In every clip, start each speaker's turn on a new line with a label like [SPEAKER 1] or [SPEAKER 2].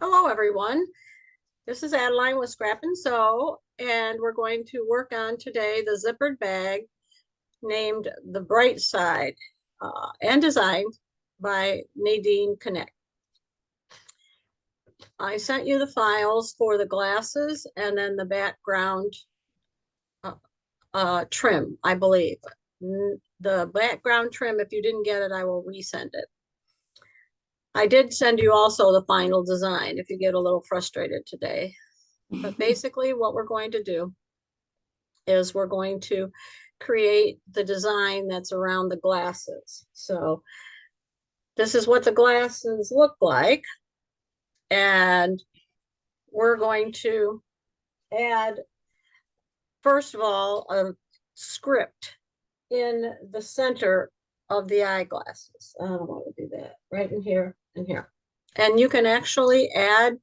[SPEAKER 1] Hello, everyone. This is Adeline with Scrap and Sew, and we're going to work on today the zippered bag named The Bright Side and designed by Nadine Connect. I sent you the files for the glasses and then the background trim, I believe. The background trim, if you didn't get it, I will resend it. I did send you also the final design if you get a little frustrated today. But basically what we're going to do is we're going to create the design that's around the glasses. So this is what the glasses look like. And we're going to add, first of all, a script in the center of the eyeglasses. I don't want to do that. Right in here and here. And you can actually add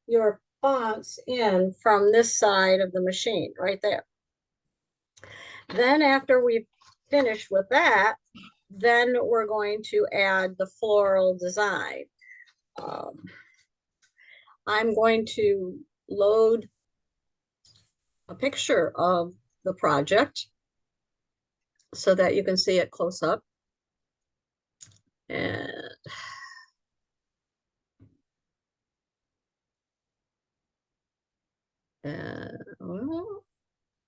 [SPEAKER 1] your fonts in from this side of the machine, right there. Then after we've finished with that, then we're going to add the floral design. I'm going to load a picture of the project so that you can see it close up. And well,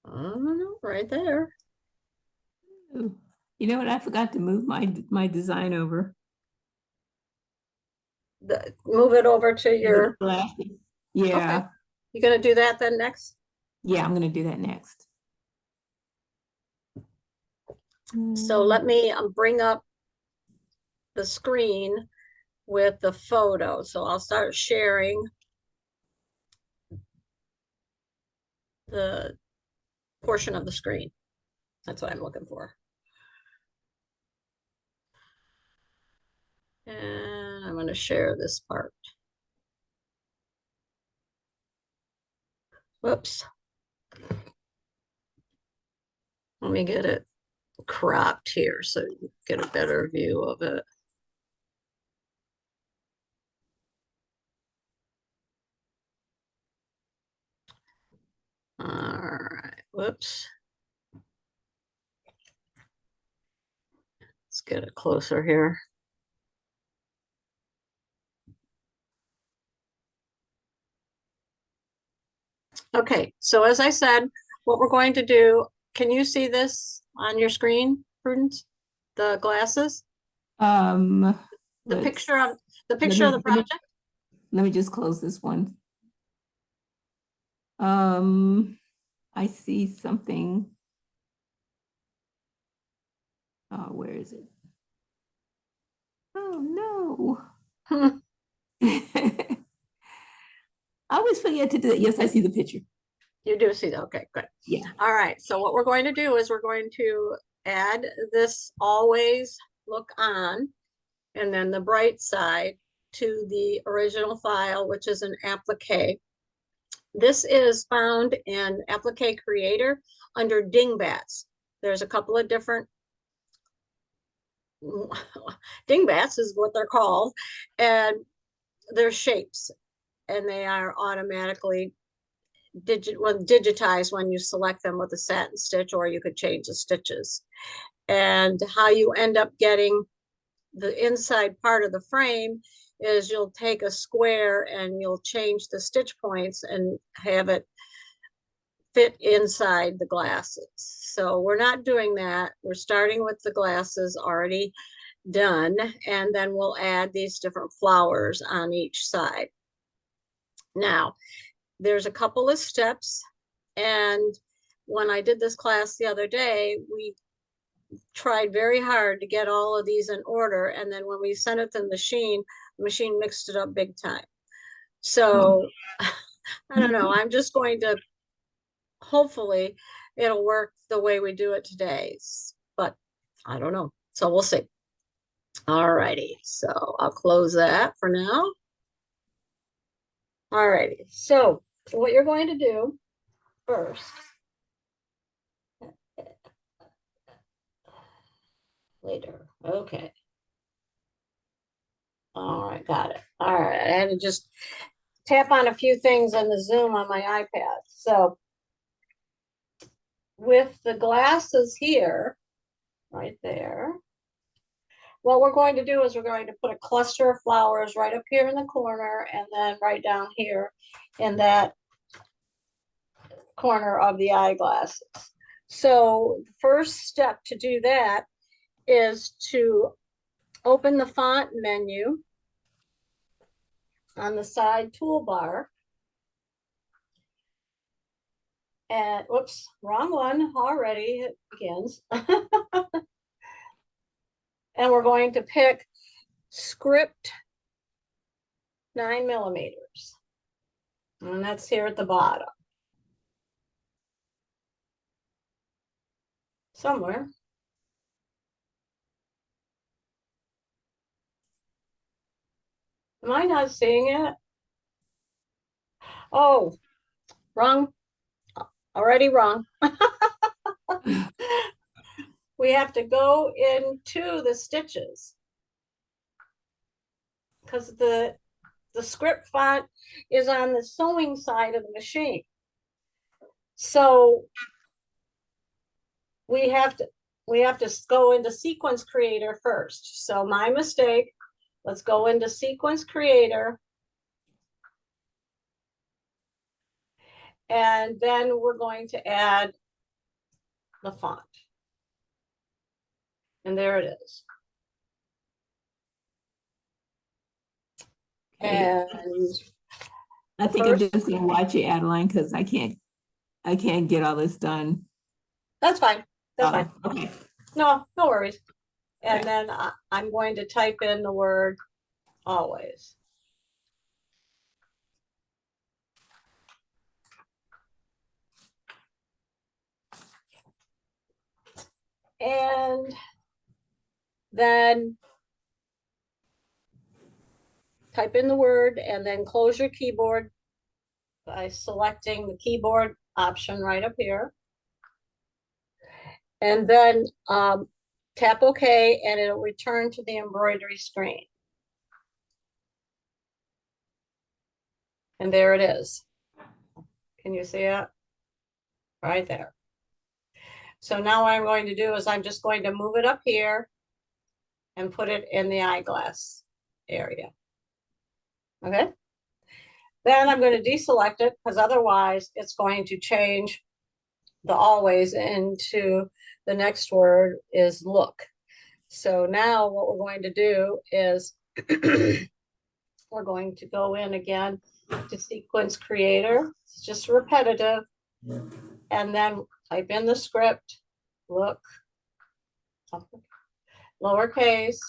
[SPEAKER 1] I don't know, right there.
[SPEAKER 2] You know what? I forgot to move my design over.
[SPEAKER 1] Move it over to
[SPEAKER 2] The
[SPEAKER 1] your,
[SPEAKER 2] glasses.
[SPEAKER 1] okay.
[SPEAKER 2] Yeah.
[SPEAKER 1] You're gonna do that then next?
[SPEAKER 2] Yeah, I'm gonna do that next.
[SPEAKER 1] So let me bring up the screen with the photo. So I'll start sharing the portion of the screen. That's what I'm looking for. And I'm going to share this part. Whoops. Let me get it cropped here so you get a better view of it. All right. Whoops. Let's get it closer here. Okay, so as I said, what we're going to do, can you see this on your screen, Prudence? The glasses?
[SPEAKER 2] Um,
[SPEAKER 1] The
[SPEAKER 2] let's
[SPEAKER 1] picture of the
[SPEAKER 2] let
[SPEAKER 1] picture of the
[SPEAKER 2] me let me
[SPEAKER 1] project?
[SPEAKER 2] let me just close this one. I see something. Oh, where is it? Oh no. I always forget to do that. Yes, I see the picture.
[SPEAKER 1] You do see that. Okay, good.
[SPEAKER 2] Yeah.
[SPEAKER 1] All right. So what we're going to do is we're going to add this always look on and then the bright side to the original file, which is an applique. This is found in Applique Creator under dingbats. There's a couple of different dingbats is what they're called, and they're shapes, and they are automatically digitized when you select them with a satin stitch, or you could change the stitches. And how you end up getting the inside part of the frame is you'll take a square and you'll change the stitch points and have it fit inside the glasses. So we're not doing that. We're starting with the glasses already done, and then we'll add these different flowers on each side. Now, there's a couple of steps, and when I did this class the other day, we tried very hard to get all of these in order, and then when we sent it to the machine mixed it up big time. So I don't know, I'm just going to, hopefully it'll work the way we do it today, but I don't know, so we'll see. All righty, so I'll close that for now. All righty, so what you're going to do first, later, okay. All right, got it. All right, I had to just tap on a few things in the Zoom on my iPad. So with the glasses here, right there, what we're going to do is we're going to put a cluster of flowers right up here in the corner and then right down here in that corner of the eyeglasses. So the first step to do that is to open the font menu on the side toolbar. And whoops, wrong one already, it begins. And we're going to pick script 9mm. And that's here at the bottom. Somewhere. Am I not seeing it? Oh, wrong. Already wrong. We have to go into the stitches because the script font is on the sewing side of the machine. So we have to go into Sequence Creator first. So my mistake. Let's go into Sequence Creator. And then we're going to add the font. And there it is.
[SPEAKER 2] Okay.
[SPEAKER 1] And
[SPEAKER 2] I think
[SPEAKER 1] first,
[SPEAKER 2] I'm just gonna watch it, Adeline, because I can't get all this done.
[SPEAKER 1] that's fine. That's fine.
[SPEAKER 2] Okay.
[SPEAKER 1] No worries. And
[SPEAKER 2] Okay.
[SPEAKER 1] then I'm going to type in the word always. And then type in the word and then close your keyboard by selecting the keyboard option right up here. And then tap OK and it'll return to the embroidery screen. And there it is. Can you see it? Right there. So now what I'm going to do is I'm just going to move it up here and put it in the eyeglass area. Okay. Then I'm going to deselect it because otherwise it's going to change the always into the next word is look. So now what we're going to do is we're going to go in again to Sequence Creator. It's just repetitive. And then type in the script, look, lowercase,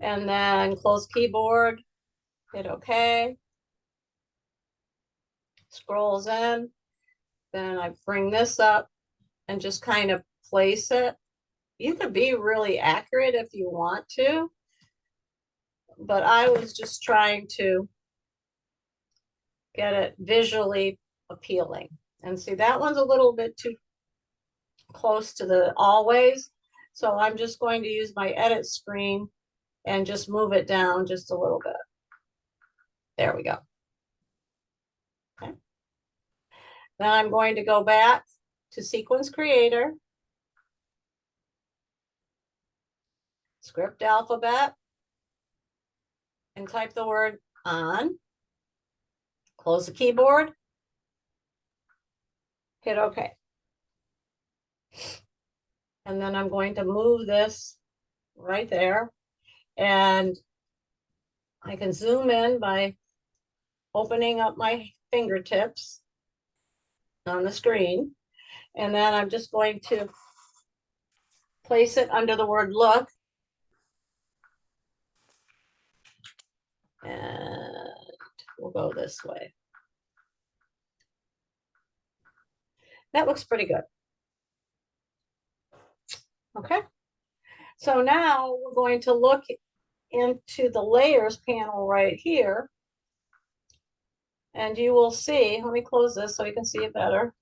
[SPEAKER 1] and then close keyboard, hit OK. Scrolls in, then I bring this up and just kind of place it. You could be really accurate if you want to, but I was just trying to get it visually appealing. And see, that one's a little bit too close to the always. So I'm just going to use my edit screen and just move it down just a little bit. There we go. Okay. Then I'm going to go back to Sequence Creator, script alphabet, and type the word on, close the keyboard, hit OK. And then I'm going to move this right there. And I can zoom in by opening up my fingertips on the screen. And then I'm just going to place it under the word look. And we'll go this way. That looks pretty good. Okay. So now we're going to look into the layers panel right here. And you will see, let me close this so you can see it better.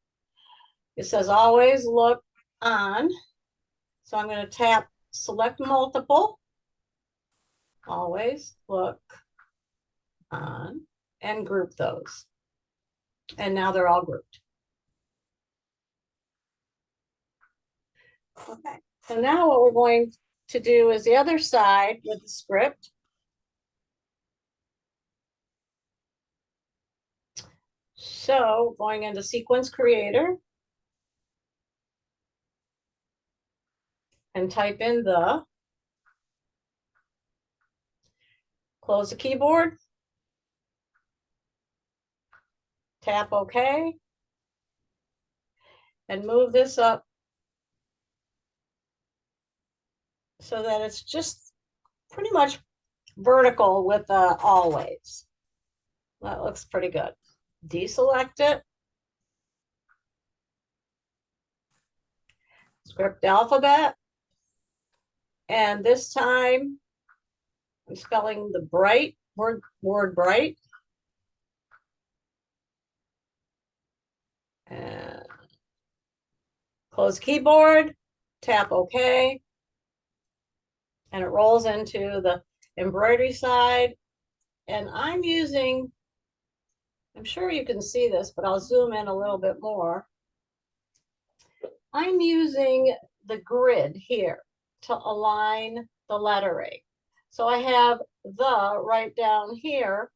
[SPEAKER 1] It says always look on. So I'm going to tap select multiple. Always look on and group those. And now they're all grouped. Okay, so now what we're going to do is the other side with the script. So going into Sequence Creator and type in close the keyboard, tap OK, and move this up so that it's just pretty much vertical with the always. That looks pretty good. Deselect it. Script alphabet. And this time I'm spelling the bright word bright. And close keyboard, tap OK. And it rolls into the embroidery side. And I'm sure you can see this, but I'll zoom in a little bit more. I'm using the grid here to align the lettering. So I have the right down here,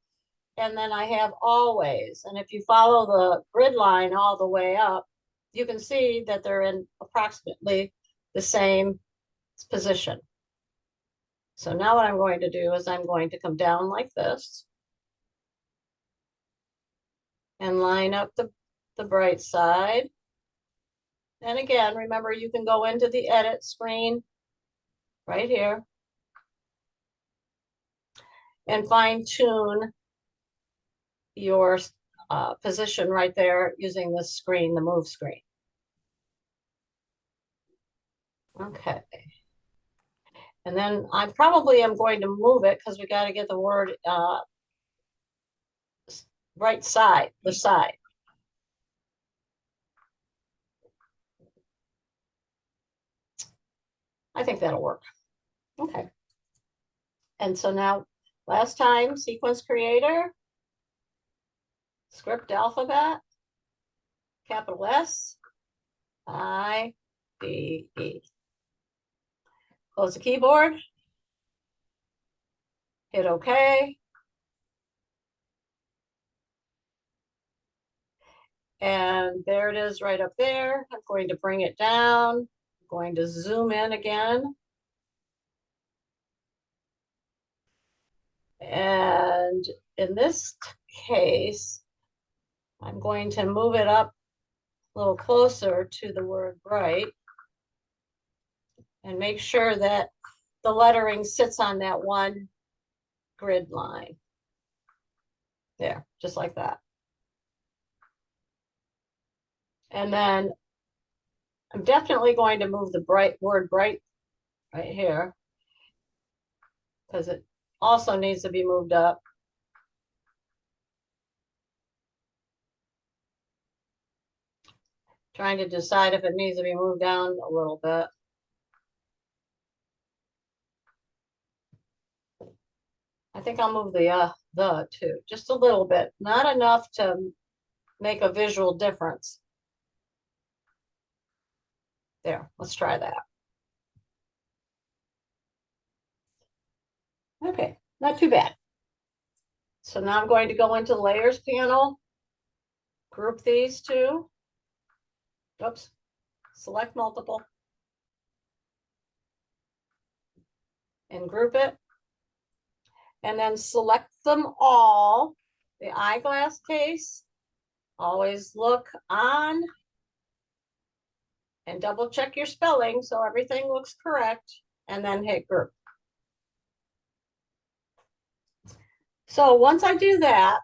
[SPEAKER 1] and then I have always. And if you follow the grid line all the way up, you can see that they're in approximately the same position. So now what I'm going to do is I'm going to come down like this and line up the bright side. And again, remember, you can go into the edit screen right here and fine tune your position right there using this screen, the move screen. Okay. And then I probably am going to move it because we got to get the word right side, the side. I think that'll work. Okay. And so now, last time, Sequence Creator, script alphabet, capital S, I, B, E. Close the keyboard, hit OK. And there it is right up there. I'm going to bring it down. I'm going to zoom in again. And in this case, I'm going to move it up a little closer to the word bright and make sure that the lettering sits on that one grid line. There, just like that. And then I'm definitely going to move the word bright right here because it also needs to be moved up. Trying to decide if it needs to be moved down a little bit. I think I'll move the too, just a little bit, not enough to make a visual difference. There, let's try that. Okay, not too bad. So now I'm going to go into the layers panel, group these two. Oops, select multiple and group it. And then select them all. The eyeglass case, always look on and double check your spelling so everything looks correct, and then hit group. So once I do that,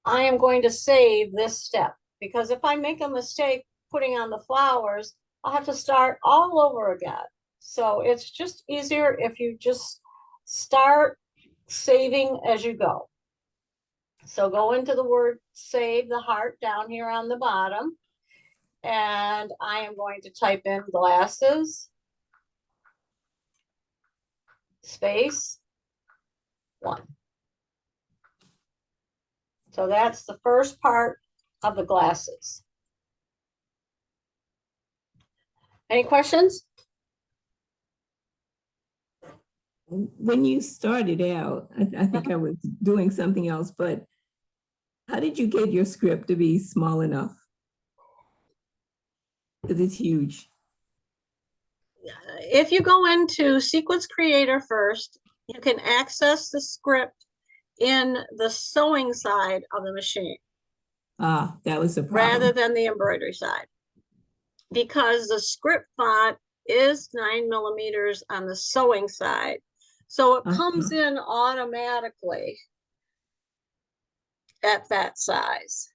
[SPEAKER 1] I am going to save this step because if I make a mistake putting on the flowers, I'll have to start all over again. So it's just easier if you just start saving as you go. So go into the word save, the heart down here on the bottom. And I am going to type in glasses, space, 1. So that's the first part of the glasses. Any questions?
[SPEAKER 2] When you started out, I think I was doing something else, but how did you get your script to be small enough? Because it's huge.
[SPEAKER 1] If you go into Sequence Creator first, you can access the script in the sewing side of the machine
[SPEAKER 2] Ah, that was the
[SPEAKER 1] rather
[SPEAKER 2] problem.
[SPEAKER 1] than the embroidery side, because the script font is 9 millimeters on the sewing side. So it comes
[SPEAKER 2] Uh-huh.
[SPEAKER 1] in automatically at that size.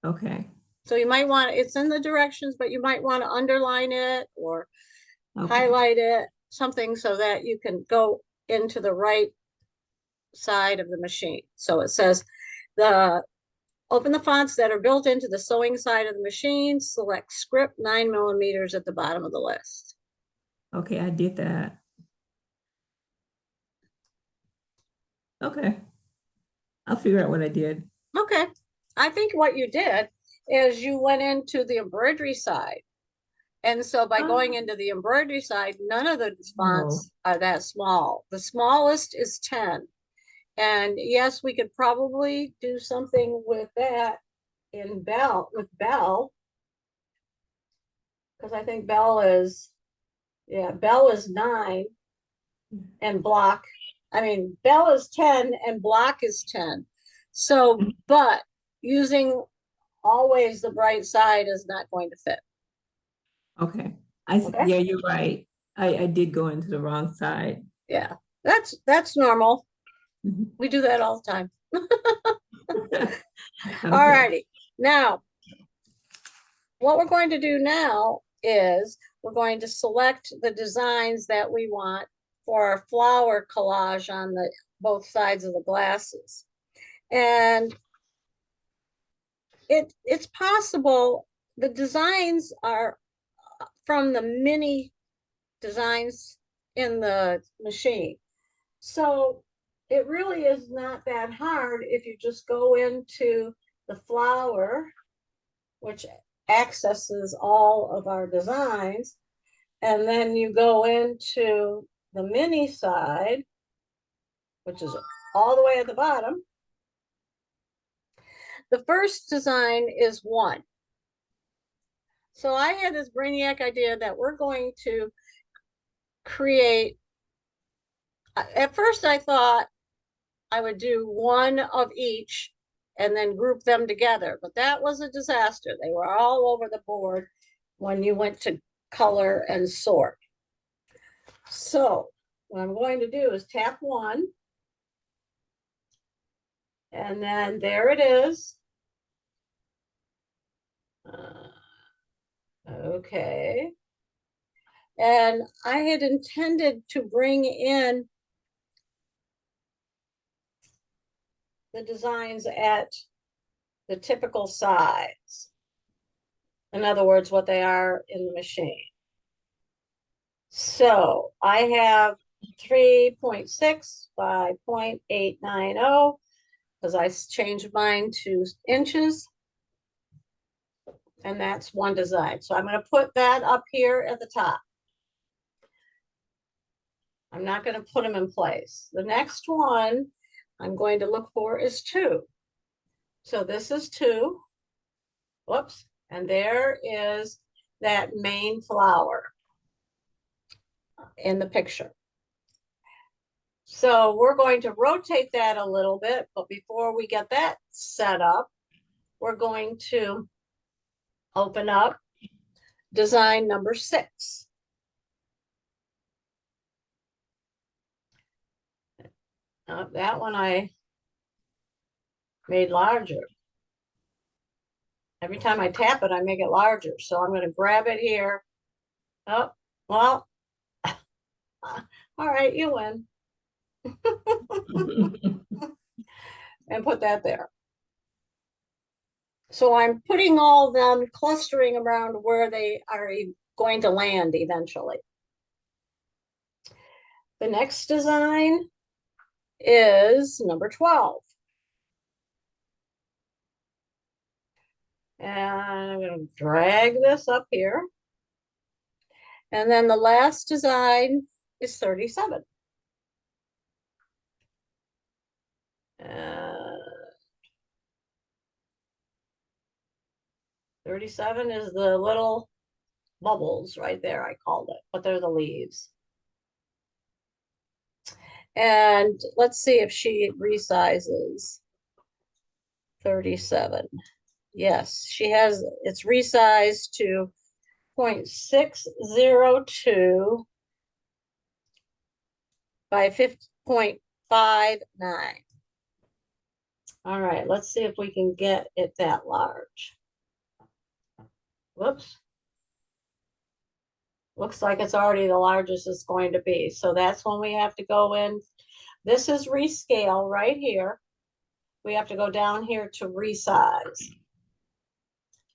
[SPEAKER 2] Okay.
[SPEAKER 1] So you might want, it's in the directions, but you might want to underline it or
[SPEAKER 2] Okay.
[SPEAKER 1] highlight it, something so that you can go into the right side of the machine. So it says the open the fonts that are built into the sewing side of the machine, select script 9 millimeters at the bottom of the list.
[SPEAKER 2] Okay, I did that. Okay. I'll figure out what I did.
[SPEAKER 1] Okay. I think what you did is you went into the embroidery side. And so by going into the embroidery side, none of the
[SPEAKER 2] Oh,
[SPEAKER 1] fonts are that small. The smallest is 10. And yes, we could probably do something with that in Bell, with Bell, because I think Bell is, yeah, Bell is 9 and block. I mean, Bell is 10 and block is 10. So, but using always the bright side is not going to fit.
[SPEAKER 2] okay.
[SPEAKER 1] Okay.
[SPEAKER 2] Yeah, you're right. I did go into the wrong side.
[SPEAKER 1] Yeah. That's normal.
[SPEAKER 2] Mhm.
[SPEAKER 1] We do that all the time. All
[SPEAKER 2] Okay.
[SPEAKER 1] righty. Now, what we're going to do now is we're going to select the designs that we want for our flower collage on the both sides of the glasses. And it's possible the designs are from the mini designs in the machine. So it really is not that hard if you just go into the flower, which accesses all of our designs, and then you go into the mini side, which is all the way at the bottom. The first design is 1. So I had this brainiac idea that we're going to create, at first I thought I would do 1 of each and then group them together, but that was a disaster. They were all over the board when you went to color and sort. So what I'm going to do is tap 1, and then there it is. Okay. And I had intended to bring in the designs at the typical size. In other words, what they are in the machine. So I have 3.6 by 0.890 because I changed mine to inches. And that's one design. So I'm going to put that up here at the top. I'm not going to put them in place. The next one I'm going to look for is 2. So this is 2. Whoops. And there is that main flower in the picture. So we're going to rotate that a little bit, but before we get that set up, we're going to open up design number 6. That one I made larger. Every time I tap it, I make it larger. So I'm going to grab it here. Oh, well, all right, you win. And put that there. So I'm putting all them clustering around where they are going to land eventually. The next design is number 12. And I'm going to drag this up here. And then the last design is 37. Uh, 37 is the little bubbles right there, I called it, but they're the leaves. And let's see if she resizes 37. Yes, she has, it's resized to 0.602 by 0.59. All right, let's see if we can get it that large. Whoops. Looks like it's already the largest it's going to be. So that's when we have to go in. This is rescale right here. We have to go down here to resize.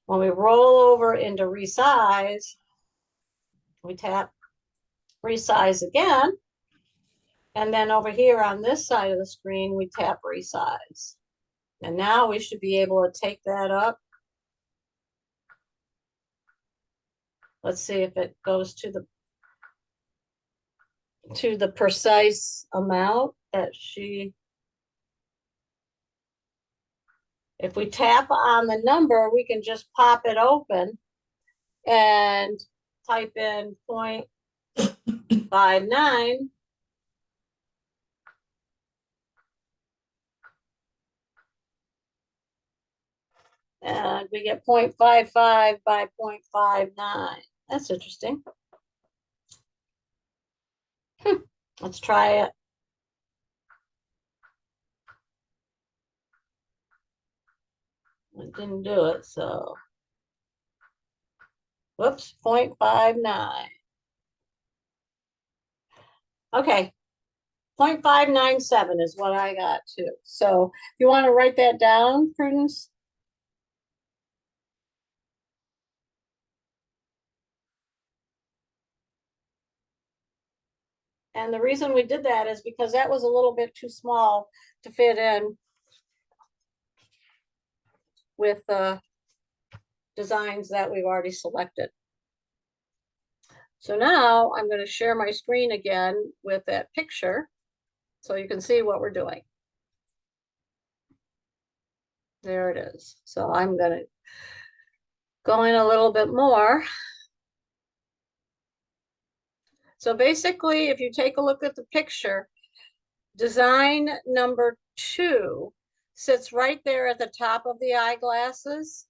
[SPEAKER 1] When we roll over into resize, we tap resize again. And then over here on this side of the screen, we tap resize. And now we should be able to take that up. Let's see if it goes to the precise amount that she, if we tap on the number, we can just pop it open and type in 0.59. And we get 0.55 by 0.59. That's interesting. Let's try it. It didn't do it, so. Whoops, 0.59. Okay, 0.597 is what I got too. So if you want to write that down, Prudence. And the reason we did that is because that was a little bit too small to fit in with the designs that we've already selected. So now I'm going to share my screen again with that picture so you can see what we're doing. There it is. So I'm going to go in a little bit more. So basically, if you take a look at the picture, design number 2 sits right there at the top of the eyeglasses.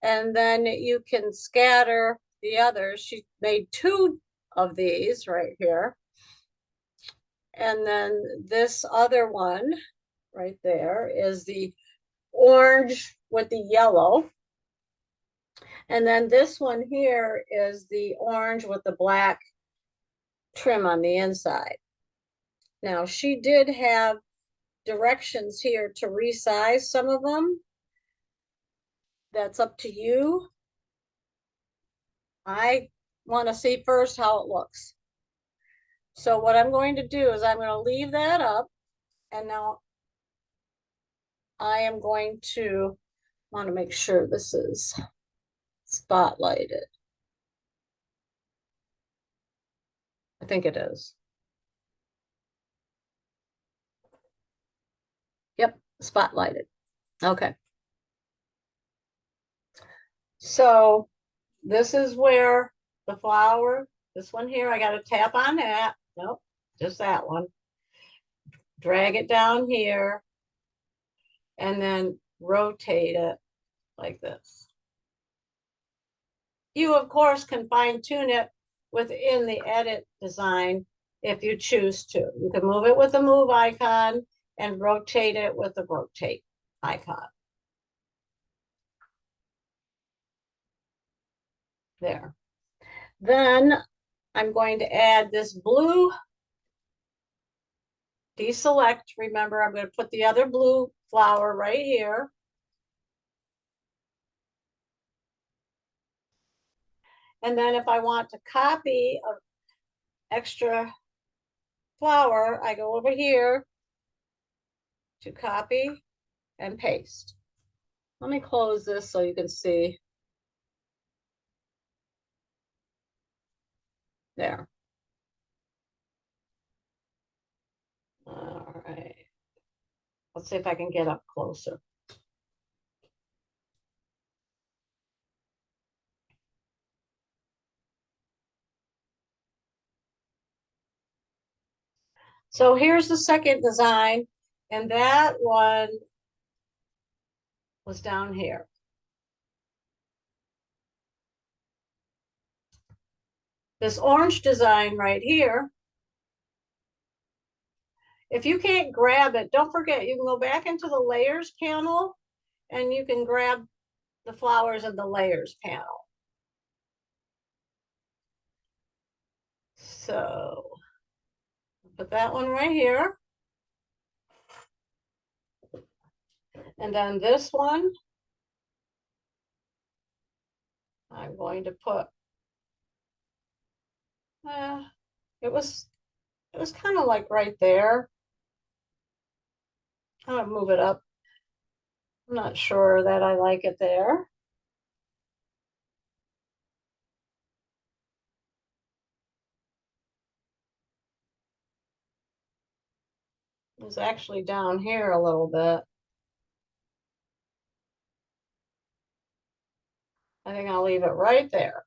[SPEAKER 1] And then you can scatter the others. She made 2 of these right here. And then this other one right there is the orange with the yellow. And then this one here is the orange with the black trim on the inside. Now she did have directions here to resize some of them. That's up to you. I want to see first how it looks. So what I'm going to do is I'm going to leave that up, and now I am going to want to make sure this is spotlighted. I think it is. Yep, spotlighted. Okay. So this is where the flower, this one here, I got to tap on that. Nope, just that one. Drag it down here and then rotate it like this. You, of course, can fine tune it within the edit design if you choose to. You can move it with the move icon and rotate it with the rotate icon. There. Then I'm going to add this blue. Deselect. Remember, I'm going to put the other blue flower right here. And then if I want to copy an extra flower, I go over here to copy and paste. Let me close this so you can see. There. All right. Let's see if I can get up closer. So here's the second design, and that one was down here. This orange design right here, if you can't grab it, don't forget, you can go back into the layers panel and you can grab the flowers in the layers panel. So put that one right here. And then this one, I'm going to put, uh, it was kind of like right there. I'm gonna move it up. I'm not sure that I like it there. It's actually down here a little bit. I think I'll leave it right there.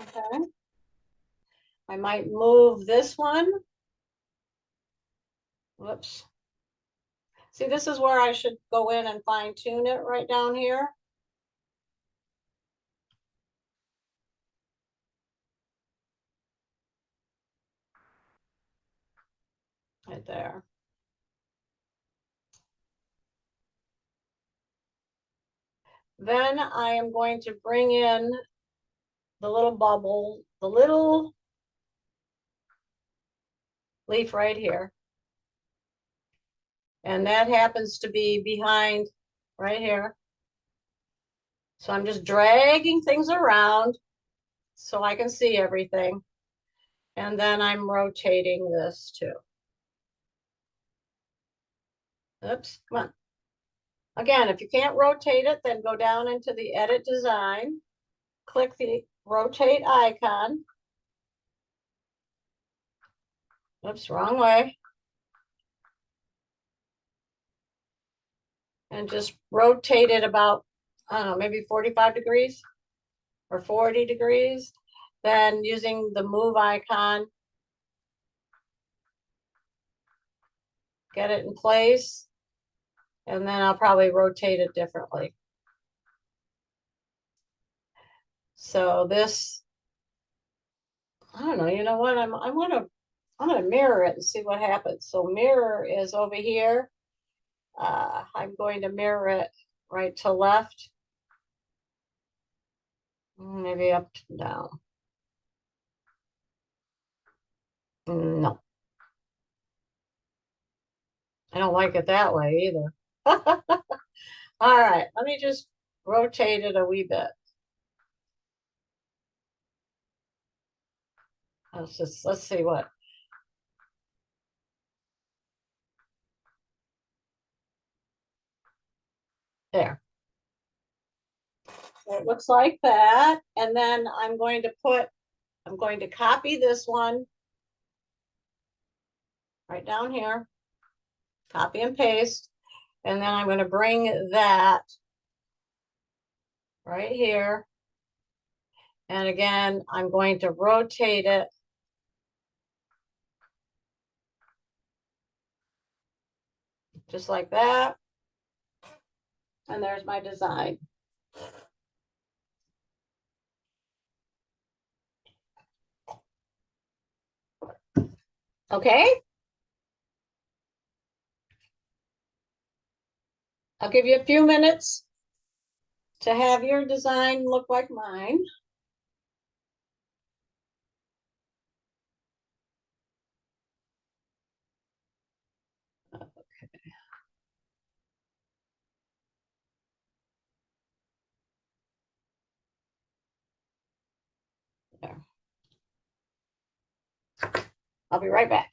[SPEAKER 1] Okay. I might move this one. Whoops. See, this is where I should go in and fine tune it right down here. Right there. Then I am going to bring in the little bubble, the little leaf right here. And that happens to be behind right here. So I'm just dragging things around so I can see everything. And then I'm rotating this too. Oops, come on. Again, if you can't rotate it, then go down into the edit design, click the rotate icon. Oops, wrong way. And just rotate it about, I don't know, maybe 45 degrees or 40 degrees. Then using the move icon, get it in place. And then I'll probably rotate it differently. So this, I don't know, you know what? I'm gonna mirror it and see what happens. So mirror is over here. I'm going to mirror it right to left, maybe up and down. No, I don't like it that way either. All right, let me just rotate it a wee bit. Let's see what. There. So it looks like that. And then I'm going to copy this one right down here, copy and paste. And then I'm going to bring that right here. And again, I'm going to rotate it just like that. And there's my design. Okay. I'll give you a few minutes to have your design look like mine. There. I'll be right back.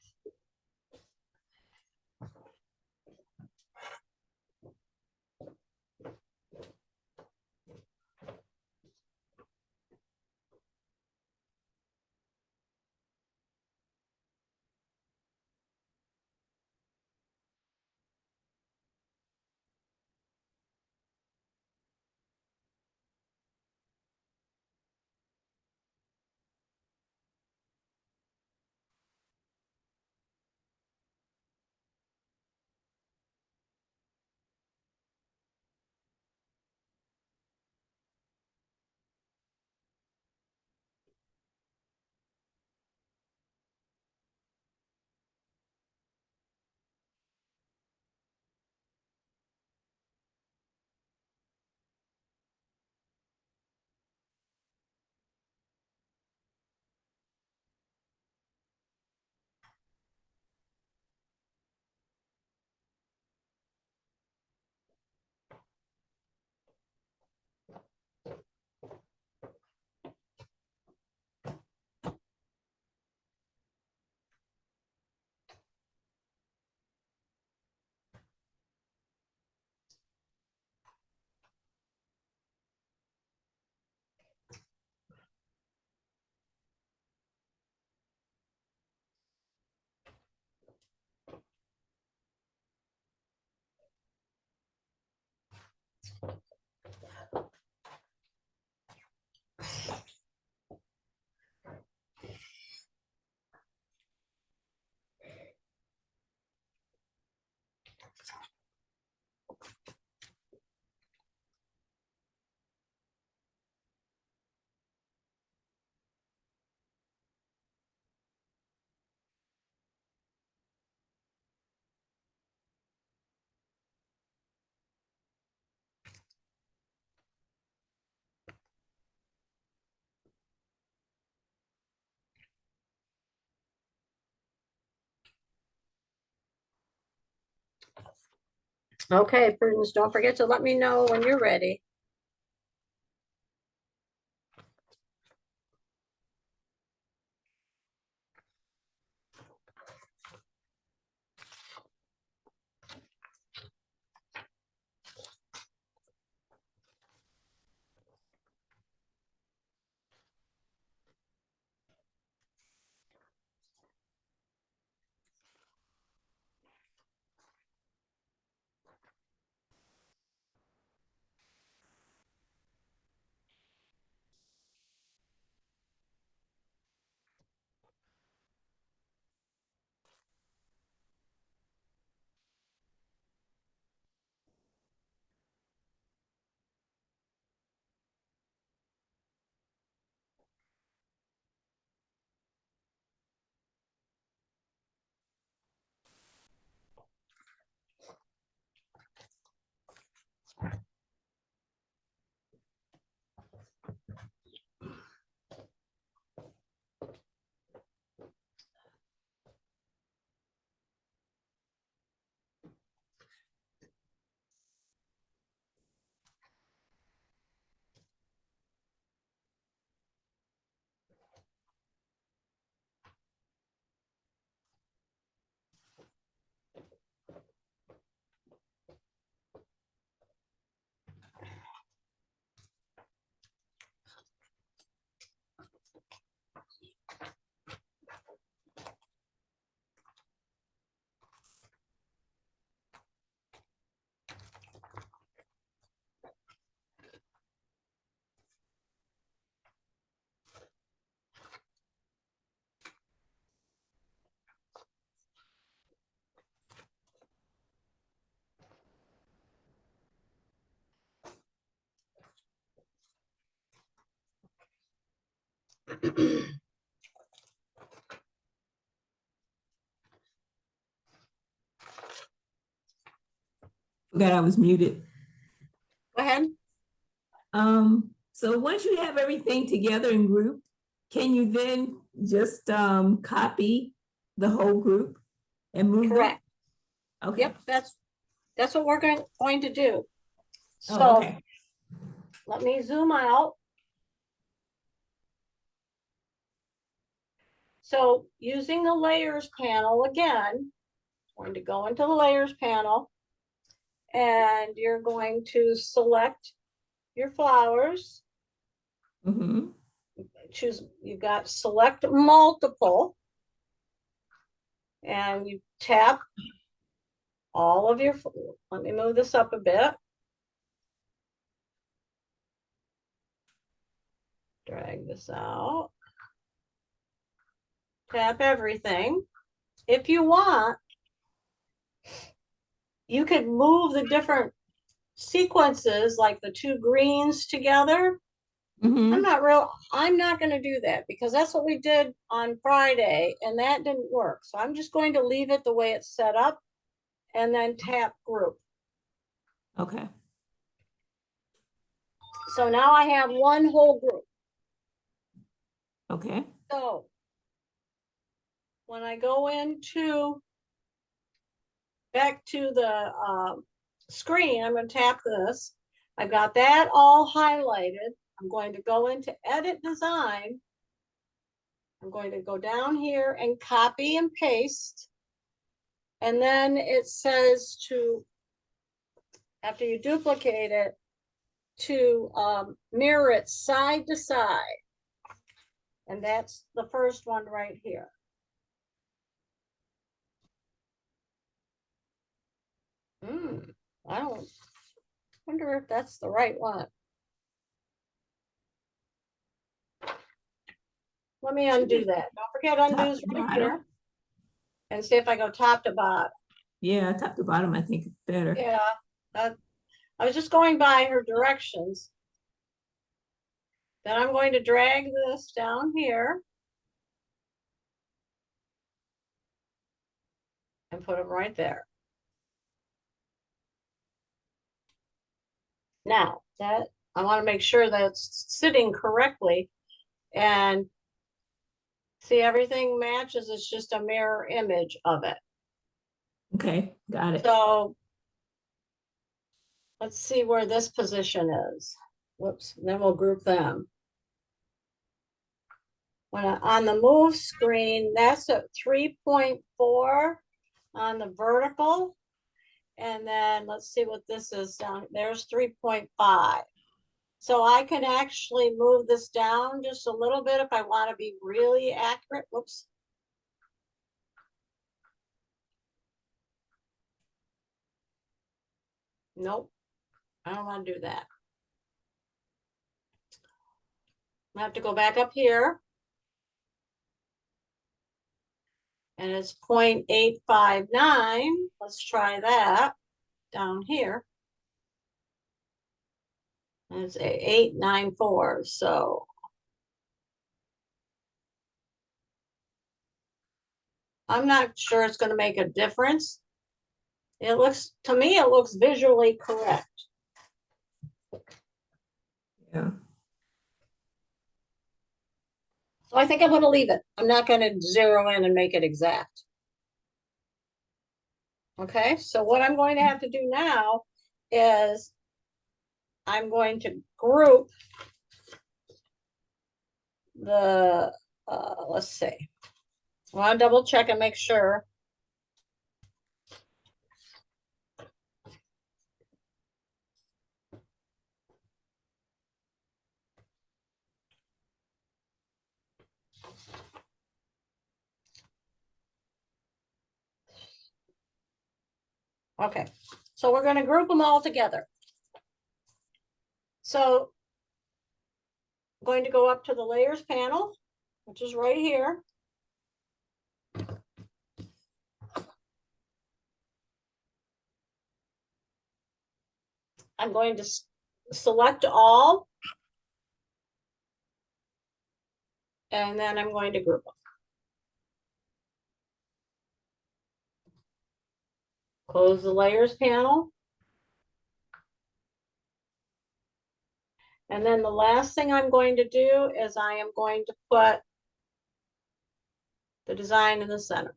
[SPEAKER 1] Okay, Prudence, don't forget to let me know when you're ready.
[SPEAKER 2] Forgot I was muted.
[SPEAKER 1] Go ahead.
[SPEAKER 2] So once you have everything together and grouped, can you then just copy the whole group and move them?
[SPEAKER 1] Correct.
[SPEAKER 2] Okay.
[SPEAKER 1] Yep, that's what we're going to do.
[SPEAKER 2] Oh,
[SPEAKER 1] So
[SPEAKER 2] okay.
[SPEAKER 1] let me zoom out. So using the layers panel again, I'm going to go into the layers panel and you're going to select your flowers.
[SPEAKER 2] Mm-hmm.
[SPEAKER 1] Choose, you've got select multiple and you tap all of your, let me move this up a bit. Drag this out. Tap everything. If you want, you could move the different sequences like the two greens together.
[SPEAKER 2] Mm-hmm.
[SPEAKER 1] I'm not going to do that because that's what we did on Friday and that didn't work. So I'm just going to leave it the way it's set up and then tap group.
[SPEAKER 2] Okay.
[SPEAKER 1] So now I have one whole group.
[SPEAKER 2] Okay.
[SPEAKER 1] So when I go back to the screen, I'm going to tap this. I've got that all highlighted. I'm going to go into edit design. I'm going to go down here and copy and paste. And then it says after you duplicate it, to mirror it side to side. And that's the first one right here. I don't wonder if that's the right one. Let me undo that. Don't forget undo's right here. And see if I go top to bottom.
[SPEAKER 2] Yeah, top to bottom, I think it's better.
[SPEAKER 1] Yeah, I was just going by her directions. Then I'm going to drag this down here and put them right there. Now that I want to make sure that it's sitting correctly and see everything matches. It's just a mirror image of it.
[SPEAKER 2] Okay, got it.
[SPEAKER 1] So let's see where this position is. Whoops, and then we'll group them. On the move screen, that's at 3.4 on the vertical. And then let's see what this is down. There's 3.5. So I can actually move this down just a little bit if I want to be really accurate. Whoops. Nope, I don't want to do that. I have to go back up here. And it's 0.859. Let's try that down here. And it's 894. So I'm not sure it's going to make a difference. It looks, to me, it looks visually correct.
[SPEAKER 2] Yeah.
[SPEAKER 1] So I think I'm going to leave it. I'm not going to zero in and make it exact. Okay, so what I'm going to have to do now is I'm going to group the, let's see. I want to double check and make sure. Okay, so we're going to group them all together. So I'm going to go up to the layers panel, which is right here. I'm going to select all. And then I'm going to group them. Close the layers panel. And then the last thing I'm going to do is I am going to put the design in the center.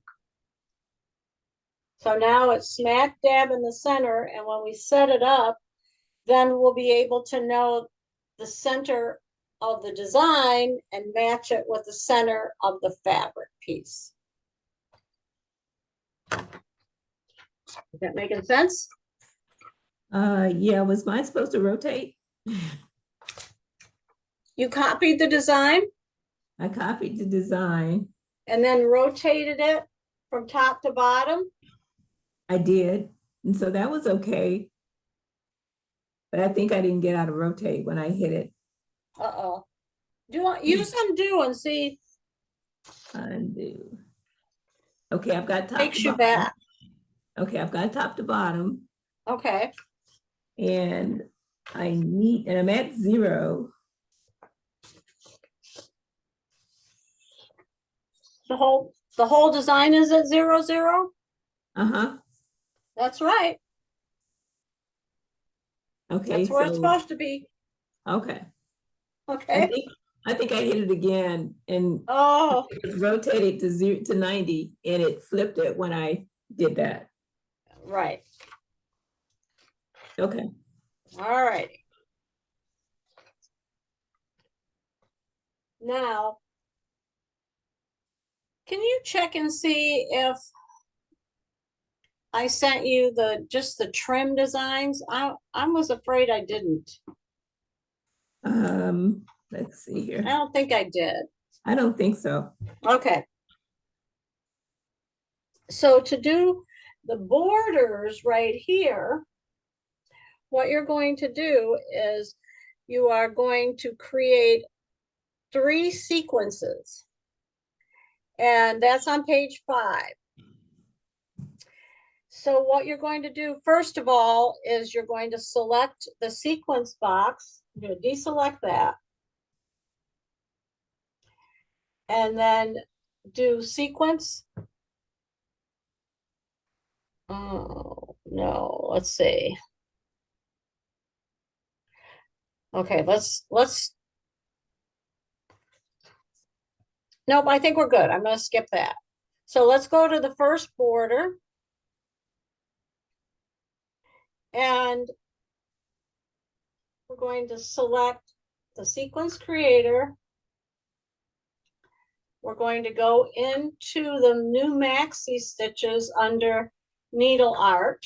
[SPEAKER 1] So now it's smack dab in the center. And when we set it up, then we'll be able to know the center of the design and match it with the center of the fabric piece. Is that making sense?
[SPEAKER 2] Yeah, was mine supposed to rotate?
[SPEAKER 1] You copied the design
[SPEAKER 2] I copied the design.
[SPEAKER 1] and then rotated it from top to bottom.
[SPEAKER 2] I did. And so that was okay. But I think I didn't get out of rotate when I hit it.
[SPEAKER 1] Uh-oh. Use undo and see.
[SPEAKER 2] Undo. Okay, I've got top
[SPEAKER 1] Takes
[SPEAKER 2] to
[SPEAKER 1] you
[SPEAKER 2] bottom.
[SPEAKER 1] back.
[SPEAKER 2] Okay, I've got top to bottom.
[SPEAKER 1] Okay.
[SPEAKER 2] And I'm at 0.
[SPEAKER 1] The whole design is at 0, 0?
[SPEAKER 2] Uh-huh.
[SPEAKER 1] That's right.
[SPEAKER 2] Okay,
[SPEAKER 1] That's where it's supposed to be.
[SPEAKER 2] okay.
[SPEAKER 1] Okay.
[SPEAKER 2] I think I hit it again and
[SPEAKER 1] it
[SPEAKER 2] rotated to 0 to 90 and it flipped it when I did that.
[SPEAKER 1] Right.
[SPEAKER 2] Okay.
[SPEAKER 1] All right. Now, can you check and see if I sent you just the trim designs? I was afraid I didn't.
[SPEAKER 2] Let's see here.
[SPEAKER 1] I don't think I did.
[SPEAKER 2] I don't think so.
[SPEAKER 1] Okay. So to do the borders right here, what you're going to do is you are going to create 3 sequences. And that's on page 5. So what you're going to do, first of all, is you're going to select the sequence box. You're going to deselect that. And then do sequence. Oh, no, let's see. Okay, nope, I think we're good. I'm going to skip that. So let's go to the first border. And we're going to select the sequence creator. We're going to go into the new maxi stitches under needle art.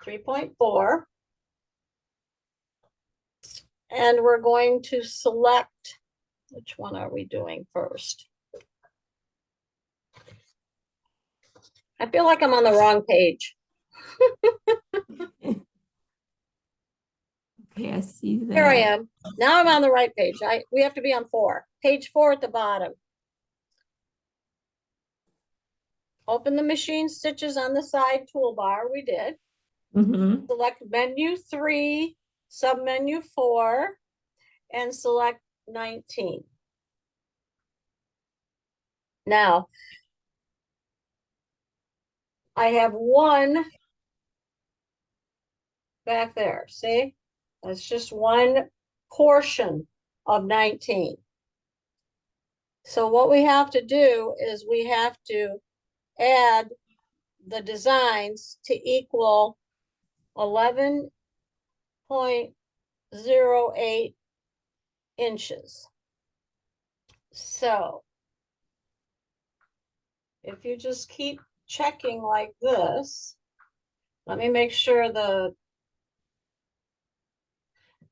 [SPEAKER 1] 3.4. And we're going to select, which one are we doing first? I feel like I'm on the wrong page.
[SPEAKER 2] Okay, I see that.
[SPEAKER 1] Here I am. Now I'm on the right page. We have to be on 4. Page 4 at the bottom. Open the machine stitches on the side toolbar. We did.
[SPEAKER 2] Mm-hmm.
[SPEAKER 1] Select menu 3, submenu 4, and select 19. Now, I have one back there. See? That's just one portion of 19. So what we have to do is we have to add the designs to equal 11.08 inches. So if you just keep checking like this, let me make sure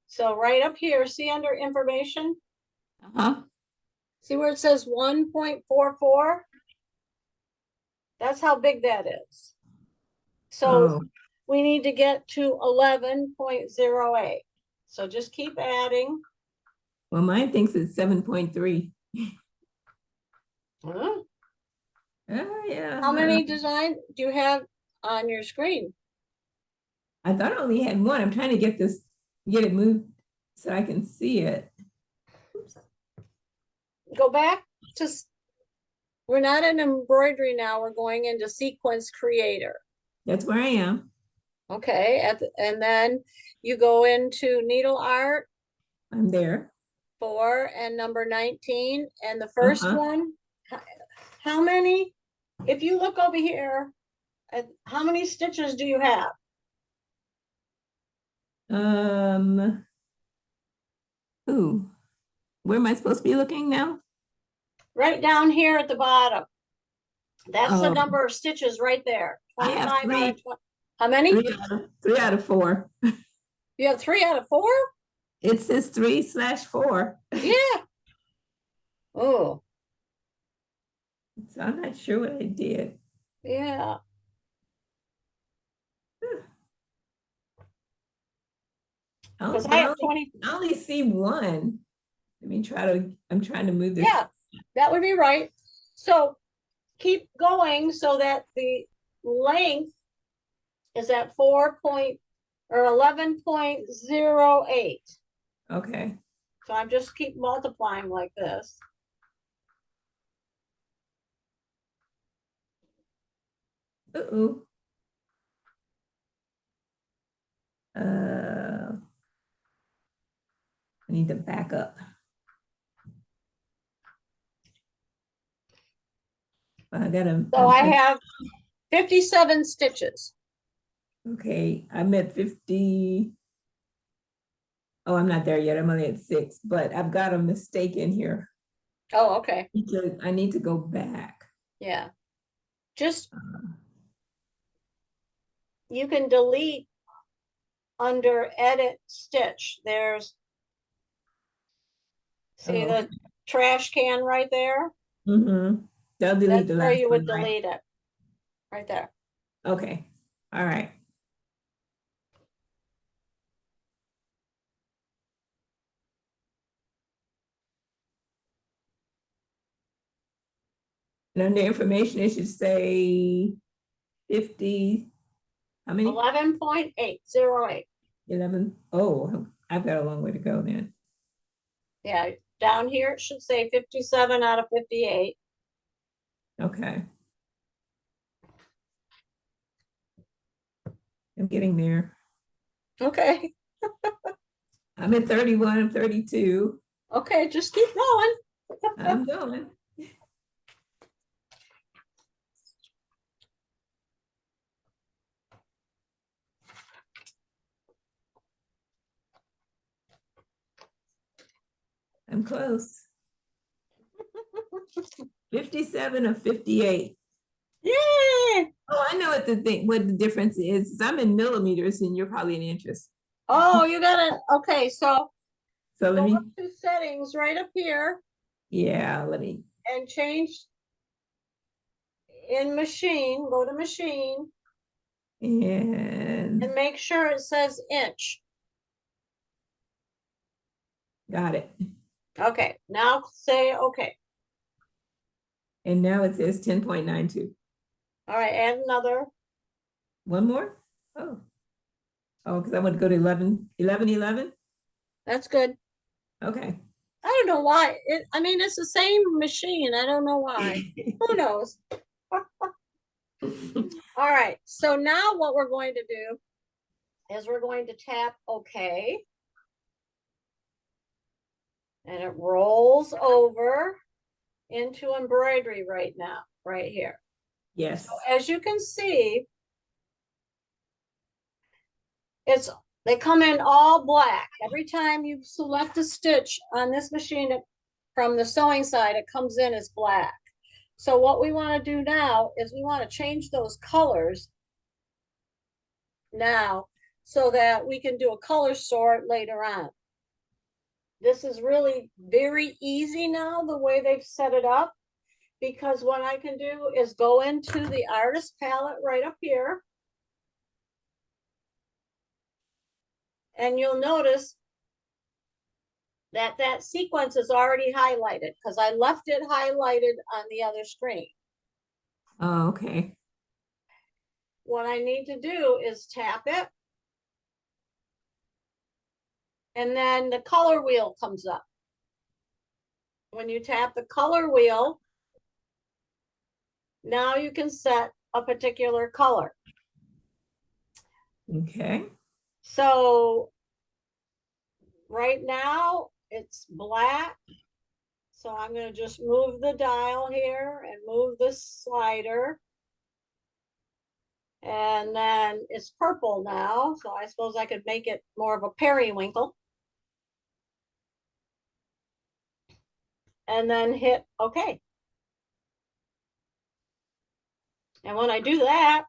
[SPEAKER 1] so right up here, see under information,
[SPEAKER 2] Uh-huh.
[SPEAKER 1] see where it says 1.44? That's how big that is. So
[SPEAKER 2] Oh,
[SPEAKER 1] we need to get to 11.08. So just keep adding.
[SPEAKER 2] well, mine thinks it's 7.3.
[SPEAKER 1] Huh?
[SPEAKER 2] Oh, yeah.
[SPEAKER 1] How many design do you have on your screen?
[SPEAKER 2] I thought I only had one. I'm trying to get it moved so I can see it.
[SPEAKER 1] Go back to, we're not in embroidery now, we're going into sequence creator.
[SPEAKER 2] That's where I am.
[SPEAKER 1] Okay, and then you go into needle art
[SPEAKER 2] I'm there.
[SPEAKER 1] 4 and number 19, and the first
[SPEAKER 2] Uh-huh.
[SPEAKER 1] one, how many? If you look over here, how many stitches do you have?
[SPEAKER 2] Ooh, where am I supposed to be looking now?
[SPEAKER 1] Right down here at the bottom. That's the
[SPEAKER 2] Oh,
[SPEAKER 1] number of stitches right there.
[SPEAKER 2] I have
[SPEAKER 1] 25 out of
[SPEAKER 2] 3,
[SPEAKER 1] 20. How many?
[SPEAKER 2] 3 out of 4.
[SPEAKER 1] You have 3 out of 4?
[SPEAKER 2] It says 3/4.
[SPEAKER 1] Yeah. Oh,
[SPEAKER 2] So I'm not sure what I did.
[SPEAKER 1] yeah. Because I have 20.
[SPEAKER 2] I only see one. I'm trying to move this.
[SPEAKER 1] Yeah, that would be right. So keep going so that the length is at 11.08.
[SPEAKER 2] Okay.
[SPEAKER 1] So I'm just keep multiplying like this.
[SPEAKER 2] Uh-oh. I need to back up.
[SPEAKER 1] So I have 57 stitches.
[SPEAKER 2] Okay, I'm at 50. Oh, I'm not there yet. I'm only at 6, but I've got a mistake in here.
[SPEAKER 1] Oh, okay.
[SPEAKER 2] I need to go back.
[SPEAKER 1] Yeah. Just, you can delete under edit stitch. There's, see the trash can right there?
[SPEAKER 2] Mm-hmm. They'll delete
[SPEAKER 1] That's
[SPEAKER 2] the
[SPEAKER 1] where
[SPEAKER 2] last
[SPEAKER 1] you would
[SPEAKER 2] one, right?
[SPEAKER 1] delete it. Right there.
[SPEAKER 2] Okay. All right. And under information, it should say 50, how many?
[SPEAKER 1] 11.808.
[SPEAKER 2] 11. Oh, I've got a long way to go then.
[SPEAKER 1] Yeah, down here it should say 57 out of 58.
[SPEAKER 2] Okay. I'm getting there.
[SPEAKER 1] Okay.
[SPEAKER 2] I'm at 31, I'm 32.
[SPEAKER 1] Okay, just keep going.
[SPEAKER 2] I'm going. I'm close. 57 or 58.
[SPEAKER 1] Yay!
[SPEAKER 2] Oh, I know what the difference is. I'm in millimeters and you're probably in inches.
[SPEAKER 1] Oh, you got it. Okay, so
[SPEAKER 2] So let
[SPEAKER 1] go
[SPEAKER 2] me,
[SPEAKER 1] up to settings right up here
[SPEAKER 2] yeah, let me,
[SPEAKER 1] and change in machine, go to machine
[SPEAKER 2] and
[SPEAKER 1] and make sure it says inch.
[SPEAKER 2] got it.
[SPEAKER 1] Okay, now say okay.
[SPEAKER 2] And now it says 10.92.
[SPEAKER 1] All right, add another.
[SPEAKER 2] One more? Oh, oh, because I want to go to 11.
[SPEAKER 1] That's good.
[SPEAKER 2] Okay.
[SPEAKER 1] I don't know why. I mean, it's the same machine. I don't know why. Who knows? All right, so now what we're going to do is we're going to tap OK. And it rolls over into embroidery right now, right here.
[SPEAKER 2] Yes.
[SPEAKER 1] So as you can see, they come in all black. Every time you select a stitch on this machine from the sewing side, it comes in as black. So what we want to do now is we want to change those colors now so that we can do a color sort later on. This is really very easy now, the way they've set it up, because what I can do is go into the artist palette right up here. And you'll notice that that sequence is already highlighted because I left it highlighted on the other screen.
[SPEAKER 2] Oh, okay.
[SPEAKER 1] What I need to do is tap it. And then the color wheel comes up. When you tap the color wheel, now you can set a particular color.
[SPEAKER 2] Okay.
[SPEAKER 1] So right now it's black. So I'm going to just move the dial here and move the slider. And then it's purple now. So I suppose I could make it more of a periwinkle. And then hit OK. And when I do that,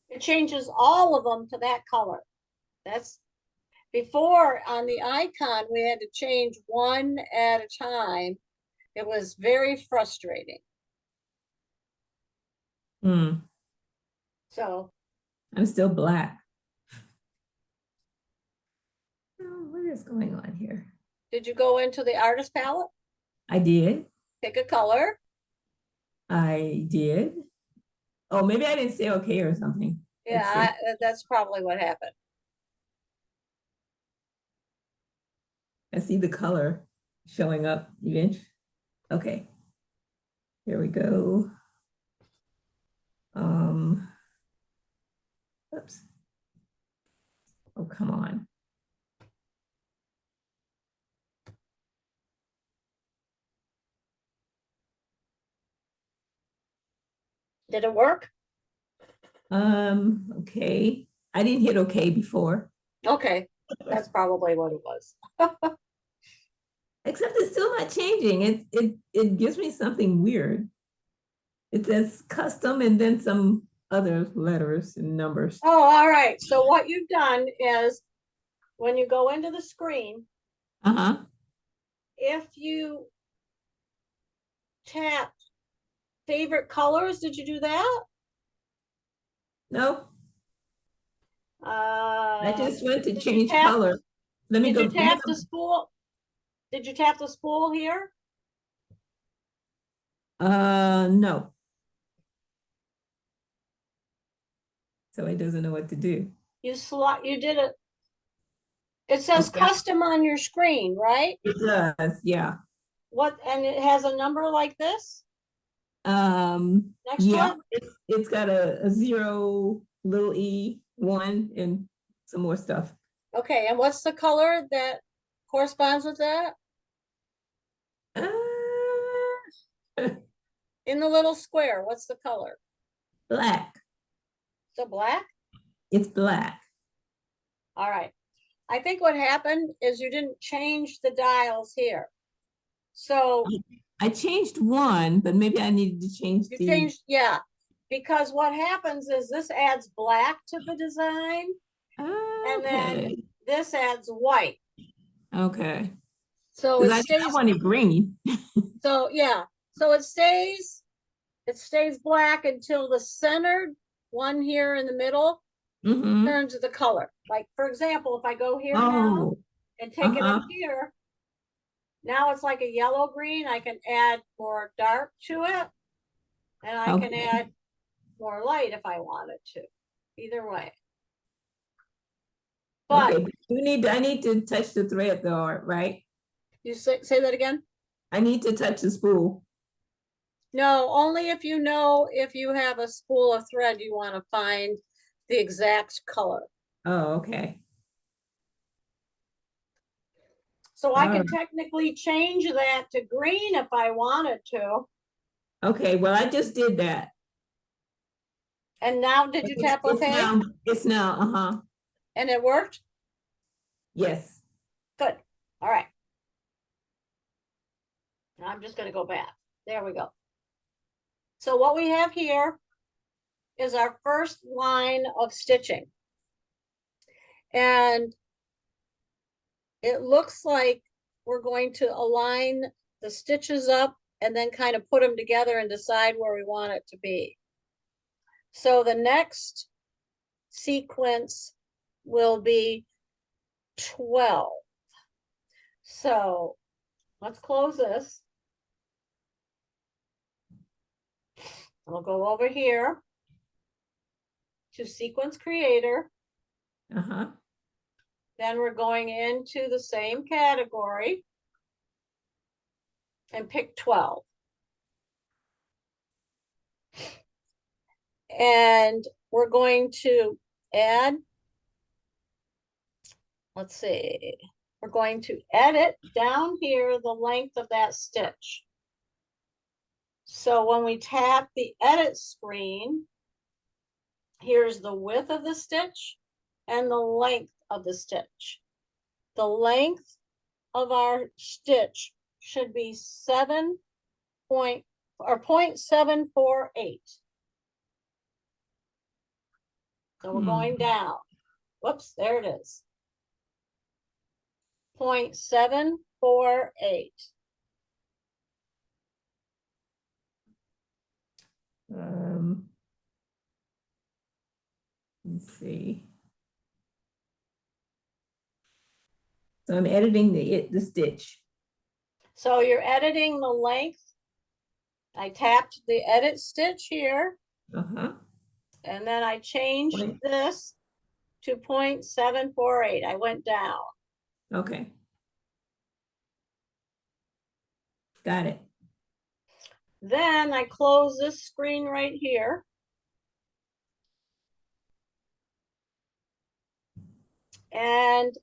[SPEAKER 1] it changes all of them to that color. That's before on the icon, we had to change one at a time. It was very frustrating.
[SPEAKER 2] Hmm.
[SPEAKER 1] So
[SPEAKER 2] I'm still black. Oh, what is going on here?
[SPEAKER 1] did you go into the artist palette?
[SPEAKER 2] I did.
[SPEAKER 1] Pick a color.
[SPEAKER 2] I did. Oh, maybe I didn't say okay or something.
[SPEAKER 1] Yeah, that's probably what happened.
[SPEAKER 2] I see the color showing up eventually. Okay. Here we go. Oops. Oh, come on.
[SPEAKER 1] Did it work?
[SPEAKER 2] Okay. I didn't hit okay before.
[SPEAKER 1] Okay, that's probably what it was.
[SPEAKER 2] Except it's still not changing. It gives me something weird. It says custom and then some other letters and numbers.
[SPEAKER 1] Oh, all right. So what you've done is when you go into the screen,
[SPEAKER 2] Uh-huh.
[SPEAKER 1] if you tap favorite colors, did you do that?
[SPEAKER 2] No, I just went to
[SPEAKER 1] Did you
[SPEAKER 2] change
[SPEAKER 1] tap?
[SPEAKER 2] color. Let me
[SPEAKER 1] Did
[SPEAKER 2] go.
[SPEAKER 1] you
[SPEAKER 2] Let me
[SPEAKER 1] tap
[SPEAKER 2] go.
[SPEAKER 1] the spool? Did you tap the spool here?
[SPEAKER 2] No. So it doesn't know what to do.
[SPEAKER 1] You did it. It says
[SPEAKER 2] Okay.
[SPEAKER 1] custom on your screen, right?
[SPEAKER 2] It does, yeah.
[SPEAKER 1] What, and it has a number like this next to
[SPEAKER 2] Yeah,
[SPEAKER 1] it?
[SPEAKER 2] it's got a zero, little e, one, and some more stuff.
[SPEAKER 1] Okay, and what's the color that corresponds with that?
[SPEAKER 2] Uh,
[SPEAKER 1] In the little square, what's the color?
[SPEAKER 2] black.
[SPEAKER 1] So black?
[SPEAKER 2] It's black.
[SPEAKER 1] All right. I think what happened is you didn't change the dials here. So
[SPEAKER 2] I changed one, but maybe I needed to change
[SPEAKER 1] you
[SPEAKER 2] the.
[SPEAKER 1] changed, yeah, because what happens is this adds black to the design, and then
[SPEAKER 2] Okay.
[SPEAKER 1] this adds white.
[SPEAKER 2] Okay.
[SPEAKER 1] So
[SPEAKER 2] Because
[SPEAKER 1] it
[SPEAKER 2] I
[SPEAKER 1] stays,
[SPEAKER 2] wanted green.
[SPEAKER 1] so yeah, so it stays black until the centered one here in the middle
[SPEAKER 2] Mm-hmm.
[SPEAKER 1] turns the color. Like, for example, if I go here now
[SPEAKER 2] Oh,
[SPEAKER 1] and take it up
[SPEAKER 2] uh-huh.
[SPEAKER 1] here, now it's like a yellow green. I can add more dark to it, and I can
[SPEAKER 2] Okay.
[SPEAKER 1] add more light if I wanted to. Either way. But
[SPEAKER 2] Okay. I need to touch the thread though, right?
[SPEAKER 1] you say that again?
[SPEAKER 2] I need to touch the spool.
[SPEAKER 1] No, only if you know if you have a spool of thread, you want to find the exact color.
[SPEAKER 2] Oh, okay.
[SPEAKER 1] So I
[SPEAKER 2] All
[SPEAKER 1] can
[SPEAKER 2] right.
[SPEAKER 1] technically change that to green if I wanted to.
[SPEAKER 2] Okay. Well, I just did that.
[SPEAKER 1] And now, did you tap OK?
[SPEAKER 2] It's now, uh-huh.
[SPEAKER 1] And it worked?
[SPEAKER 2] Yes.
[SPEAKER 1] Good. All right. Now I'm just going to go back. There we go. So what we have here is our first line of stitching. And it looks like we're going to align the stitches up and then kind of put them together and decide where we want it to be. So the next sequence will be 12. So let's close this. I'll go over here to sequence creator.
[SPEAKER 2] Uh-huh.
[SPEAKER 1] Then we're going into the same category and pick 12. And we're going to add, let's see, we're going to edit down here the length of that stitch. So when we tap the edit screen, here's the width of the stitch and the length of the stitch. The length of our stitch should be 0.748. So we're going down. Whoops, there it is. 0.748.
[SPEAKER 2] Um, let's see. So I'm editing the stitch.
[SPEAKER 1] So you're editing the length. I tapped the edit stitch here,
[SPEAKER 2] Uh-huh.
[SPEAKER 1] and then I changed this to 0.748. I went down.
[SPEAKER 2] Okay. Got it.
[SPEAKER 1] Then I close this screen right here. And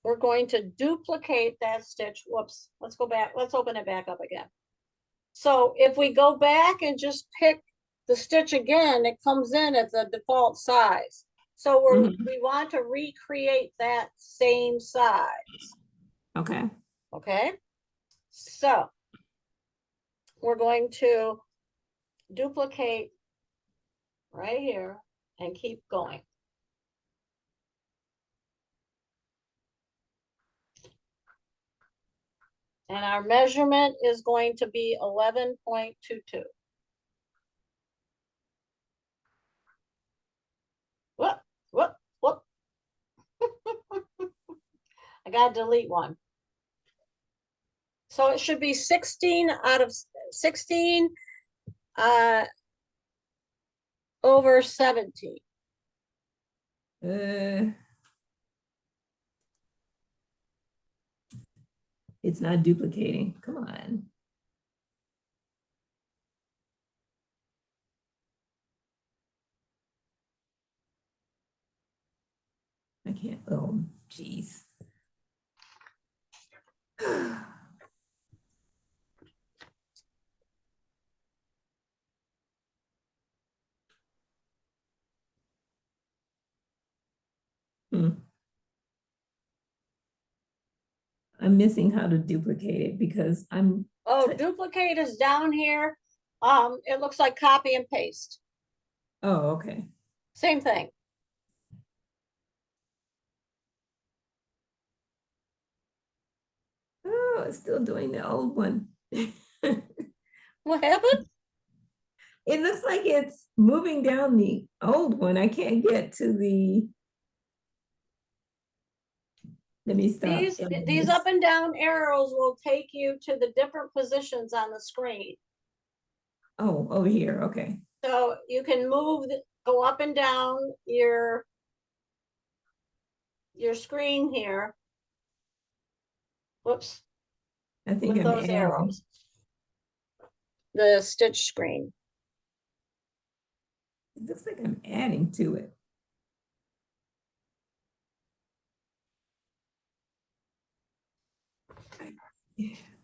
[SPEAKER 1] we're going to duplicate that stitch. Whoops, let's go back. Let's open it back up again. So if we go back and just pick the stitch again, it comes in at the default size. So we want to recreate that same size.
[SPEAKER 2] Okay.
[SPEAKER 1] Okay. So we're going to duplicate right here and keep going. And our measurement is going to be 11.22. Whoop, whoop, whoop. I got to delete one. So it should be 16 out of 16 over 17.
[SPEAKER 2] It's not duplicating. Come on. I can't. Oh, geez. I'm missing how to duplicate it because I'm,
[SPEAKER 1] Oh, duplicate is down here. It looks like copy and paste.
[SPEAKER 2] oh, okay.
[SPEAKER 1] Same thing.
[SPEAKER 2] Oh, it's still doing the old one. It
[SPEAKER 1] What happened?
[SPEAKER 2] looks like it's moving down the old one. I can't get to the, let me stop.
[SPEAKER 1] These up and down arrows will take you to the different positions on the screen.
[SPEAKER 2] Oh, over here, okay.
[SPEAKER 1] So you can move, go up and down your screen here. Whoops,
[SPEAKER 2] I think
[SPEAKER 1] with
[SPEAKER 2] I'm
[SPEAKER 1] those
[SPEAKER 2] adding.
[SPEAKER 1] arrows. The stitch screen.
[SPEAKER 2] It looks like I'm adding to it.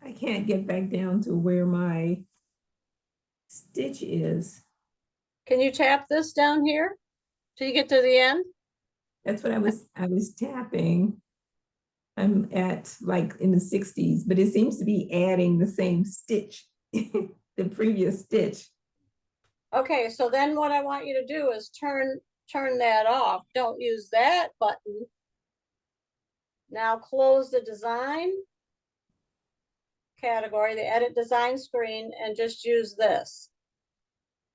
[SPEAKER 2] I can't get back down to where my stitch is.
[SPEAKER 1] Can you tap this down here till you get to the end?
[SPEAKER 2] That's what I was tapping. I'm at like in the 60s, but it seems to be adding the same stitch, the previous stitch.
[SPEAKER 1] Okay, so then what I want you to do is turn that off. Don't use that button. Now close the design category, the edit design screen, and just use this.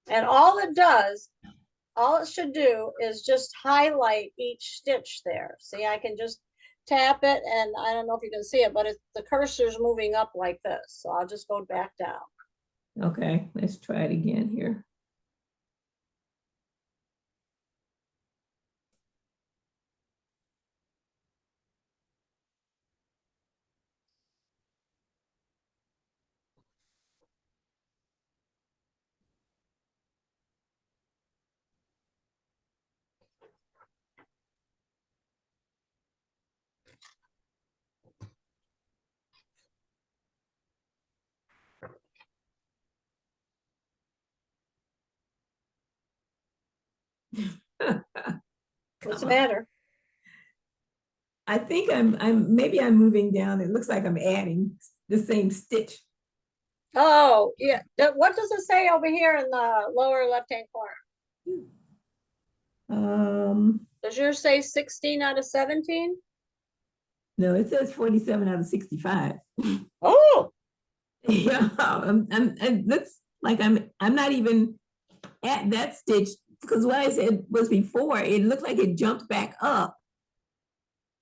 [SPEAKER 1] And all it does, all it should do is just highlight each stitch there. See, I can just tap it, and I don't know if you can see it, but the cursor's moving up like this. So I'll just go back down.
[SPEAKER 2] Okay, let's try it again here.
[SPEAKER 1] What's the
[SPEAKER 2] Come on.
[SPEAKER 1] matter?
[SPEAKER 2] I think maybe I'm moving down. It looks like I'm adding the same stitch.
[SPEAKER 1] Oh, yeah. What does it say over here in the lower left-hand corner? Does yours say 16 out of 17?
[SPEAKER 2] No, it says 47 out of 65.
[SPEAKER 1] Oh,
[SPEAKER 2] Yeah, it looks like I'm not even at that stitch because what I said was before, it looked like it jumped back up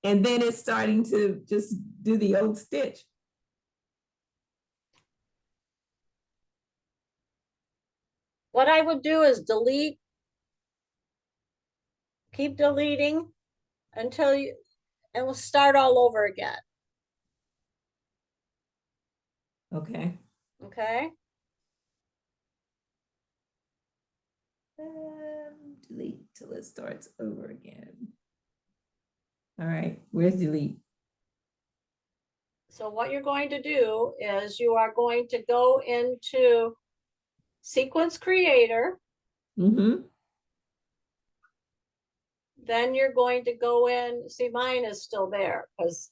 [SPEAKER 2] and then it's starting to just do the old stitch.
[SPEAKER 1] what I would do is delete, keep deleting until you, and we'll start all over again.
[SPEAKER 2] Okay.
[SPEAKER 1] Okay.
[SPEAKER 2] Delete till it starts over again. All right, where's delete?
[SPEAKER 1] So what you're going to do is you are going to go into Sequence Creator.
[SPEAKER 2] Mm-hmm.
[SPEAKER 1] Then you're going to go in, see mine is still there because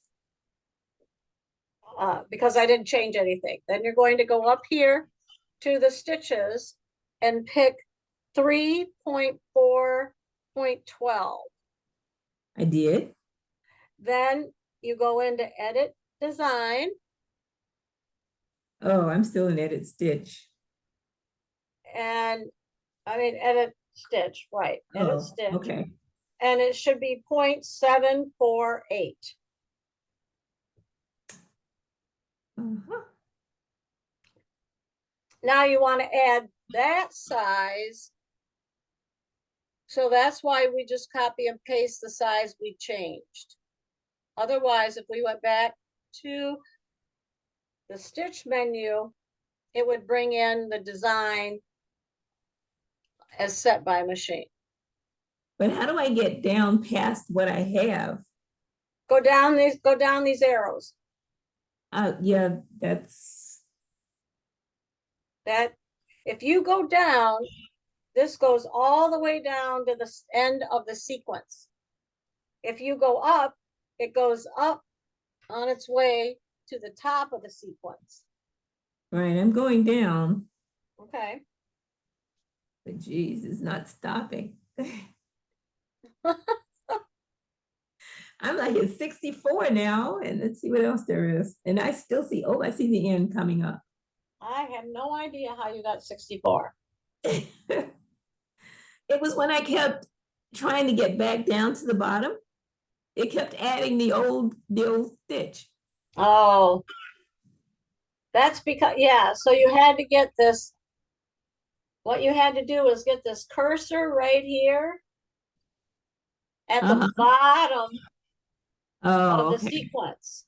[SPEAKER 1] I didn't change anything. Then you're going to go up here to the stitches and pick 3.4.12.
[SPEAKER 2] I did.
[SPEAKER 1] Then you go into Edit Design.
[SPEAKER 2] Oh, I'm still in edit stitch.
[SPEAKER 1] And I mean, edit stitch, right? Edit
[SPEAKER 2] Oh,
[SPEAKER 1] stitch.
[SPEAKER 2] okay.
[SPEAKER 1] And it should be 0.748.
[SPEAKER 2] Uh-huh.
[SPEAKER 1] Now you want to add that size. So that's why we just copy and paste the size we changed. Otherwise, if we went back to the stitch menu, it would bring in the design as set by machine.
[SPEAKER 2] But how do I get down past what I have?
[SPEAKER 1] Go down these arrows.
[SPEAKER 2] Yeah, that's
[SPEAKER 1] That if you go down, this goes all the way down to the end of the sequence. If you go up, it goes up on its way to the top of the sequence.
[SPEAKER 2] Right, I'm going down,
[SPEAKER 1] Okay.
[SPEAKER 2] but geez, it's not stopping. I'm like at 64 now, and let's see what else there is. And I still see, oh, I see the end coming up.
[SPEAKER 1] I have no idea how you got 64.
[SPEAKER 2] It was when I kept trying to get back down to the bottom. It kept adding the old stitch.
[SPEAKER 1] Oh, that's because, yeah, so you had to get this, what you had to do is get this cursor right here at the
[SPEAKER 2] Uh-huh.
[SPEAKER 1] bottom of
[SPEAKER 2] Oh,
[SPEAKER 1] the
[SPEAKER 2] okay.
[SPEAKER 1] sequence,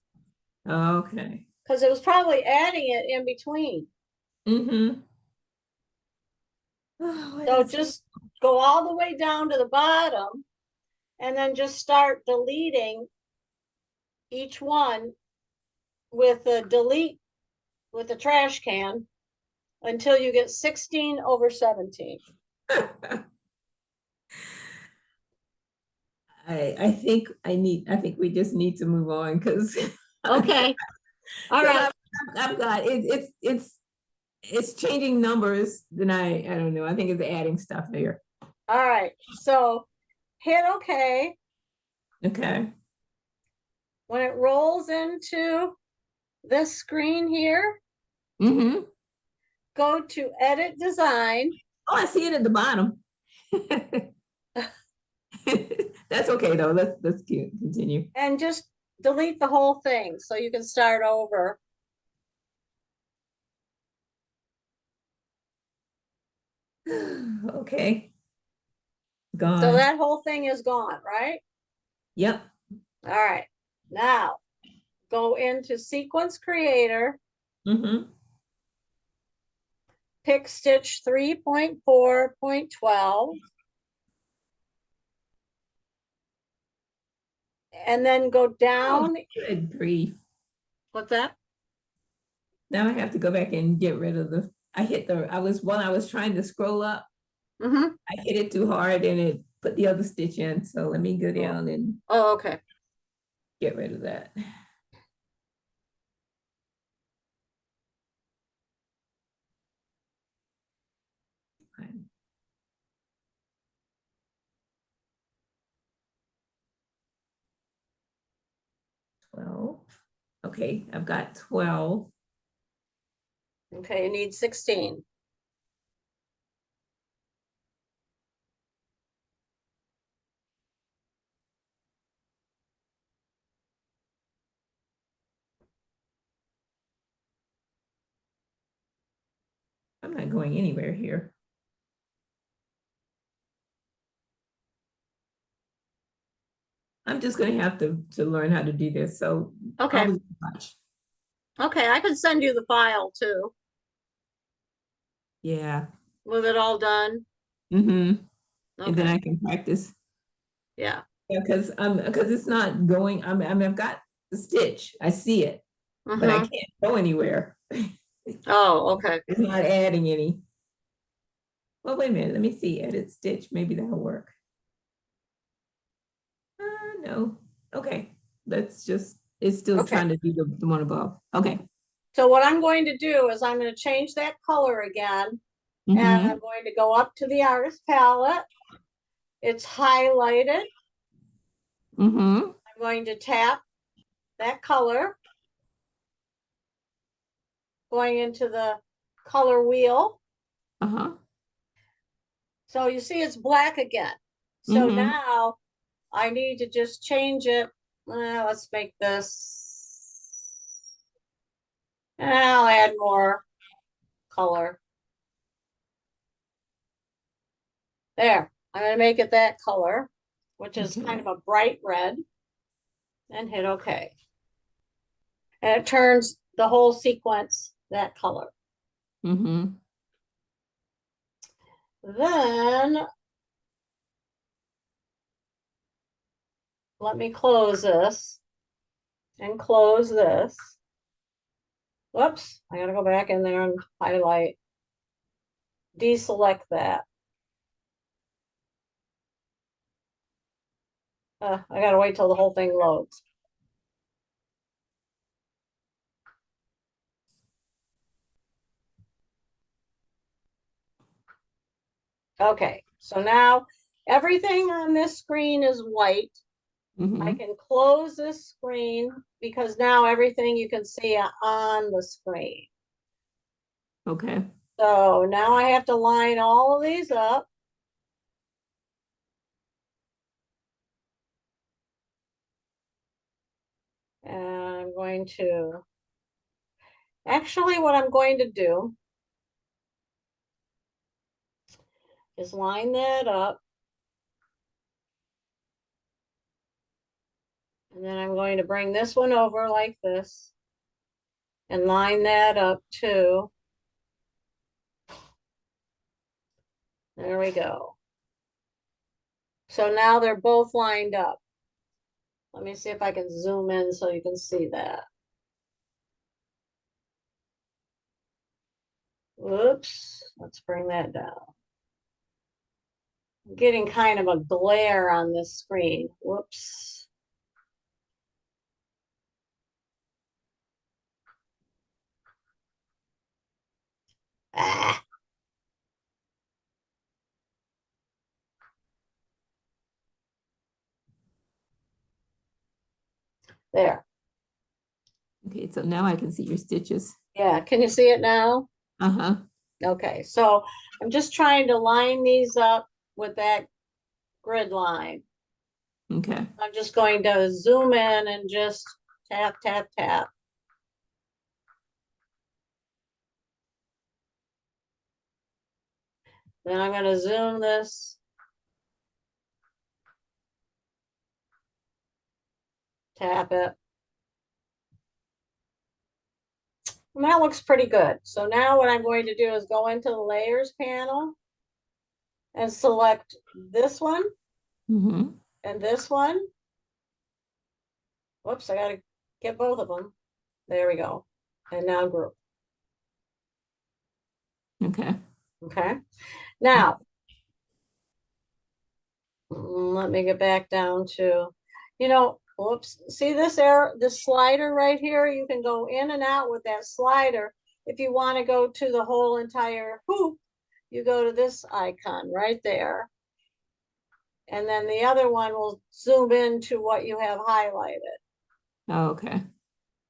[SPEAKER 2] Okay.
[SPEAKER 1] because it was probably adding it in between.
[SPEAKER 2] Mm-hmm. Oh, what
[SPEAKER 1] So
[SPEAKER 2] is going
[SPEAKER 1] just go all the way down to the bottom and then just start deleting each one with a delete with the trash can until you get 16 over 17.
[SPEAKER 2] I think we just need to move on because
[SPEAKER 1] Okay. All
[SPEAKER 2] because
[SPEAKER 1] right.
[SPEAKER 2] I've got it's changing numbers. Then I don't know. I think it's adding stuff there.
[SPEAKER 1] All right. So hit OK.
[SPEAKER 2] Okay.
[SPEAKER 1] When it rolls into this screen here,
[SPEAKER 2] Mm-hmm.
[SPEAKER 1] go to edit design.
[SPEAKER 2] Oh, I see it at the bottom. That's okay though. Let's continue.
[SPEAKER 1] And just delete the whole thing so you can start over.
[SPEAKER 2] Okay.
[SPEAKER 1] So
[SPEAKER 2] Gone.
[SPEAKER 1] that whole thing is gone, right?
[SPEAKER 2] Yep.
[SPEAKER 1] All right. Now go into sequence creator,
[SPEAKER 2] Mm-hmm.
[SPEAKER 1] pick stitch 3.4.12, and then go
[SPEAKER 2] Oh,
[SPEAKER 1] down.
[SPEAKER 2] good grief.
[SPEAKER 1] What's that?
[SPEAKER 2] Now I have to go back and get rid of while I was trying to scroll up,
[SPEAKER 1] Mm-hmm.
[SPEAKER 2] I hit it too hard and it put the other stitch in. So let me go
[SPEAKER 1] Oh.
[SPEAKER 2] down and
[SPEAKER 1] Oh, okay.
[SPEAKER 2] get rid of that. 12. Okay, I've got 12.
[SPEAKER 1] Okay, you need 16.
[SPEAKER 2] I'm not going anywhere here. I'm just going to have to learn how to do this. So
[SPEAKER 1] Okay.
[SPEAKER 2] I'll watch.
[SPEAKER 1] Okay, I can send you the file too
[SPEAKER 2] Yeah.
[SPEAKER 1] with it all done.
[SPEAKER 2] Mm-hmm. And then
[SPEAKER 1] Okay.
[SPEAKER 2] I can practice.
[SPEAKER 1] Yeah.
[SPEAKER 2] Yeah, because it's not going. I've got the stitch. I see it, but I
[SPEAKER 1] Mm-hmm.
[SPEAKER 2] can't go anywhere.
[SPEAKER 1] Oh, okay.
[SPEAKER 2] It's not adding any. Well, wait a minute. Let me see. Edit stitch. Maybe that'll work. No. Okay. It's still
[SPEAKER 1] Okay.
[SPEAKER 2] trying to do the one above. Okay.
[SPEAKER 1] So what I'm going to do is I'm going to change that color again, and I'm
[SPEAKER 2] Mm-hmm.
[SPEAKER 1] going to go up to the artist palette. It's highlighted.
[SPEAKER 2] Mm-hmm.
[SPEAKER 1] I'm going to tap that color, going into the color wheel.
[SPEAKER 2] Uh-huh.
[SPEAKER 1] So you see it's black again. So
[SPEAKER 2] Mm-hmm.
[SPEAKER 1] now I need to just change it. Let's make this. And I'll add more color. There. I'm going to make it that color, which is kind
[SPEAKER 2] Okay.
[SPEAKER 1] of a bright red, and hit OK. And it turns the whole sequence that color.
[SPEAKER 2] Mm-hmm.
[SPEAKER 1] Then let me close this and close this. Whoops, I gotta go back in there and highlight, deselect that. I gotta wait till the whole thing loads. Okay, so now everything on this screen is white. I can close this screen because now everything you can see on the screen.
[SPEAKER 2] Okay.
[SPEAKER 1] So now I have to line all of these up. And I'm going to, actually what I'm going to do is line that up. And then I'm going to bring this one over like this and line that up too. There we go. So now they're both lined up. Let me see if I can zoom in so you can see that. Whoops, let's bring that down. I'm getting kind of a glare on this screen. Whoops. Ah, there.
[SPEAKER 2] Okay, so now I can see your stitches.
[SPEAKER 1] Yeah, can you see it now?
[SPEAKER 2] Uh-huh.
[SPEAKER 1] Okay, so I'm just trying to line these up with that grid line.
[SPEAKER 2] Okay.
[SPEAKER 1] I'm just going to zoom in and just tap, tap, tap. Then I'm going to zoom this, tap it. And that looks pretty good. So now what I'm going to do is go into the layers panel and select this one and this one. Whoops, I got to get both of them. There we go. And now group.
[SPEAKER 2] Okay.
[SPEAKER 1] Okay. Now, let me get back down to, whoops, see this arrow, this slider right here? You can go in and out with that slider. If you want to go to the whole entire hoop, you go to this icon right there. And then the other one will zoom into what you have highlighted.
[SPEAKER 2] Oh, okay.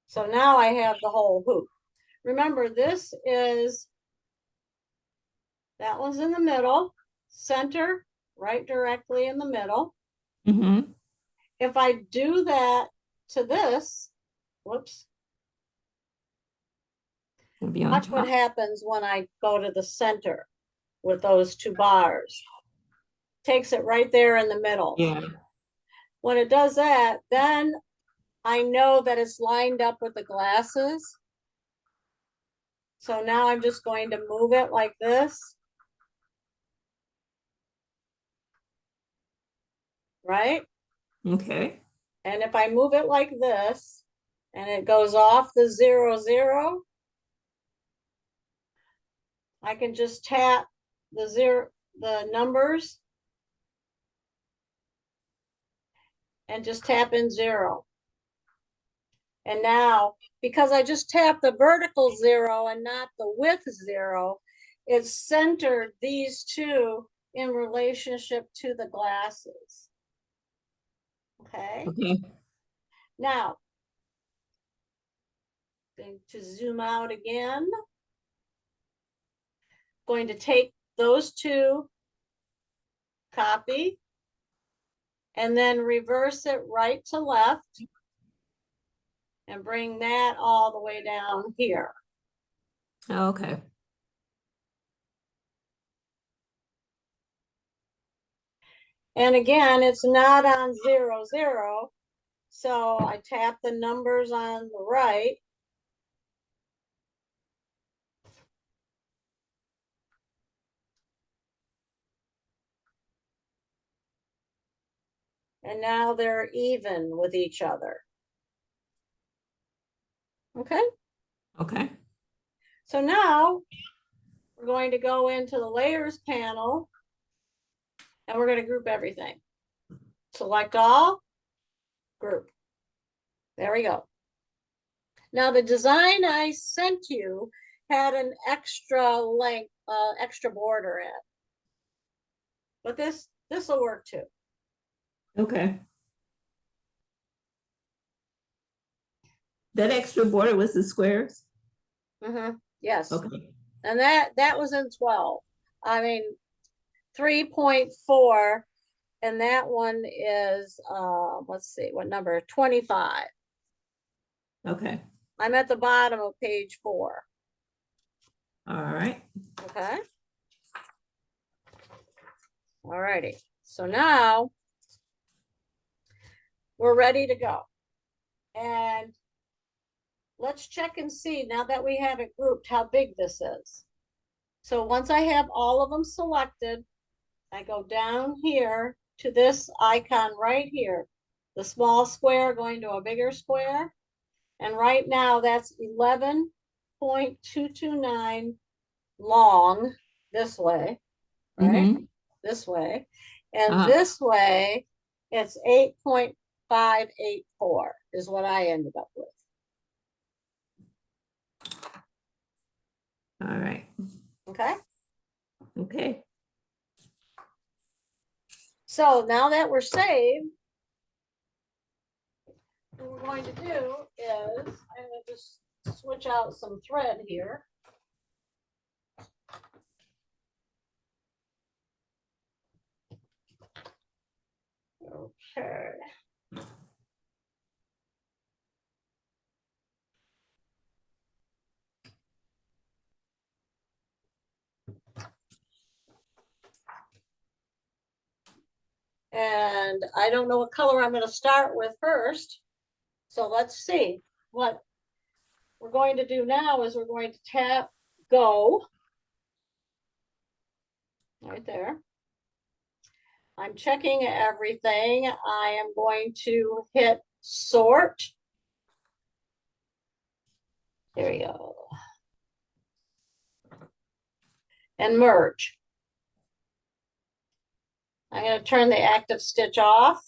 [SPEAKER 1] So now I have the whole hoop. Remember, this is, that one's in the middle, center, right directly in the middle. If I do that to this, whoops,
[SPEAKER 2] It'll be on
[SPEAKER 1] watch what
[SPEAKER 2] top.
[SPEAKER 1] happens when I go to the center with those two bars. Takes it right there in the middle.
[SPEAKER 2] Yeah.
[SPEAKER 1] When it does that, then I know that it's lined up with the glasses. So now I'm just going to move it like this. Right?
[SPEAKER 2] Okay.
[SPEAKER 1] And if I move it like this, and it goes off the 0, 0, I can just tap the numbers, and just tap in 0. And now, because I just tapped the vertical 0 and not the width 0, it's centered these two in relationship to the glasses. Okay.
[SPEAKER 2] Okay.
[SPEAKER 1] Now, going to zoom out again. Going to take those two, copy, and then reverse it right to left and bring that all the way down here.
[SPEAKER 2] Okay.
[SPEAKER 1] And again, it's not on 0, 0. So I tap the numbers on the right. And now they're even with each other. Okay.
[SPEAKER 2] Okay.
[SPEAKER 1] So now we're going to go into the layers panel and we're going to group everything. Select all, group. There we go. Now the design I sent you had an extra length, extra border in. but this will work too.
[SPEAKER 2] Okay. That extra border was the squares?
[SPEAKER 1] Yes.
[SPEAKER 2] Okay.
[SPEAKER 1] And that was in 12. I mean, 3.4, and that one is let's see, what number? 25.
[SPEAKER 2] Okay.
[SPEAKER 1] I'm at the bottom of page 4.
[SPEAKER 2] All right.
[SPEAKER 1] Okay. All righty. So now we're ready to go. And let's check and see, now that we have it grouped, how big this is. So once I have all of them selected, I go down here to this icon right here, the small square going to a bigger square. And right now that's 11.229 long this way, right?
[SPEAKER 2] Mm-hmm.
[SPEAKER 1] This way. And
[SPEAKER 2] Uh-huh.
[SPEAKER 1] this way, it's 8.584 is what I ended up with.
[SPEAKER 2] All right.
[SPEAKER 1] Okay.
[SPEAKER 2] Okay.
[SPEAKER 1] So now that we're saved, what we're going to do is I'm going to just switch out some thread here. Okay. And I don't know what color I'm going to start with first. So let's see. What we're going to do now is we're going to tap go right there. I'm checking everything. I am going to hit sort. There we go. And merge. I'm going to turn the active stitch off.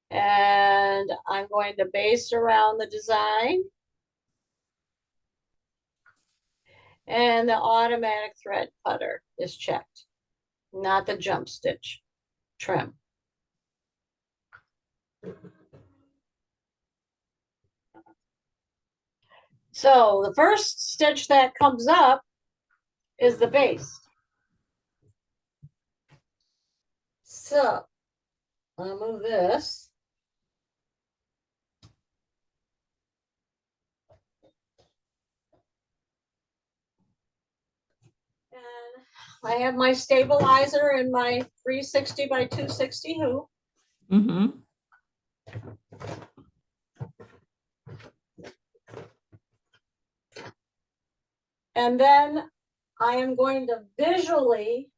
[SPEAKER 1] And I'm going to base around the design. And the automatic thread cutter is checked, not the jump stitch trim. So the first stitch that comes up is the base. So I'll move this. And I have my stabilizer in my 360 by 260 hoop.
[SPEAKER 2] Mm-hmm.
[SPEAKER 1] And then I am going to visually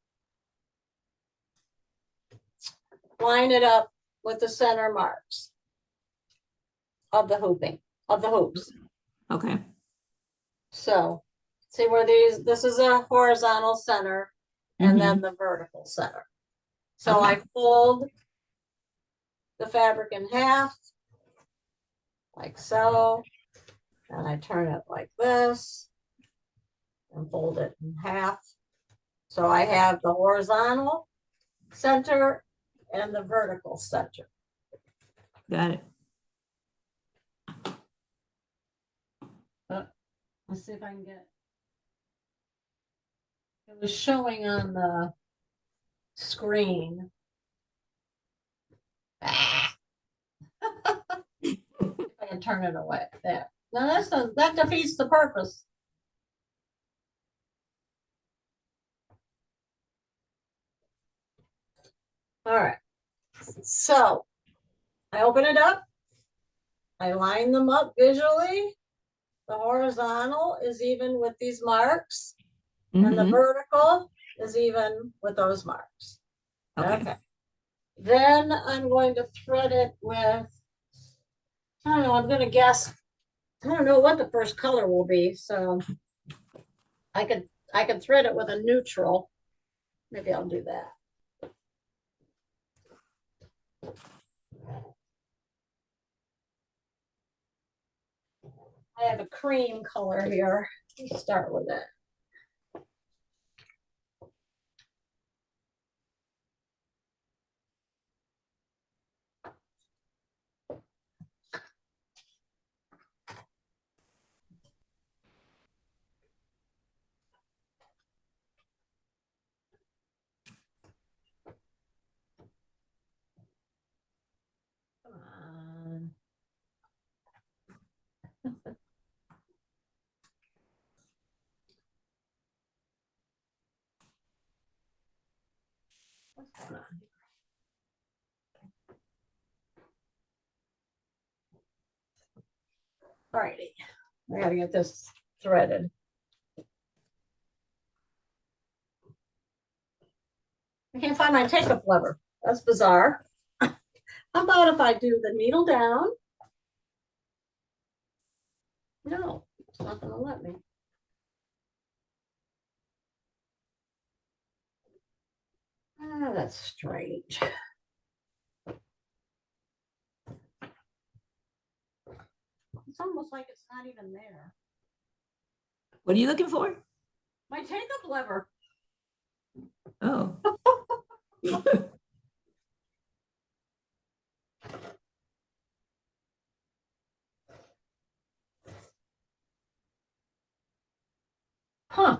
[SPEAKER 1] line it up with the center marks of the hooping, of the hoops.
[SPEAKER 2] Okay.
[SPEAKER 1] So see where this is a horizontal center and then the vertical center. So
[SPEAKER 2] Okay.
[SPEAKER 1] I fold the fabric in half, like so, and I turn it like this and fold it in half. So I have the horizontal center and the vertical center.
[SPEAKER 2] Got it.
[SPEAKER 1] Let's see if I can get it. Was showing on the screen. Ah. I can turn it away there. Now that defeats the purpose. All right. So I open it up. I line them up visually. The horizontal is even with these marks, and the vertical is even with those marks. Okay. Then I'm going to thread it with, I don't know, I'm going to guess, I don't know what the first color will be. So I could thread it with a neutral. Maybe I'll do that. I have a cream color here. Let's start with it. All righty, I gotta get this threaded. I can't find my take-up lever. That's bizarre. How about if I do the needle down? No, it's not gonna let me. Ah, that's strange. It's almost like it's not even there.
[SPEAKER 2] What are you looking for?
[SPEAKER 1] My take-up lever.
[SPEAKER 2] Oh.
[SPEAKER 1] Huh.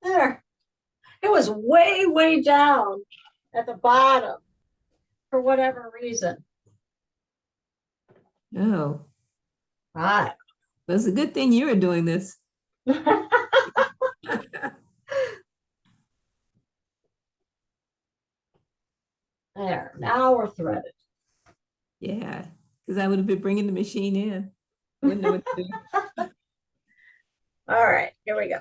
[SPEAKER 1] There. It was way, way down at the bottom for whatever reason.
[SPEAKER 2] Oh.
[SPEAKER 1] Right.
[SPEAKER 2] That's a good thing you were doing this.
[SPEAKER 1] There, now we're threaded.
[SPEAKER 2] Yeah, because I would have been bringing the machine in. Wouldn't know what to do.
[SPEAKER 1] All right, here we go.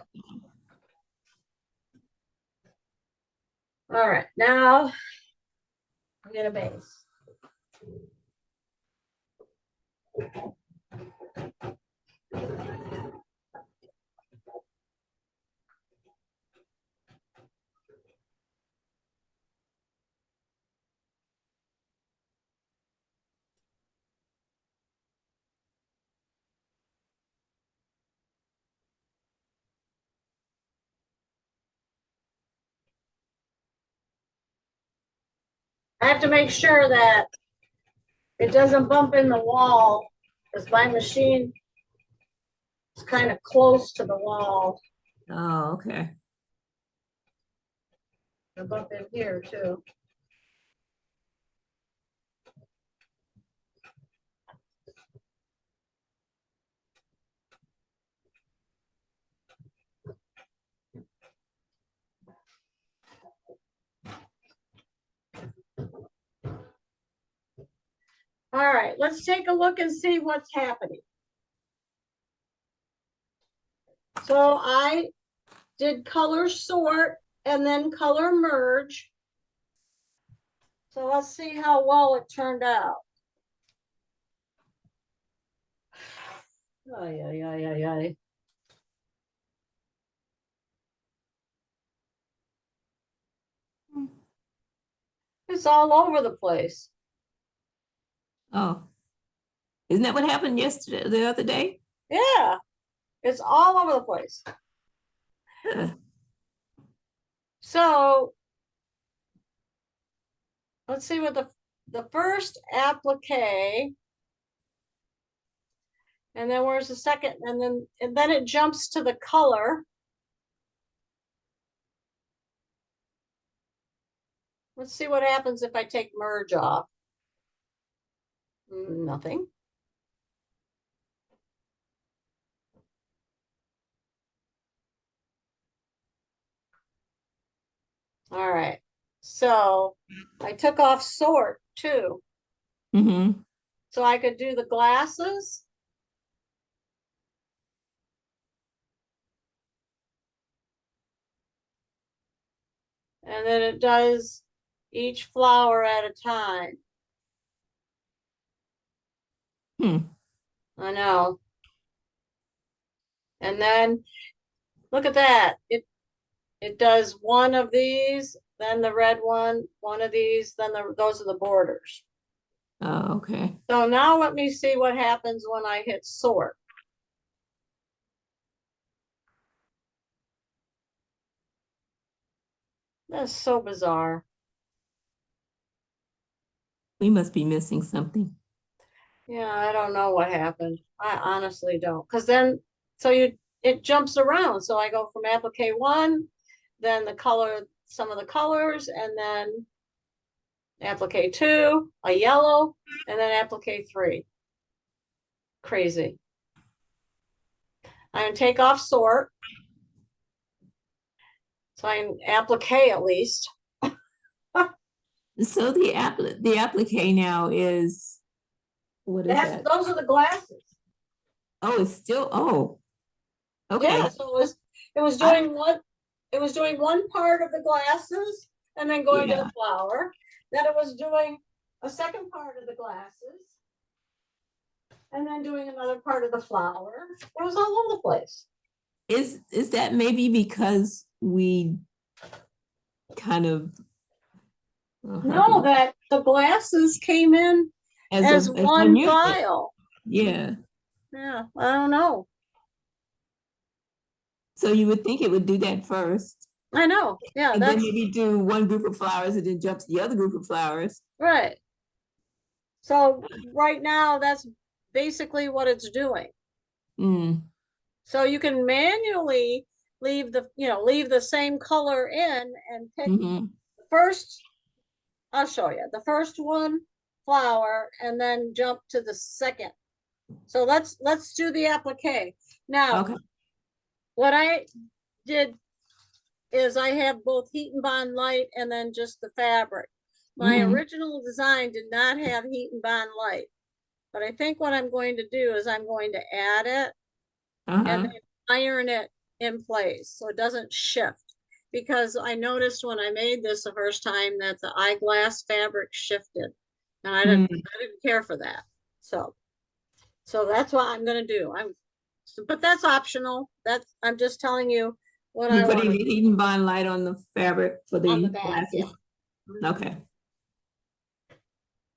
[SPEAKER 1] All right, now I'm gonna base. I have to make sure that it doesn't bump in the wall because my machine is kind of close to the wall.
[SPEAKER 2] Oh, okay.
[SPEAKER 1] It'll bump in here too. All right, let's take a look and see what's happening. So I did color sort and then color merge. So let's see how well it turned out. Ay, ay, ay, ay, ay. It's all over the place.
[SPEAKER 2] Oh, isn't that what happened yesterday, the other day?
[SPEAKER 1] Yeah, it's all over the place.
[SPEAKER 2] Huh.
[SPEAKER 1] So let's see what the first applique, and then where's the second, and then it jumps to the color. Let's see what happens if I take merge off. Nothing. All right. So I took off sort too.
[SPEAKER 2] Mm-hmm.
[SPEAKER 1] So I could do the glasses. And then it does each flower at a time.
[SPEAKER 2] Hmm.
[SPEAKER 1] I know. And then look at that. It does one of these, then the red one of these, then those are the borders.
[SPEAKER 2] Oh, okay.
[SPEAKER 1] So now let me see what happens when I hit sort. That's so bizarre.
[SPEAKER 2] We must be missing something.
[SPEAKER 1] Yeah, I don't know what happened. I honestly don't. Because then, so it jumps around. So I go from applique one, then the color, some of the colors, and then applique 2, a yellow, and then applique 3. Crazy. I'm gonna take off sort. So I can applique at least.
[SPEAKER 2] So the applique now is, what is that?
[SPEAKER 1] Those are the glasses.
[SPEAKER 2] Oh, it's still, oh, okay.
[SPEAKER 1] Yeah, so it was
[SPEAKER 2] I,
[SPEAKER 1] doing one part of the glasses and then going to
[SPEAKER 2] yeah.
[SPEAKER 1] the flower. Then it was doing a second part of the glasses and then doing another part of the flower. It was all over the place.
[SPEAKER 2] Is that maybe because we kind of
[SPEAKER 1] No, that the glasses came in as
[SPEAKER 2] as one
[SPEAKER 1] one
[SPEAKER 2] unit?
[SPEAKER 1] file.
[SPEAKER 2] Yeah.
[SPEAKER 1] Yeah, I don't know.
[SPEAKER 2] So you would think it would do that first,
[SPEAKER 1] I know. Yeah,
[SPEAKER 2] and then
[SPEAKER 1] that's
[SPEAKER 2] maybe do one group of flowers and then jump to the other group of flowers.
[SPEAKER 1] right. So right now, that's basically what it's doing.
[SPEAKER 2] Mm.
[SPEAKER 1] So you can manually leave the same color in and pick
[SPEAKER 2] Mm-hmm.
[SPEAKER 1] the first, I'll show you, the first one flower and then jump to the second. So let's do the applique. Now,
[SPEAKER 2] Okay.
[SPEAKER 1] what I did is I have both heat and bond light and then just the fabric. My
[SPEAKER 2] Mm-hmm.
[SPEAKER 1] original design did not have heat and bond light. But I think what I'm going to do is I'm going to add it and
[SPEAKER 2] Uh-huh.
[SPEAKER 1] then iron it in place so it doesn't shift. Because I noticed when I made this the first time that the eyeglass fabric shifted. And I didn't
[SPEAKER 2] Mm.
[SPEAKER 1] care for that. So that's what I'm gonna do. But that's optional. I'm just telling you what
[SPEAKER 2] You're
[SPEAKER 1] I
[SPEAKER 2] putting
[SPEAKER 1] want
[SPEAKER 2] the heat and bond light on the fabric for
[SPEAKER 1] on the
[SPEAKER 2] the
[SPEAKER 1] back. Yeah.
[SPEAKER 2] glasses. Okay.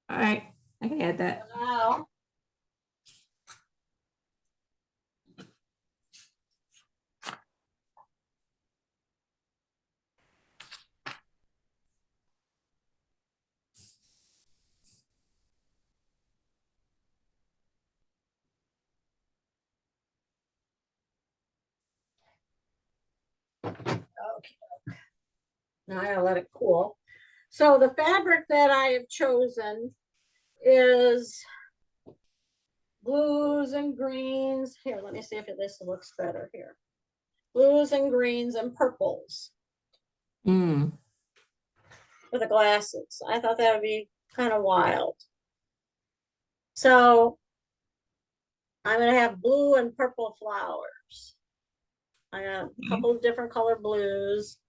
[SPEAKER 2] All right. I can add that.
[SPEAKER 1] Now, okay. Now I gotta let it cool. So the fabric that I have chosen is blues and greens. Here, let me see if this looks better here. Blues and greens and purples
[SPEAKER 2] Mm.
[SPEAKER 1] for the glasses. I thought that would be kind of wild. So I'm gonna have blue and purple flowers. I got a couple of different color blues.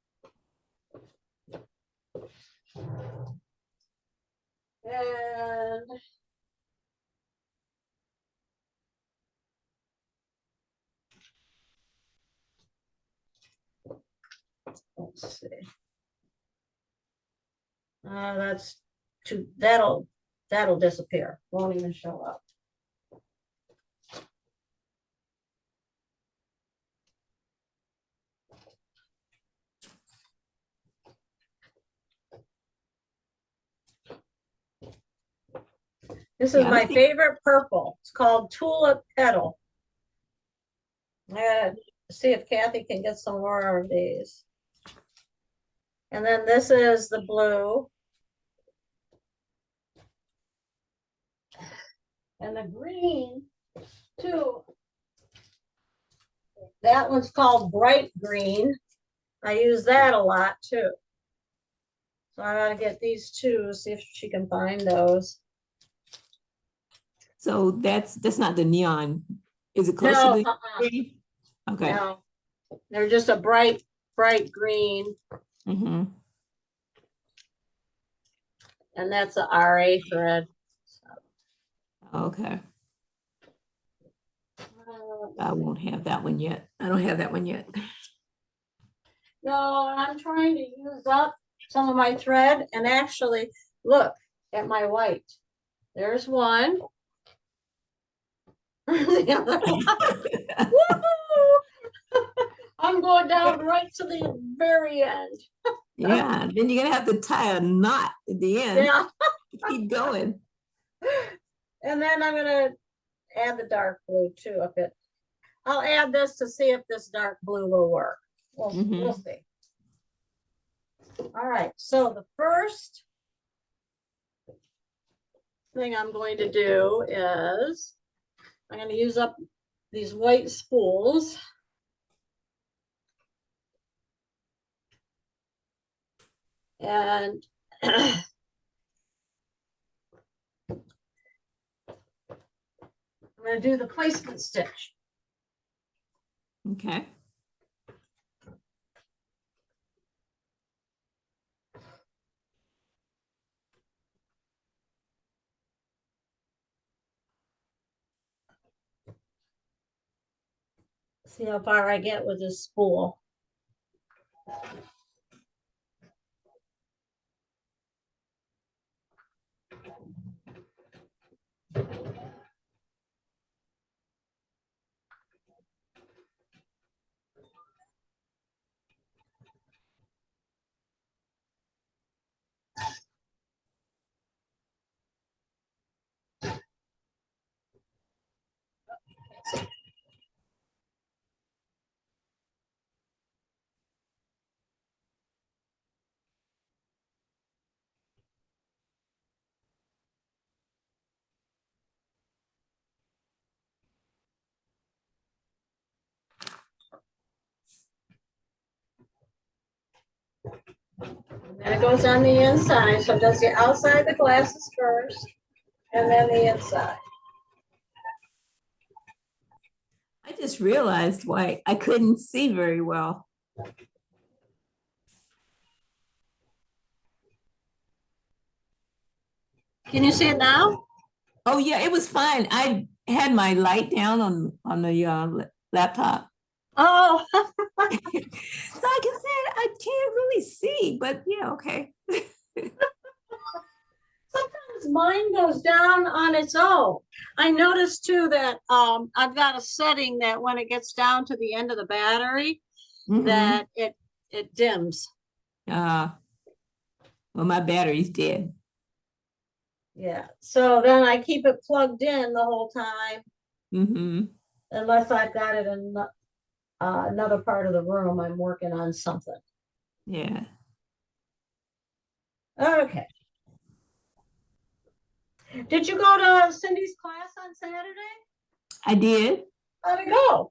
[SPEAKER 1] And let's see. That's too, that'll disappear. Won't even show up. This is
[SPEAKER 2] Yeah,
[SPEAKER 1] my
[SPEAKER 2] let's see.
[SPEAKER 1] favorite purple. It's called Tulip Petal. I gotta see if Kathy can get some more of these. And then this is the blue. And the green, too. That one's called bright green. I use that a lot, too. So I gotta get these two, see if she can find those.
[SPEAKER 2] So that's not the neon. Is it close to
[SPEAKER 1] No,
[SPEAKER 2] the green? Okay.
[SPEAKER 1] no. They're just a bright green.
[SPEAKER 2] Mm-hmm.
[SPEAKER 1] And that's a RA thread.
[SPEAKER 2] Okay. I won't have that one yet. I don't have that one yet.
[SPEAKER 1] No, I'm trying to use up some of my thread and actually look at my white. There's one. The other one. Woohoo! I'm going down right to the very end.
[SPEAKER 2] Yeah, then you're gonna have to tie a knot at the end.
[SPEAKER 1] Yeah.
[SPEAKER 2] Keep going.
[SPEAKER 1] And then I'm gonna add the dark blue too if it. I'll add this to see if this dark blue will work. We'll see. All right, so the first thing I'm going to do is I'm going to use up these white spools. And I'm going to do the placement stitch.
[SPEAKER 2] Okay.
[SPEAKER 1] See how far I get with this spool. And it goes on the inside. So it does the outside of the glasses first, and then the inside.
[SPEAKER 2] I just realized why I couldn't see very well.
[SPEAKER 1] Can you see it now?
[SPEAKER 2] Oh yeah, it was fine. I had my light down on the laptop,
[SPEAKER 1] Oh,
[SPEAKER 2] so I can say I can't really see. But yeah, okay.
[SPEAKER 1] sometimes mine goes down on its own. I noticed too that I've got a setting that when it gets down to the end of the battery, that it dims.
[SPEAKER 2] Well, my battery's dead.
[SPEAKER 1] Yeah. So then I keep it plugged in the whole time,
[SPEAKER 2] Mm-hmm.
[SPEAKER 1] unless I've got it in another part of the room. I'm working on something.
[SPEAKER 2] Yeah.
[SPEAKER 1] Okay. Did you go to Cindy's class on Saturday?
[SPEAKER 2] I did.
[SPEAKER 1] How'd it go?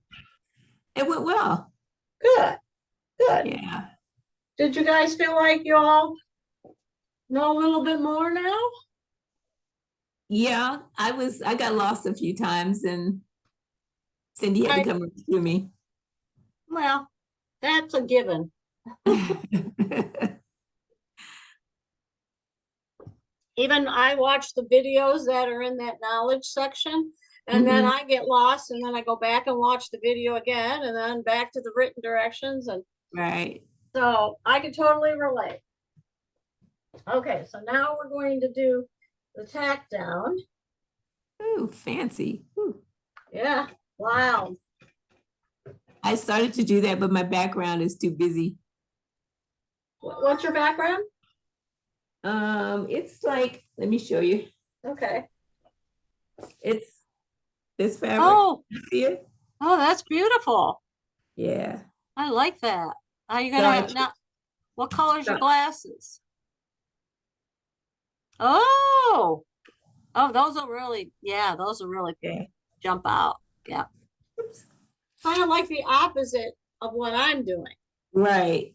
[SPEAKER 2] It went well.
[SPEAKER 1] Good. Good.
[SPEAKER 2] Yeah.
[SPEAKER 1] Did you guys feel like you all know a little bit more now?
[SPEAKER 2] Yeah, I got lost a few times and Cindy had to come rescue me.
[SPEAKER 1] Well, that's a given. Even I watch the videos that are in that knowledge section, and then I get lost, and then I go back and watch the video again, and then back to the written directions. And
[SPEAKER 2] Right.
[SPEAKER 1] so I can totally relate. Okay, so now we're going to do the tack down.
[SPEAKER 2] Ooh, fancy. Ooh.
[SPEAKER 1] Yeah, wow.
[SPEAKER 2] I started to do that, but my background is too busy.
[SPEAKER 1] What's your background?
[SPEAKER 2] It's like, let me show you.
[SPEAKER 1] Okay.
[SPEAKER 2] It's this fabric.
[SPEAKER 1] Oh,
[SPEAKER 2] You see it?
[SPEAKER 1] oh, that's beautiful.
[SPEAKER 2] Yeah.
[SPEAKER 1] I like that. Are you
[SPEAKER 2] So
[SPEAKER 1] gonna have now? What color is your glasses? Oh, oh, those will really, yeah, those will really
[SPEAKER 2] yeah.
[SPEAKER 1] jump out. Yeah.
[SPEAKER 2] Oops.
[SPEAKER 1] Kind of like the opposite of what I'm doing.
[SPEAKER 2] Right.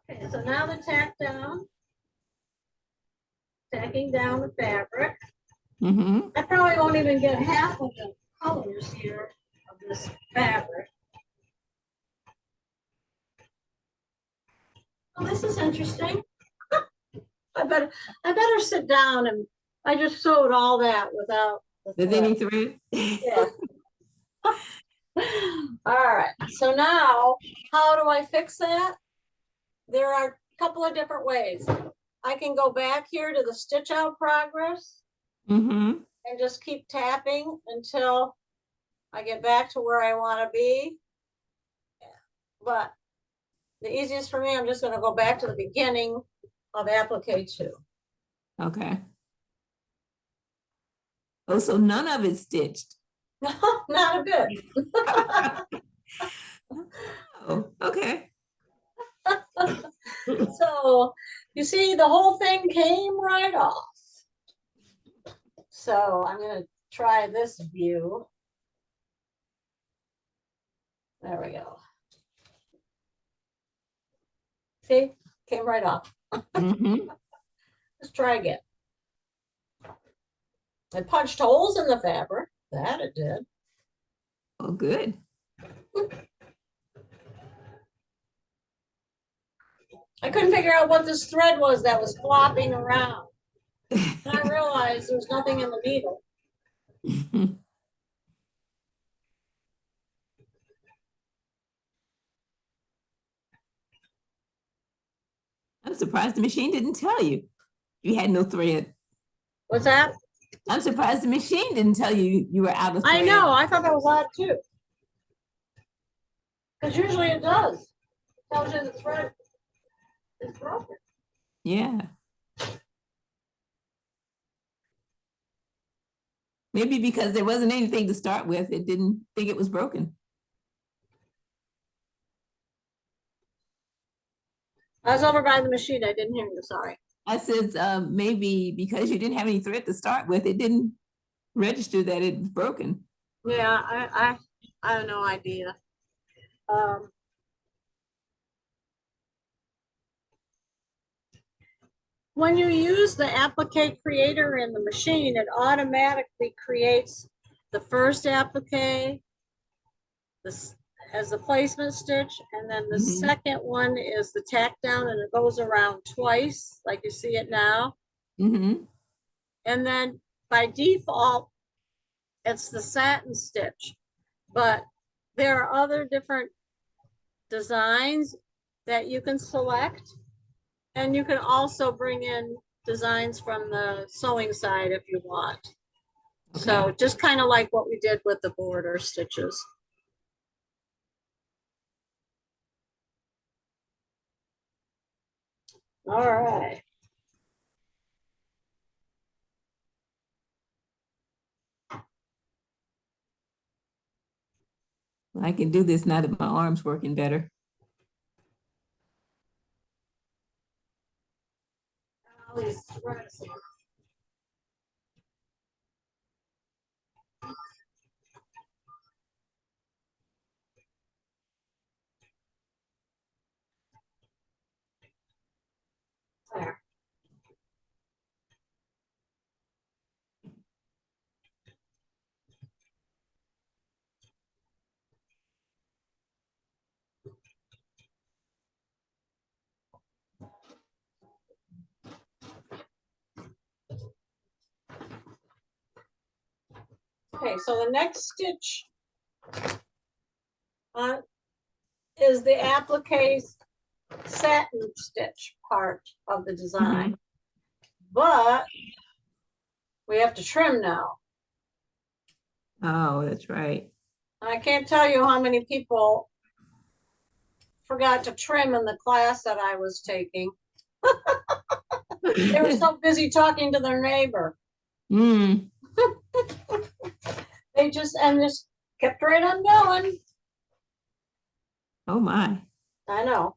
[SPEAKER 1] Okay, so now the tack down, tacking down the fabric. I probably won't even get half of the colors here of this fabric. Oh, this is interesting. I better sit down, and I just sewed all that without the
[SPEAKER 2] With
[SPEAKER 1] thread.
[SPEAKER 2] any thread?
[SPEAKER 1] Yeah. All right. So now, how do I fix that? There are a couple of different ways. I can go back here to the stitch out progress and just keep tapping until I get back to where I want to be. But the easiest for me, I'm just going to go back to the beginning of applique 2.
[SPEAKER 2] Okay. Oh, so none of it's stitched.
[SPEAKER 1] Not a bit.
[SPEAKER 2] Oh, okay.
[SPEAKER 1] So you see, the whole thing came right off. So I'm going to try this view. There we go. See, came right off.
[SPEAKER 2] Mhm.
[SPEAKER 1] Let's try again. It punched holes in the fabric. That it did.
[SPEAKER 2] Oh, good.
[SPEAKER 1] I couldn't figure out what this thread was that was flopping around. And I realized there was nothing in the needle.
[SPEAKER 2] I'm surprised the machine didn't tell you you had no thread.
[SPEAKER 1] What's that?
[SPEAKER 2] I'm surprised the machine didn't tell you you were out of thread.
[SPEAKER 1] I know. I thought that was odd too. Because usually it does. It tells you the thread is broken.
[SPEAKER 2] Yeah. Maybe because there wasn't anything to start with, it didn't think it was broken.
[SPEAKER 1] I was over by the machine. I didn't hear you. Sorry.
[SPEAKER 2] I said maybe because you didn't have any thread to start with, it didn't register that it was broken.
[SPEAKER 1] Yeah, I have no idea. When you use the applique creator in the machine, it automatically creates the first applique this as a placement stitch, and then the second one is the tack down, and it goes around twice, like you see it now.
[SPEAKER 2] Mm-hmm.
[SPEAKER 1] And then by default, it's the satin stitch, but there are other different designs that you can select. And you can also bring in designs from the sewing side if you want.
[SPEAKER 2] Okay.
[SPEAKER 1] So just kind of like what we did with the border stitches. All right.
[SPEAKER 2] I can do this now that my arm's working better.
[SPEAKER 1] There. Okay, so the next stitch is the applique satin stitch part of the design. But we have to trim now.
[SPEAKER 2] Oh, that's right.
[SPEAKER 1] I can't tell you how many people forgot to trim in the class that I was taking. They were so busy talking to their neighbor.
[SPEAKER 2] Mm.
[SPEAKER 1] They just kept right on going.
[SPEAKER 2] Oh my.
[SPEAKER 1] I know.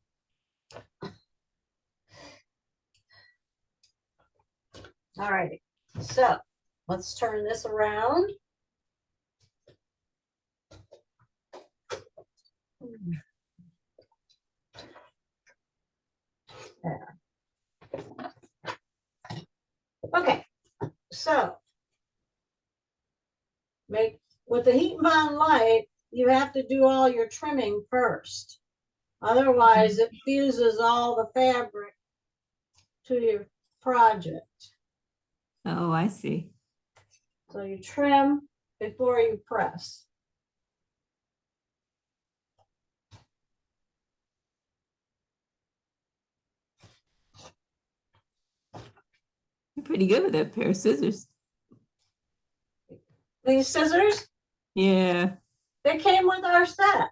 [SPEAKER 1] All right. So let's turn this around. There. Okay. So make with the heat bond light, you have to do all your trimming first. Otherwise, it fuses all the fabric to your project.
[SPEAKER 2] Oh, I see.
[SPEAKER 1] So you trim before you press.
[SPEAKER 2] You're pretty good with that pair of scissors.
[SPEAKER 1] These scissors,
[SPEAKER 2] Yeah.
[SPEAKER 1] they came with our set.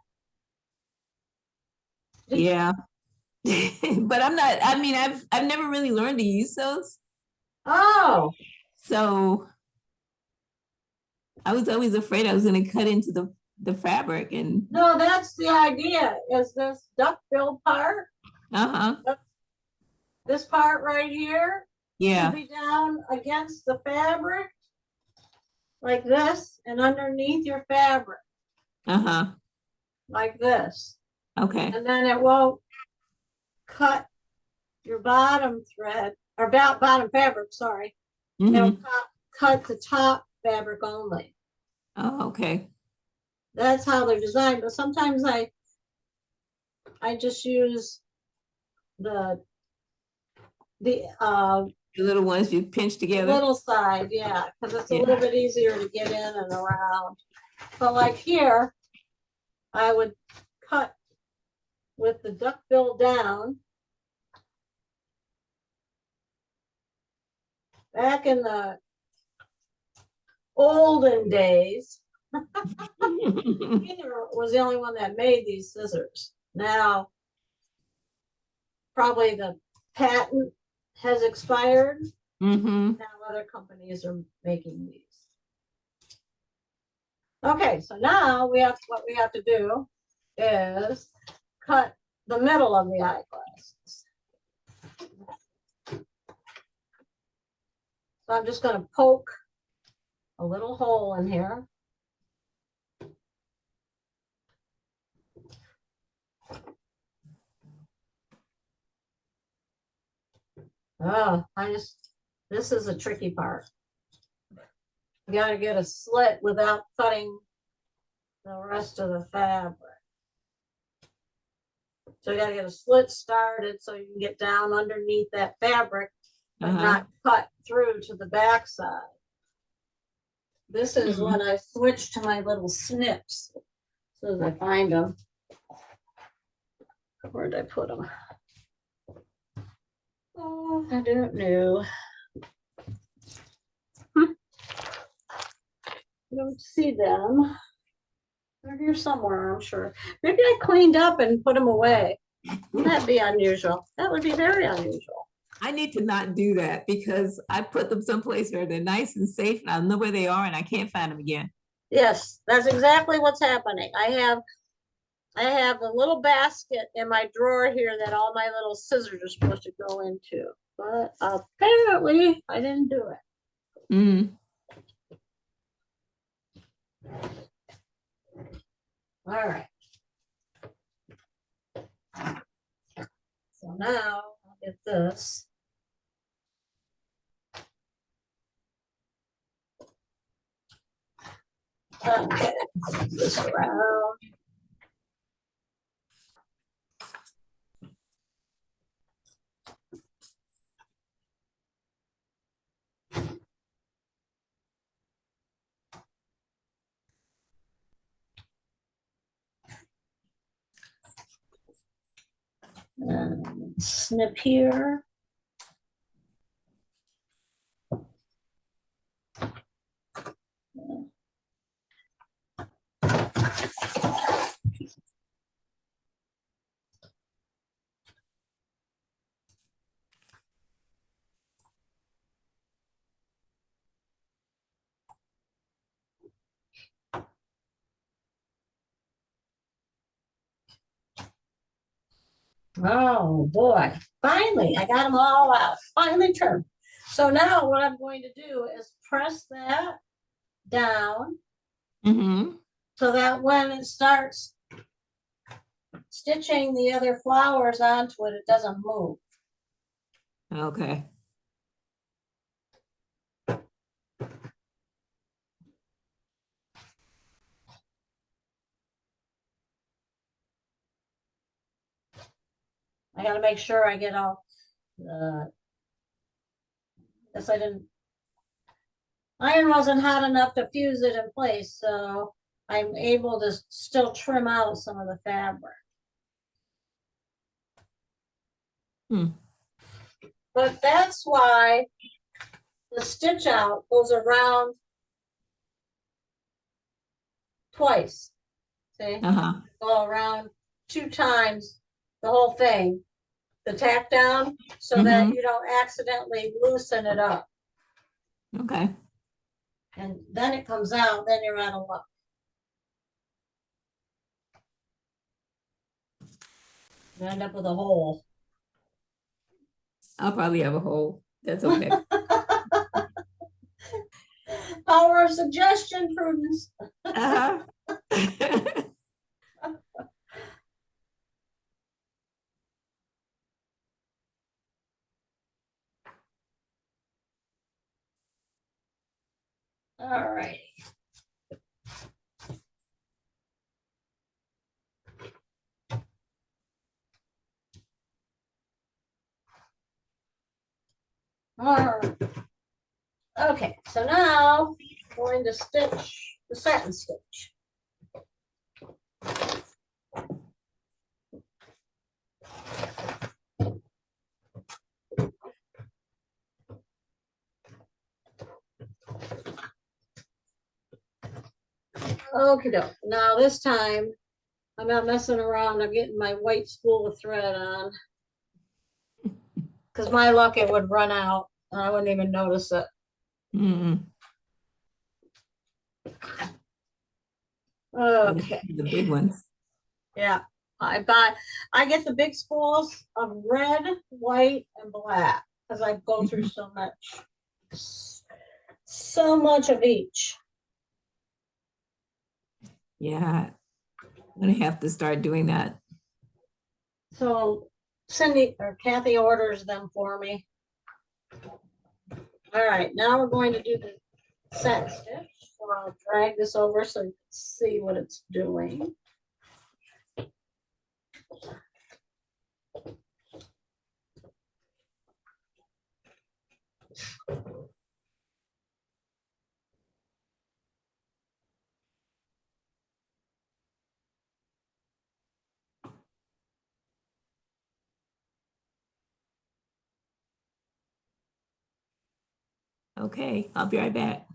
[SPEAKER 2] Yeah. But I'm not, I mean, I've never really learned to use those.
[SPEAKER 1] Oh,
[SPEAKER 2] So I was always afraid I was going to cut into the fabric and
[SPEAKER 1] no, that's the idea, is this duckbill part.
[SPEAKER 2] Uh-huh.
[SPEAKER 1] This part right here should
[SPEAKER 2] Yeah.
[SPEAKER 1] be down against the fabric like this and underneath your fabric
[SPEAKER 2] Uh-huh.
[SPEAKER 1] like this.
[SPEAKER 2] Okay.
[SPEAKER 1] And then it won't cut your bottom thread or bottom fabric, sorry. It'll
[SPEAKER 2] Mm-hmm.
[SPEAKER 1] cut the top fabric only.
[SPEAKER 2] Oh, okay.
[SPEAKER 1] That's how they're designed. But sometimes I just use the the
[SPEAKER 2] The little ones you pinch together.
[SPEAKER 1] little side, yeah, because it's a
[SPEAKER 2] Yeah.
[SPEAKER 1] little bit easier to get in and around. But like here, I would cut with the duckbill down. Back in the olden days, Peter was the only one that made these scissors. Now, probably the patent has expired.
[SPEAKER 2] Mm-hmm.
[SPEAKER 1] Now other companies are making these. Okay, so now what we have to do is cut the middle of the eyeglasses. So I'm just going to poke a little hole in here. Oh, this is a tricky part. You got to get a slit without cutting the rest of the fabric. So you got to get a slit started so you can get down underneath that fabric, but
[SPEAKER 2] Uh-huh.
[SPEAKER 1] not cut through to the backside. This is
[SPEAKER 2] Mm-hmm.
[SPEAKER 1] when I switch to my little snips. So as I find them. Where did I put them? Oh, I don't know. I don't see them. They're here somewhere, I'm sure. Maybe I cleaned up and put them away. Wouldn't that be unusual? That would be very unusual.
[SPEAKER 2] I need to not do that because I put them someplace where they're nice and safe and I know where they are and I can't find them again.
[SPEAKER 1] Yes, that's exactly what's happening. I have a little basket in my drawer here that all my little scissors are supposed to go into. But apparently I didn't do it.
[SPEAKER 2] Mm.
[SPEAKER 1] All right. So now I'll get this. Okay, this around. And snip here. Oh boy, finally, I got them all out, finally turned. So now what I'm going to do is press that down
[SPEAKER 2] Mm-hmm.
[SPEAKER 1] so that when it starts stitching the other flowers onto it, it doesn't move.
[SPEAKER 2] Okay.
[SPEAKER 1] I got to make sure I get all this. Iron wasn't hot enough to fuse it in place, so I'm able to still trim out some of the fabric.
[SPEAKER 2] Hmm.
[SPEAKER 1] But that's why the stitch out goes around twice. See,
[SPEAKER 2] Uh-huh.
[SPEAKER 1] go around 2 times the whole thing, the tack down, so that
[SPEAKER 2] Mm-hmm.
[SPEAKER 1] you don't accidentally loosen it up.
[SPEAKER 2] Okay.
[SPEAKER 1] And then it comes out, then you're out of luck. You end up with a hole.
[SPEAKER 2] I'll probably have a hole. That's okay.
[SPEAKER 1] Power of suggestion, Prudence.
[SPEAKER 2] Uh-huh.
[SPEAKER 1] All right. All right. Okay, so now going to stitch the satin stitch. Okay, doke. Now this time I'm not messing around. I'm getting my white spool of thread on. Because my luck, it would run out and I wouldn't even notice it.
[SPEAKER 2] Mm-mm.
[SPEAKER 1] Okay.
[SPEAKER 2] The big ones.
[SPEAKER 1] Yeah. I get the big spools of red, white, and black because I go through so much of each.
[SPEAKER 2] Yeah, I'm gonna have to start doing that.
[SPEAKER 1] So Cindy or Kathy orders them for me. All right, now we're going to do the satin stitch. So I'll drag this over so you can see what it's doing.
[SPEAKER 2] Okay, I'll be right back.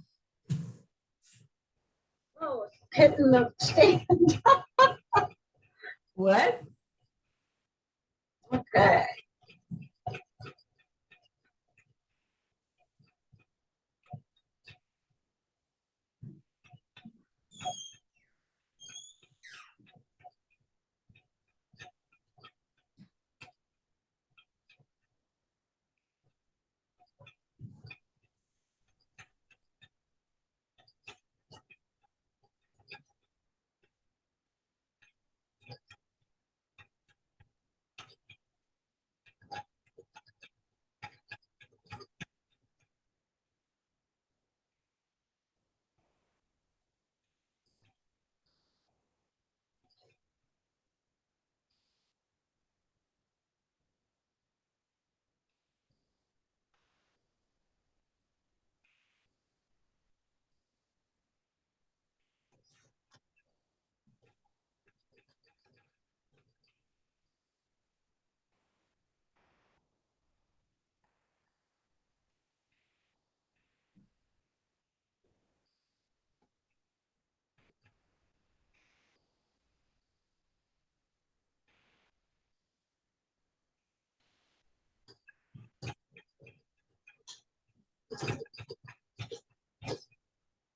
[SPEAKER 1] Oh, it's hitting the stand.
[SPEAKER 2] What?
[SPEAKER 1] Okay.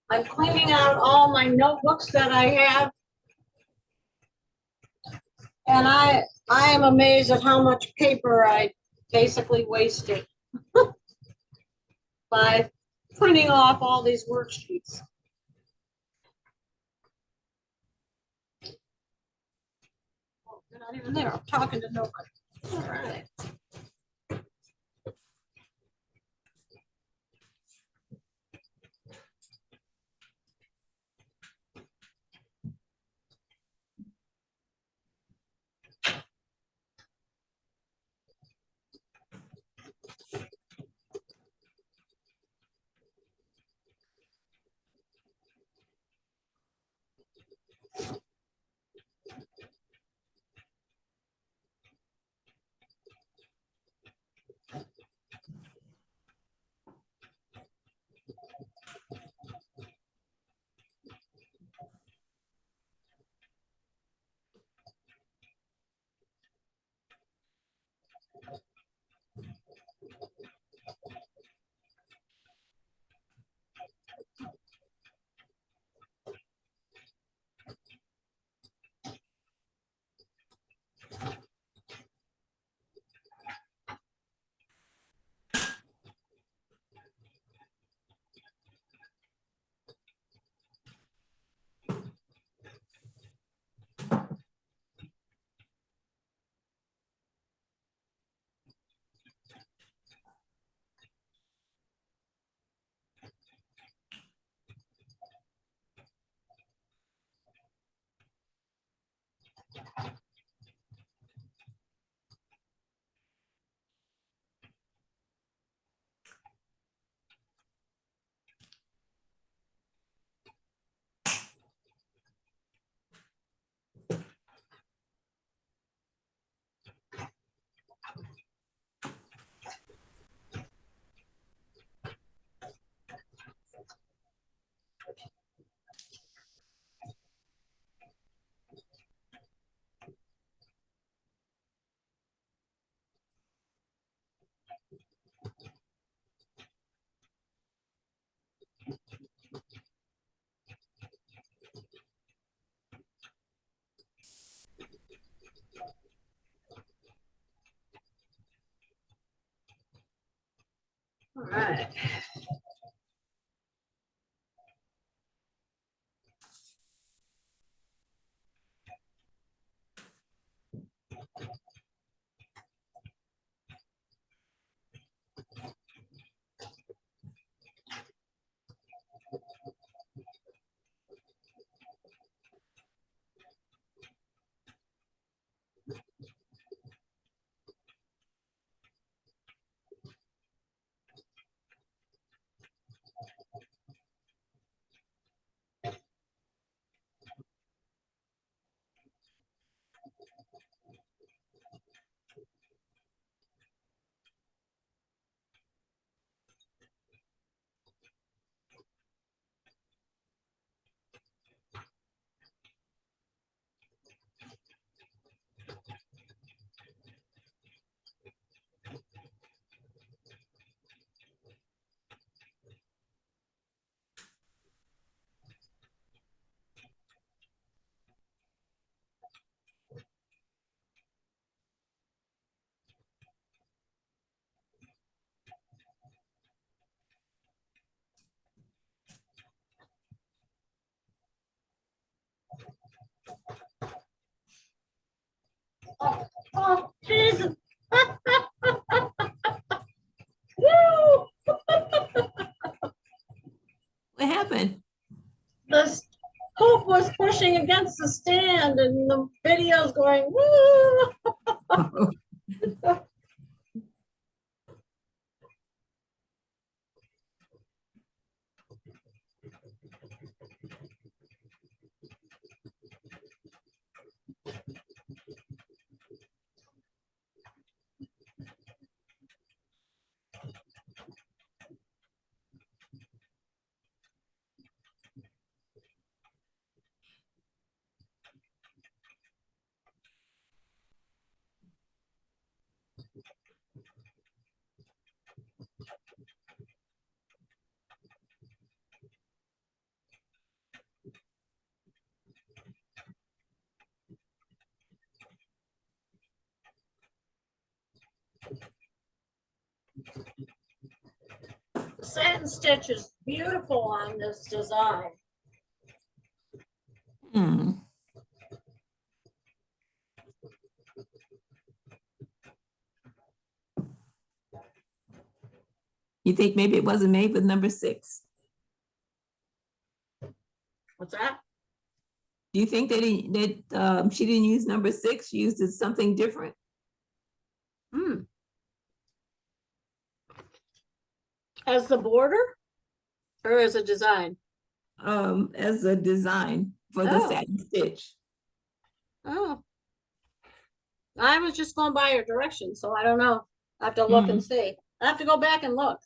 [SPEAKER 1] I'm cleaning out all my notebooks that I have. And I am amazed at how much paper I basically wasted by printing off all these worksheets. Oh, they're not even there. I'm talking to nobody. All right. right. Oh, Jesus. Woo!
[SPEAKER 2] What happened?
[SPEAKER 1] The scoop was pushing against the stand and the video's going, woo! The satin stitch is beautiful on this design.
[SPEAKER 2] Hmm. You think maybe it wasn't made with number 6?
[SPEAKER 1] What's that?
[SPEAKER 2] Do you think that she didn't use number 6? She used something different?
[SPEAKER 1] Hmm. As the border or as a design?
[SPEAKER 2] As a design for the
[SPEAKER 1] Oh,
[SPEAKER 2] satin stitch.
[SPEAKER 1] oh. I was just going by your direction, so I don't know. I have to look and
[SPEAKER 2] Mm.
[SPEAKER 1] see. I have to go back and look.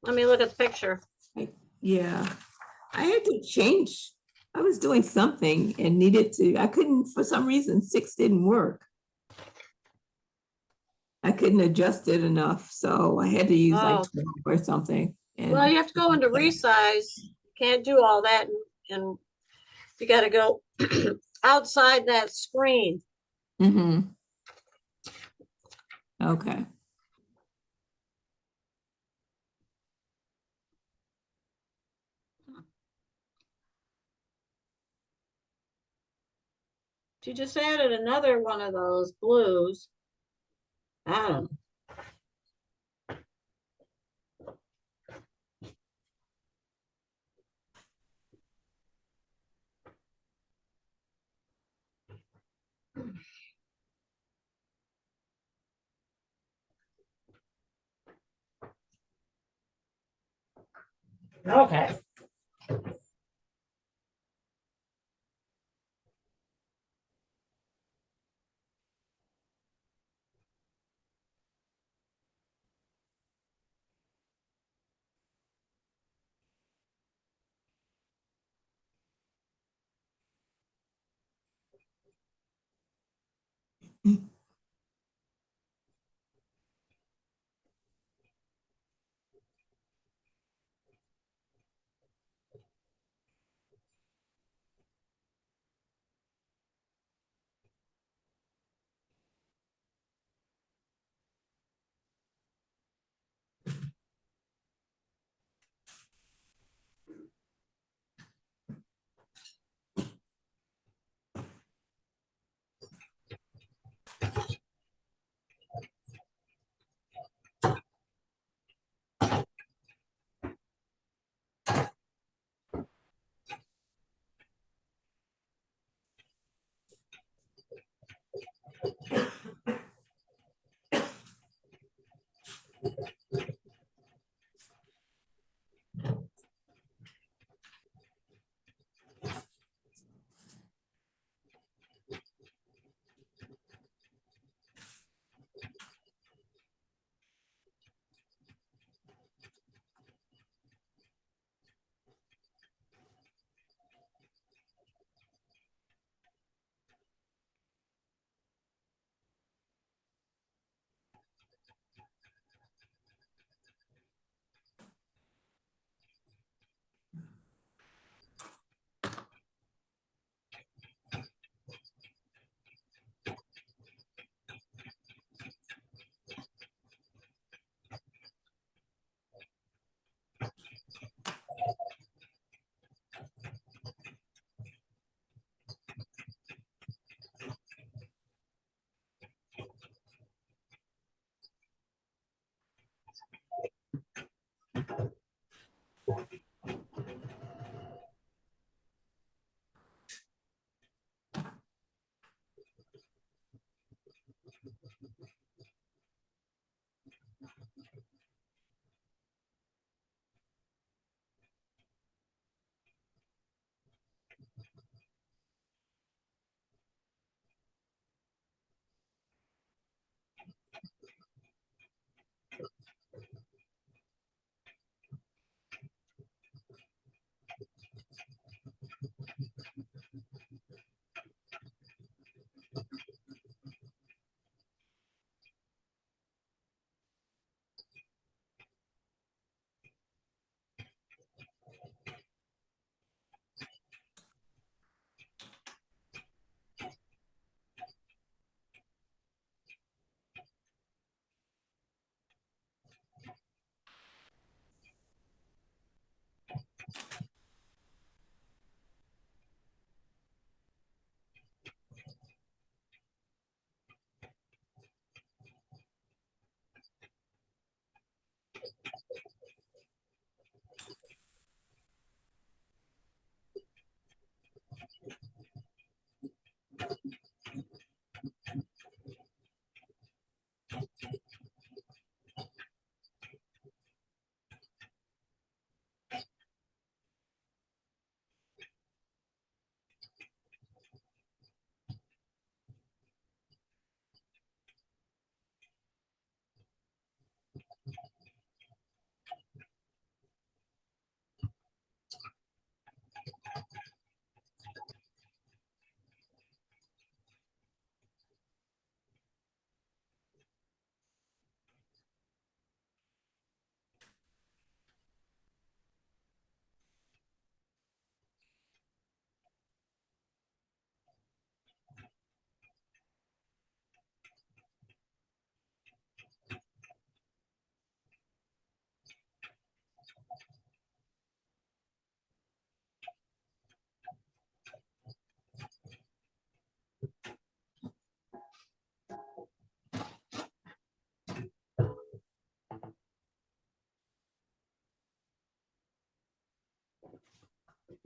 [SPEAKER 1] Let me look at the picture.
[SPEAKER 2] Yeah, I had to change. I was doing something and needed to, I couldn't, for some reason, 6 didn't work. I couldn't adjust it enough, so I had to use like
[SPEAKER 1] Oh,
[SPEAKER 2] 12 or something.
[SPEAKER 1] well, you
[SPEAKER 2] And
[SPEAKER 1] have to go into resize. Can't do all that, and you got to go outside that screen.
[SPEAKER 2] mm-hmm. Okay.
[SPEAKER 1] She just added another one of those blues. I don't know. Okay.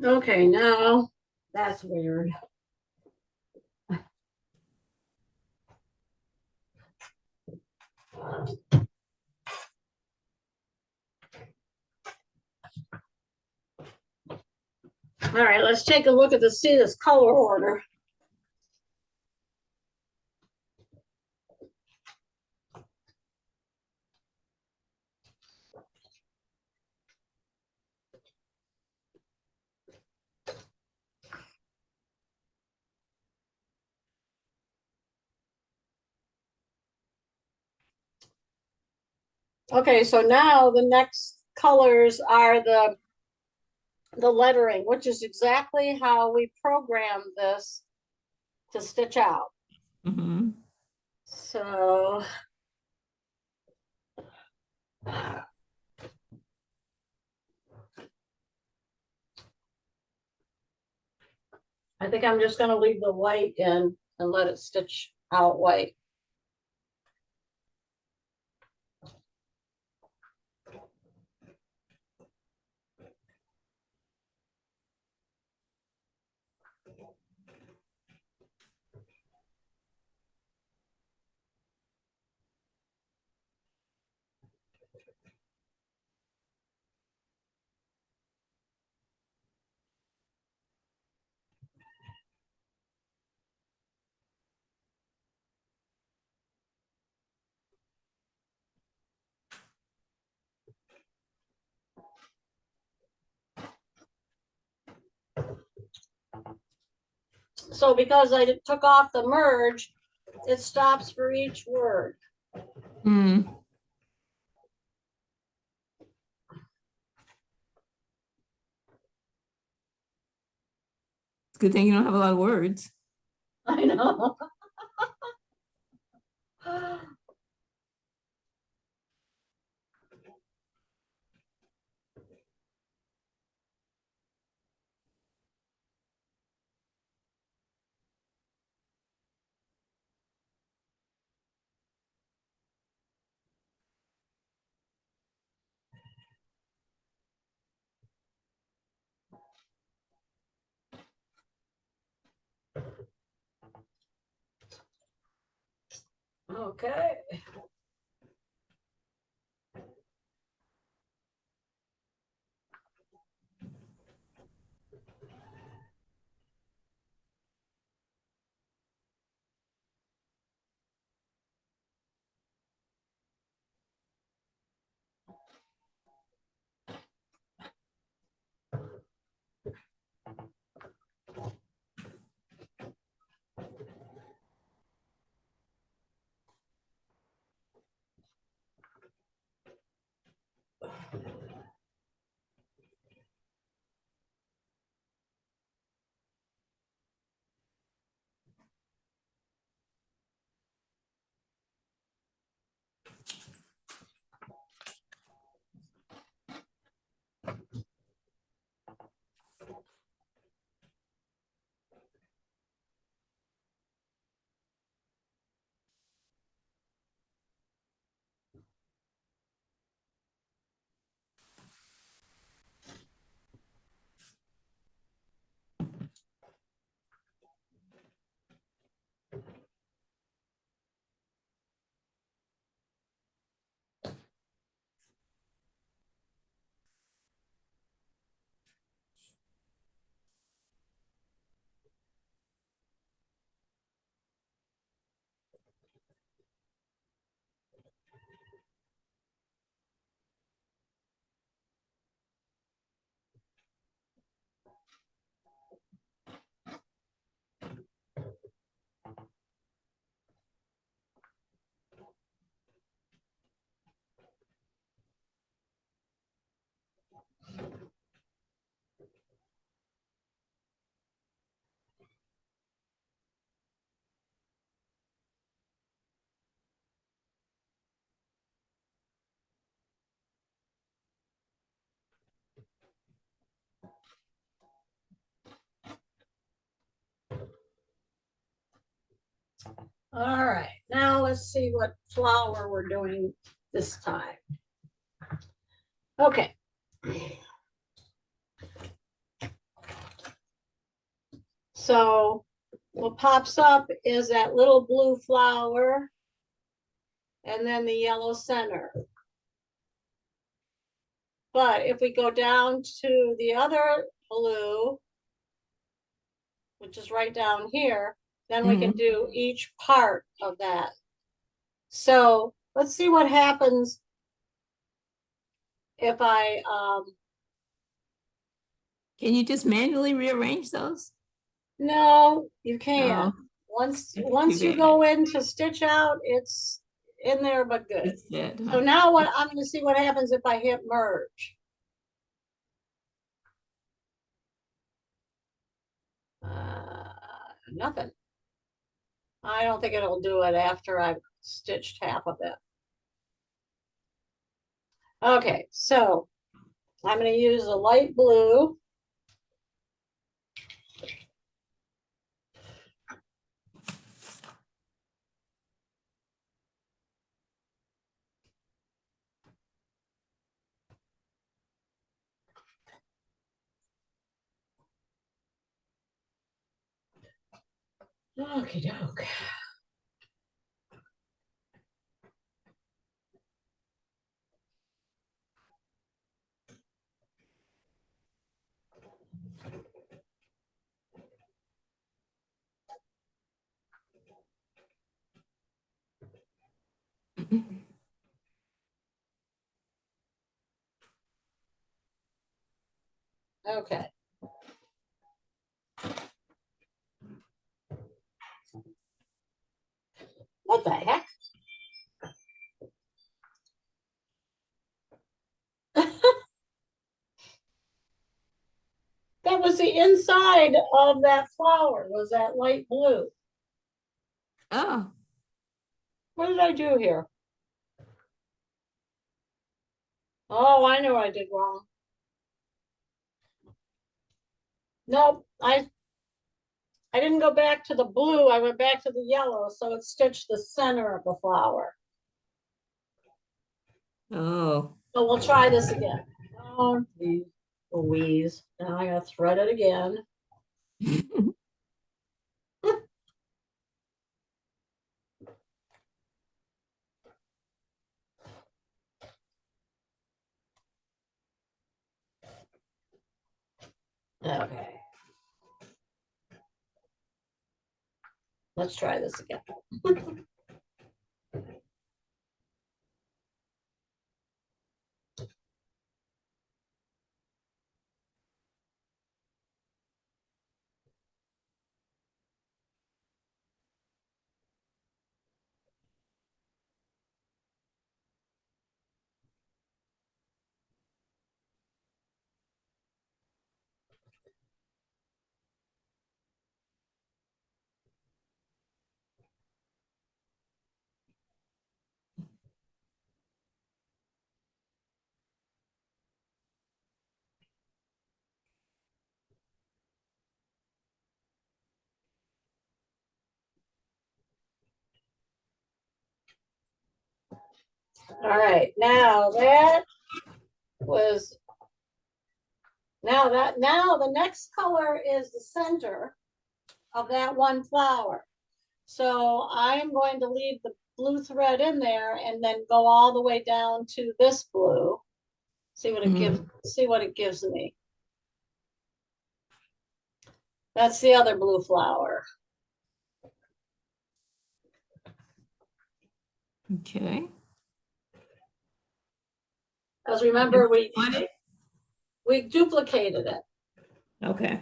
[SPEAKER 1] Okay, now that's weird. All right, let's take a look at this color order. Okay, so now the next colors are the lettering, which is exactly how we programmed this to stitch out.
[SPEAKER 2] Mm-hmm.
[SPEAKER 1] So I think I'm just going to leave the white in and let it stitch out white. So because I took off the merge, it stops for each word.
[SPEAKER 2] Hmm. It's a good thing you don't have a lot of words.
[SPEAKER 1] I know. Okay. All right, now let's see what flower we're doing this time. Okay. So what pops up is that little blue flower and then the yellow center. But if we go down to the other blue, which is right down here, then we can do each part of that. So let's see what happens if I,
[SPEAKER 2] Can you just manually rearrange those?
[SPEAKER 1] no, you can't.
[SPEAKER 2] Oh,
[SPEAKER 1] Once
[SPEAKER 2] that's too
[SPEAKER 1] you
[SPEAKER 2] bad.
[SPEAKER 1] go in to stitch out, it's in there but good.
[SPEAKER 2] It's dead, huh?
[SPEAKER 1] So now what I'm gonna see what happens if I hit merge. Nothing. I don't think it'll do it after I've stitched half of it. Okay, so I'm going to use a light blue. Okie doke. Okay. What the heck? That was the inside of that flower, was that light blue.
[SPEAKER 2] Oh,
[SPEAKER 1] What did I do here? Oh, I know I did wrong. Nope, I didn't go back to the blue, I went back to the yellow, so it stitched the center of the flower.
[SPEAKER 2] oh.
[SPEAKER 1] So we'll try this again. Oh, geez, Louise. Now I gotta thread it again. Okay. Let's try this again. All right, now that was, now the next color is the center of that one flower. So I'm going to leave the blue thread in there and then go all the way down to this blue. See what it gives, see what it gives me. That's the other blue flower.
[SPEAKER 2] Okay.
[SPEAKER 1] Because remember,
[SPEAKER 2] On it?
[SPEAKER 1] we duplicated it.
[SPEAKER 2] Okay.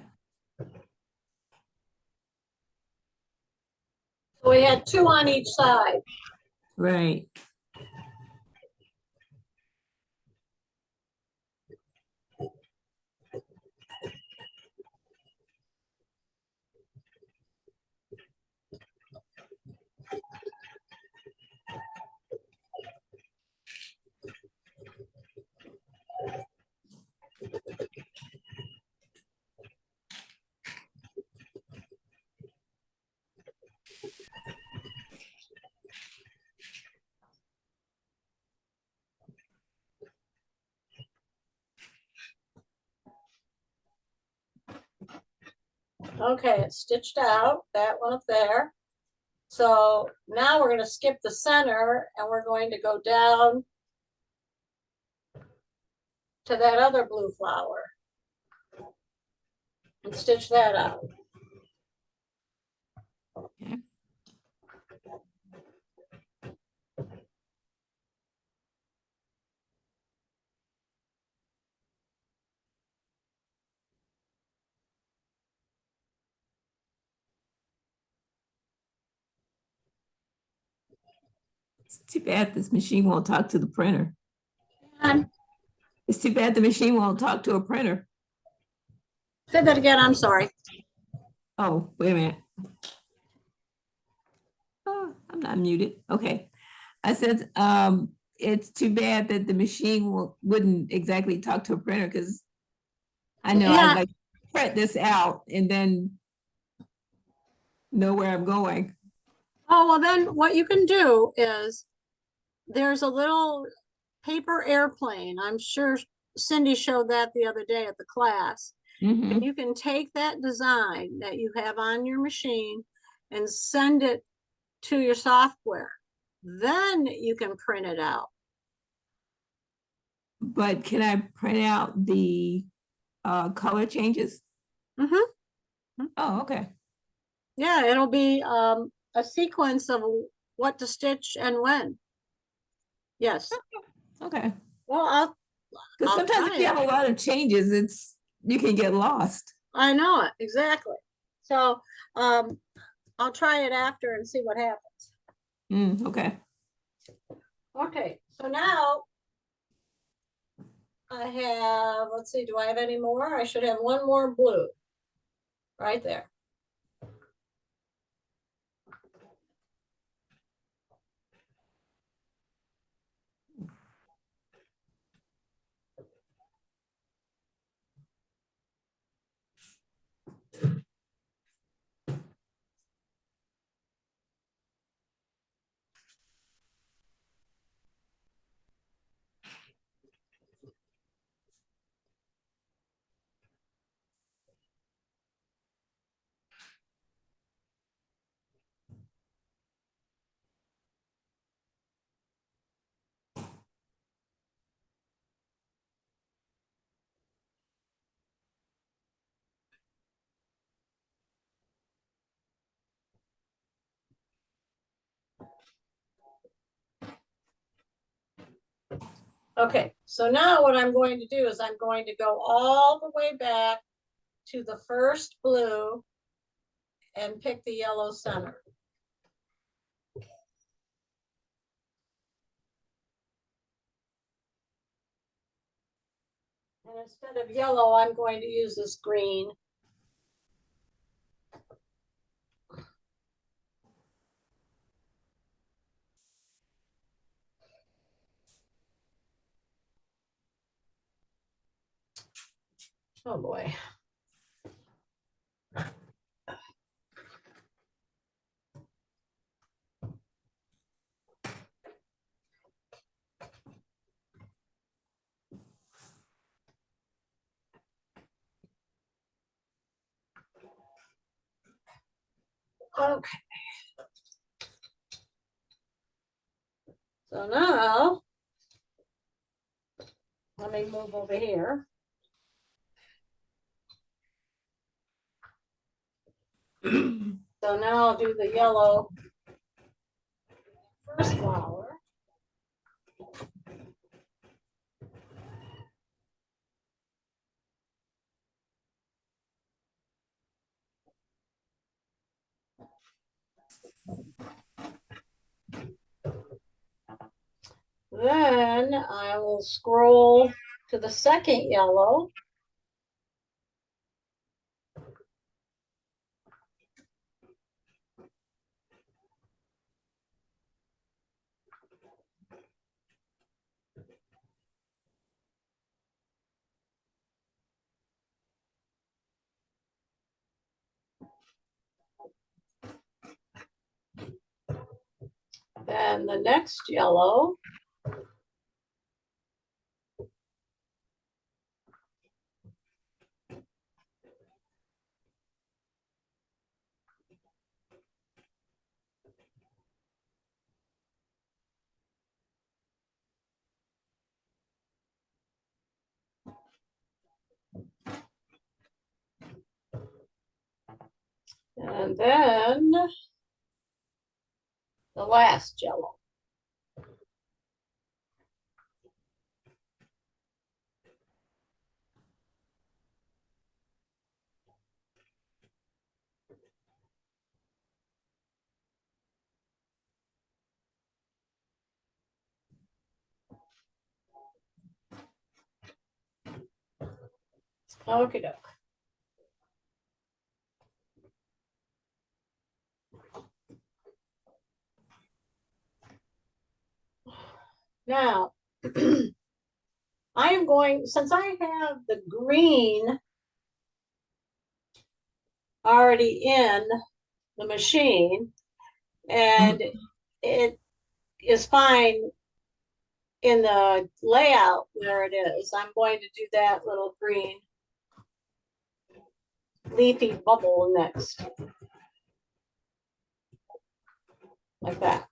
[SPEAKER 1] So we had two on each side.
[SPEAKER 2] Right.
[SPEAKER 1] Okay, it's stitched out, that one up there. So now we're going to skip the center and we're going to go down to that other blue flower and stitch that out.
[SPEAKER 2] Okay. It's too bad this machine won't talk to the printer.
[SPEAKER 1] And
[SPEAKER 2] It's too bad the machine won't talk to a printer.
[SPEAKER 1] say that again, I'm sorry.
[SPEAKER 2] Oh, wait a minute. Oh, I'm not muted. Okay. I said, it's too bad that the machine wouldn't exactly talk to a printer because I know
[SPEAKER 1] Yeah.
[SPEAKER 2] I'd like print this out and then know where I'm going.
[SPEAKER 1] Oh, well then what you can do is there's a little paper airplane. I'm sure Cindy showed that the other day at the class.
[SPEAKER 2] Mhm.
[SPEAKER 1] And you can take that design that you have on your machine and send it to your software. Then you can print it out.
[SPEAKER 2] But can I print out the color changes?
[SPEAKER 1] Mm-hmm.
[SPEAKER 2] Oh, okay.
[SPEAKER 1] Yeah, it'll be a sequence of what to stitch and when. Yes.
[SPEAKER 2] Okay.
[SPEAKER 1] Well,
[SPEAKER 2] Because
[SPEAKER 1] I'll
[SPEAKER 2] sometimes
[SPEAKER 1] try
[SPEAKER 2] if you
[SPEAKER 1] it.
[SPEAKER 2] have a lot of changes, you can get lost.
[SPEAKER 1] I know it exactly. So I'll try it after and see what happens.
[SPEAKER 2] Okay.
[SPEAKER 1] Okay, so now I have, let's see, do I have any more? I should have one more blue right there. Okay, so now what I'm going to do is I'm going to go all the way back to the first blue and pick the yellow center. And instead of yellow, I'm going to use this green. Oh boy. Okay. So now, let me move over here. So now I'll do the yellow first flower. Then I will scroll to the second yellow. Then the next yellow. And then the last yellow. Okay, doke. Now, I am going, since I have the green already in the machine, and it is fine in the layout where it is, I'm going to do that little green leafy bubble next, like that.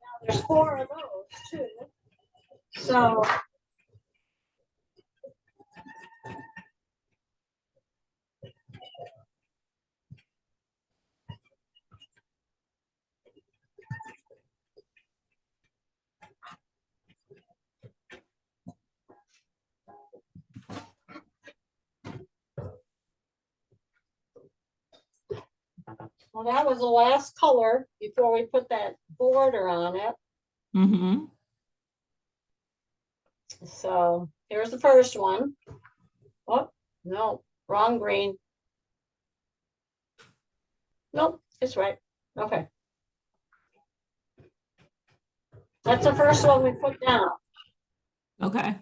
[SPEAKER 1] Now, there's 4 of those too. So Well, that was the last color before we put that border on it.
[SPEAKER 2] Mm-hmm.
[SPEAKER 1] So here's the first one. Oh, no, wrong green. Nope, it's right. Okay. That's the first one we put down.
[SPEAKER 2] Okay.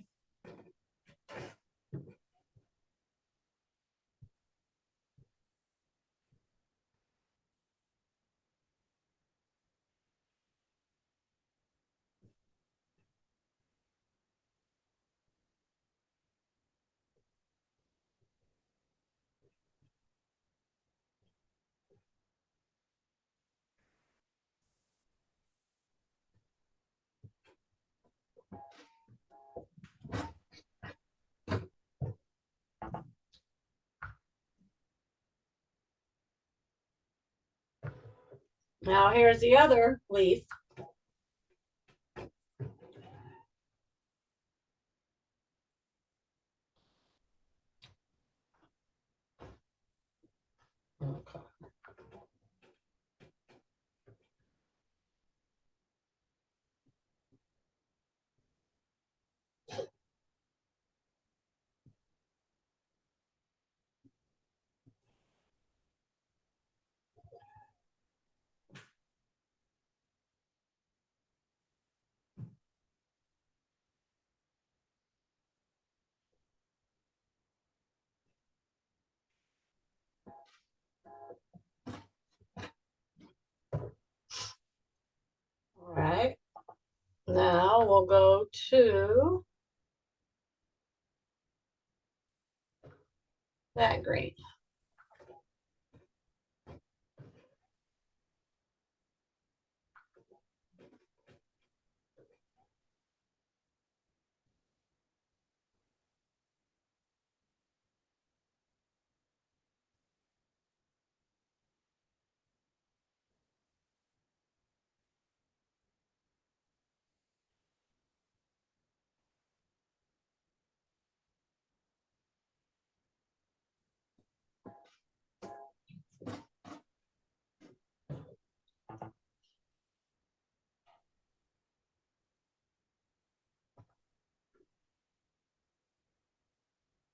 [SPEAKER 1] Now here's the other leaf. Okay. All right. Now we'll go to that green.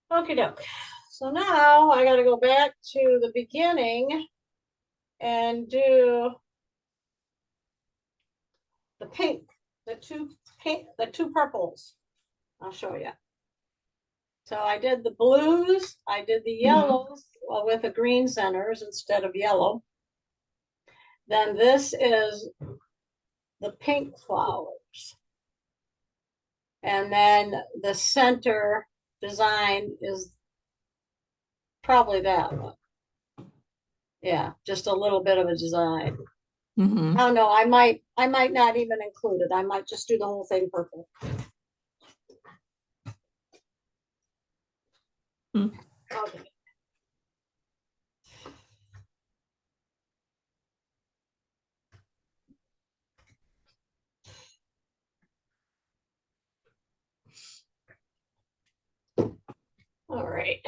[SPEAKER 1] Okie doke. So now I got to go back to the beginning and do the pink, the two purples. I'll show you. So I did the blues, I did the yellows with the green centers instead of yellow. Then this is the pink flowers. And then the center design is probably that one. Yeah, just a little bit of a design.
[SPEAKER 2] Mm-hmm.
[SPEAKER 1] I don't know, I might not even include it. I might just do the whole thing purple.
[SPEAKER 2] Mm.
[SPEAKER 1] Okay. All right.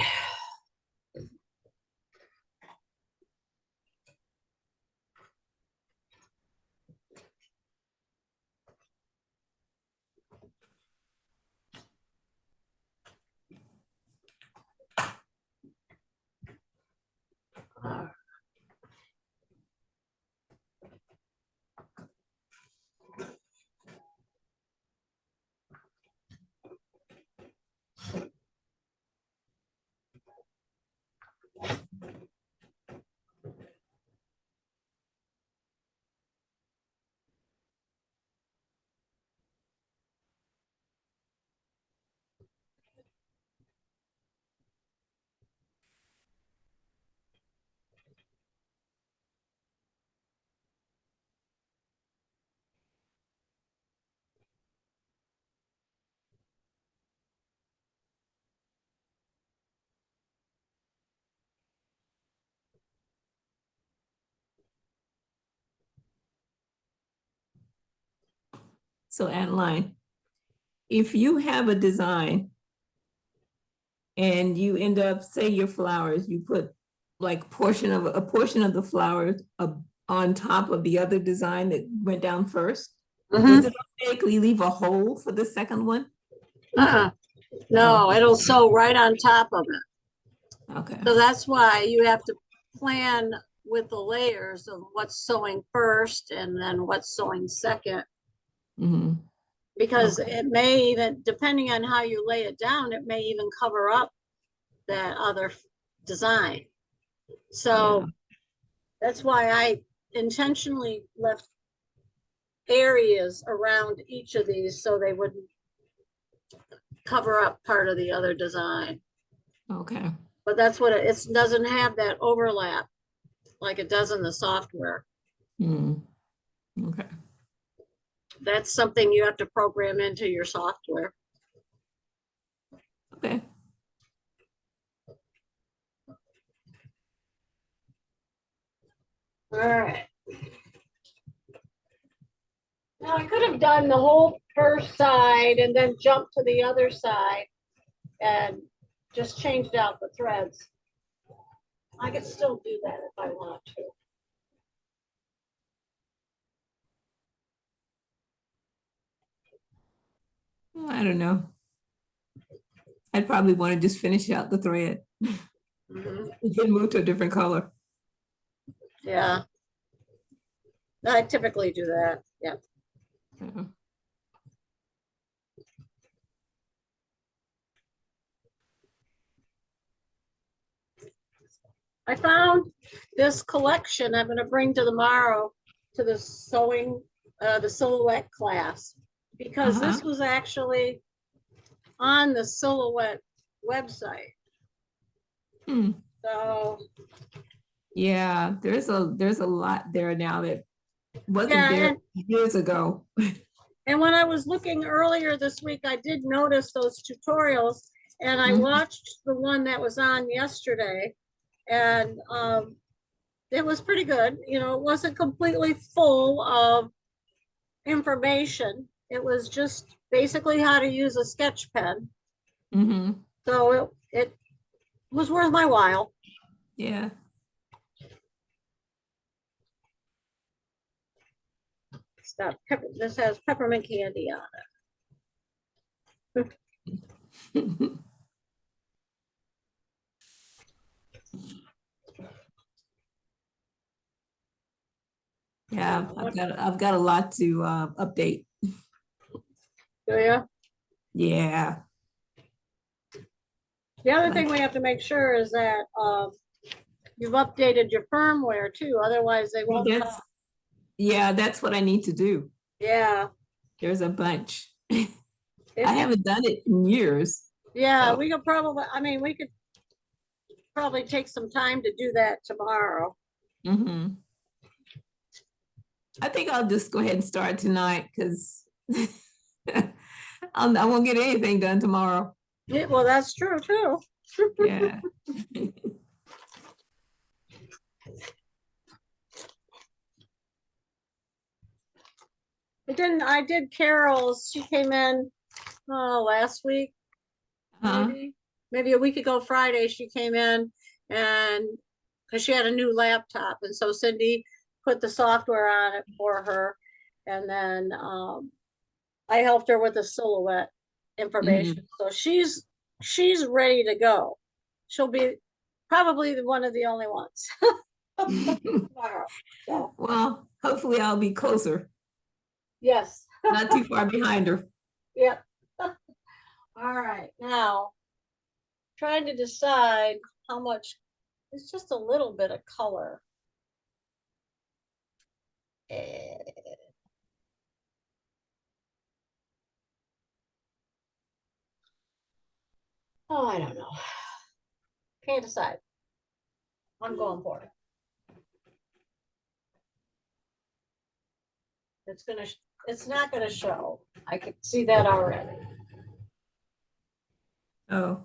[SPEAKER 2] So Adeline, if you have a design and you end up, say your flowers, you put like portion of a portion of the flowers on top of the other design that went down first? Does
[SPEAKER 1] Mhm.
[SPEAKER 2] it automatically leave a hole for the second one?
[SPEAKER 1] Uh-uh. No,
[SPEAKER 2] Oh,
[SPEAKER 1] it'll sew right on top of it.
[SPEAKER 2] okay.
[SPEAKER 1] So that's why you have to plan with the layers of what's sewing first and then what's sewing second.
[SPEAKER 2] Hmm.
[SPEAKER 1] Because
[SPEAKER 2] Okay.
[SPEAKER 1] it may even, depending on how you lay it down, it may even cover up that other design.
[SPEAKER 2] Yeah.
[SPEAKER 1] So that's why I intentionally left areas around each of these so they wouldn't cover up part of the other design.
[SPEAKER 2] Okay.
[SPEAKER 1] But that's what it doesn't have that overlap like it does in the software.
[SPEAKER 2] Mm. Okay.
[SPEAKER 1] That's something you have to program into your software.
[SPEAKER 2] Okay.
[SPEAKER 1] All right. Now I could have done the whole first side and then jumped to the other side and just changed out the threads. I could still do that if I want to.
[SPEAKER 2] I don't know. I'd probably want to just finish out the thread
[SPEAKER 1] Mhm.
[SPEAKER 2] and then move to a different color.
[SPEAKER 1] Yeah, I typically do that. Yeah.
[SPEAKER 2] Yeah.
[SPEAKER 1] I found this collection I'm going to bring to tomorrow to the sewing, the silhouette class, because
[SPEAKER 2] Uh-huh.
[SPEAKER 1] this was actually on the silhouette website.
[SPEAKER 2] Hmm.
[SPEAKER 1] So
[SPEAKER 2] Yeah, there's a lot there now that wasn't
[SPEAKER 1] yeah,
[SPEAKER 2] there years ago.
[SPEAKER 1] and when I was looking earlier this week, I did notice those tutorials, and I
[SPEAKER 2] Mhm.
[SPEAKER 1] watched the one that was on yesterday, and it was pretty good. You know, it wasn't completely full of information. It was just basically how to use a sketch pen.
[SPEAKER 2] Mhm.
[SPEAKER 1] So it was worth my while.
[SPEAKER 2] Yeah.
[SPEAKER 1] Stuff. This has peppermint candy on it.
[SPEAKER 2] Yeah, I've got a lot to update.
[SPEAKER 1] Do you?
[SPEAKER 2] Yeah.
[SPEAKER 1] The other
[SPEAKER 2] Like
[SPEAKER 1] thing we have to make sure is that you've updated your firmware too. Otherwise, they
[SPEAKER 2] well,
[SPEAKER 1] won't come.
[SPEAKER 2] that's what I need to do.
[SPEAKER 1] Yeah.
[SPEAKER 2] There's a bunch. I
[SPEAKER 1] If you,
[SPEAKER 2] haven't done it in years.
[SPEAKER 1] yeah,
[SPEAKER 2] So
[SPEAKER 1] we could probably, I mean, we could probably take some time to do that tomorrow.
[SPEAKER 2] mhm. I think I'll just go ahead and start tonight because I won't get anything done tomorrow.
[SPEAKER 1] Yeah, well, that's true too.
[SPEAKER 2] Yeah.
[SPEAKER 1] I did Carol's. She came in last week,
[SPEAKER 2] Huh?
[SPEAKER 1] maybe a week ago Friday. She came in and because she had a new laptop, and so Cindy put the software on it for her, and then I helped her with the silhouette information.
[SPEAKER 2] Mhm.
[SPEAKER 1] So she's ready to go. She'll be probably one of the only ones tomorrow. So
[SPEAKER 2] Well, hopefully I'll be closer,
[SPEAKER 1] yes,
[SPEAKER 2] not too far behind her.
[SPEAKER 1] yep. All right, now trying to decide how much. It's just a little bit of color. Eh, Oh, I don't know. Can't decide. I'm going for it. It's gonna. It's not gonna show. I can see that already.
[SPEAKER 2] Oh,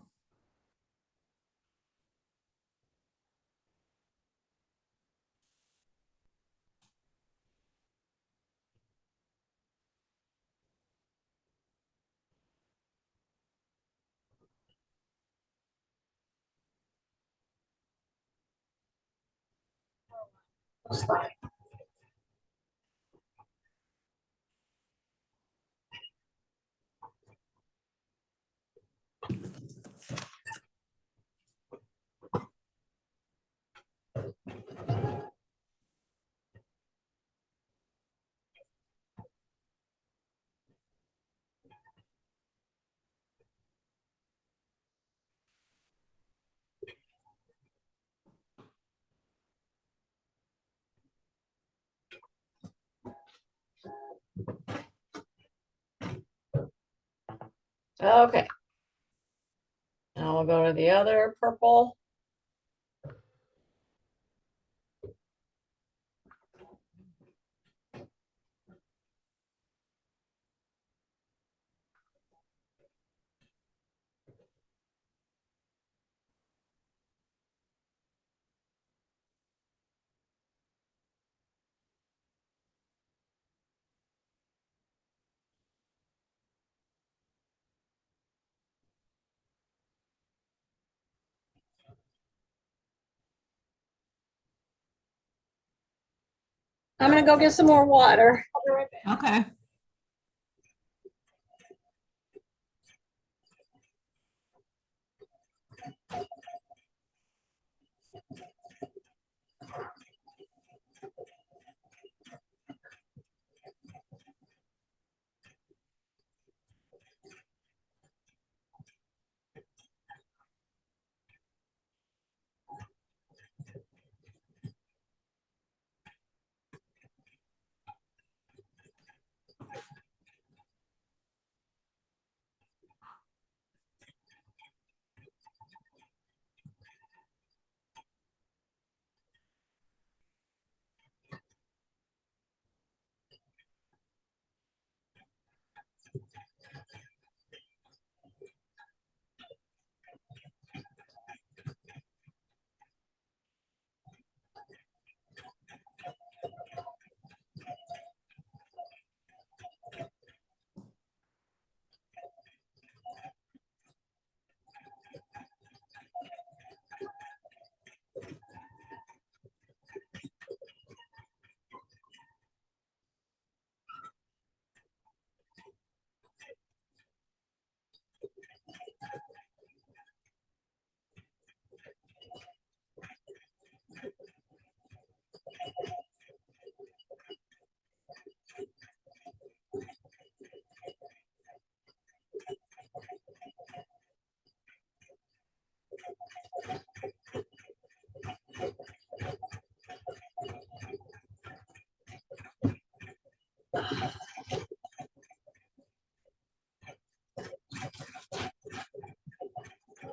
[SPEAKER 1] Looks like. Okay. Now we'll go to the other purple. I'm gonna go get some more water. I'll be right back.
[SPEAKER 2] Okay.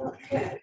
[SPEAKER 2] Okay.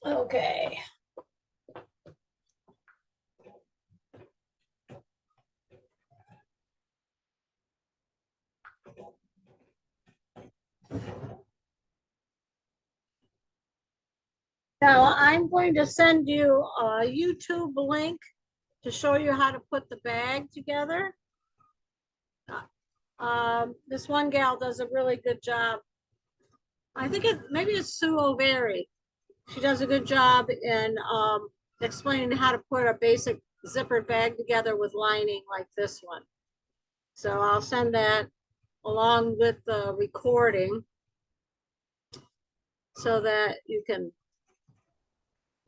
[SPEAKER 1] Okay. Now I'm going to send you a YouTube link to show you how to put the bag together. This one gal does a really good job. I think maybe it's Sue O'Very. She does a good job in explaining how to put a basic zippered bag together with lining like this one. So I'll send that along with the recording so that you can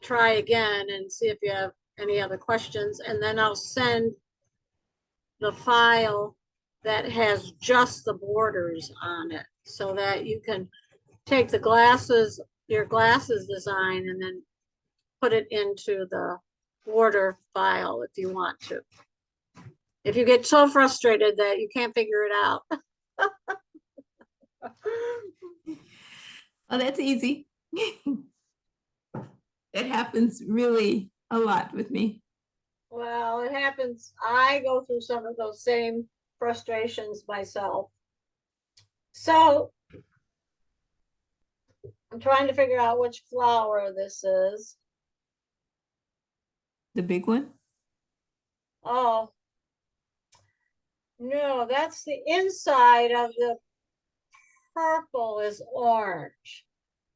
[SPEAKER 1] try again and see if you have any other questions. And then I'll send the file that has just the borders on it so that you can take the glasses, your glasses design, and then put it into the border file if you want to. If you get so frustrated that you can't figure it out.
[SPEAKER 2] Oh, that's easy. It happens really a lot with me.
[SPEAKER 1] Well, it happens. I go through some of those same frustrations myself. So I'm trying to figure out which flower this is.
[SPEAKER 2] The big one?
[SPEAKER 1] Oh, no, that's the inside of the purple is orange.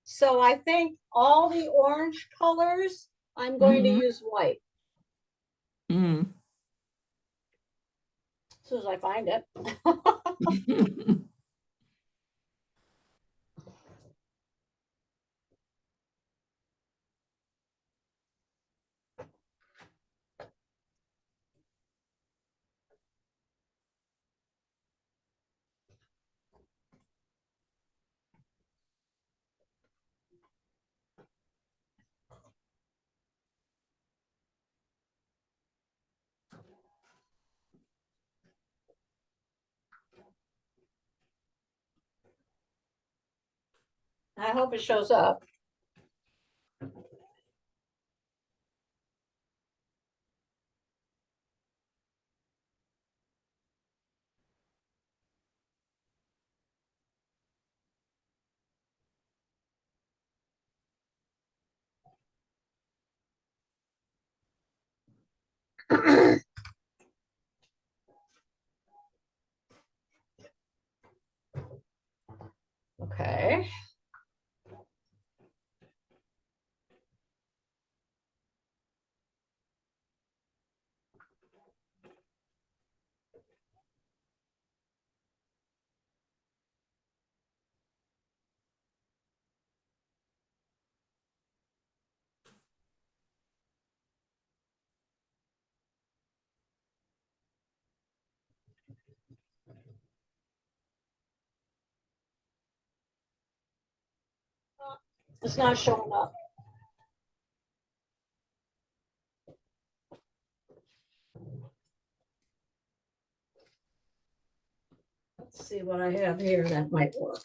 [SPEAKER 1] So I think all the orange colors, I'm going to use white
[SPEAKER 2] Mm.
[SPEAKER 1] as soon as I find it. I hope it shows up. Okay. It's not showing up. Let's see what I have here that might work.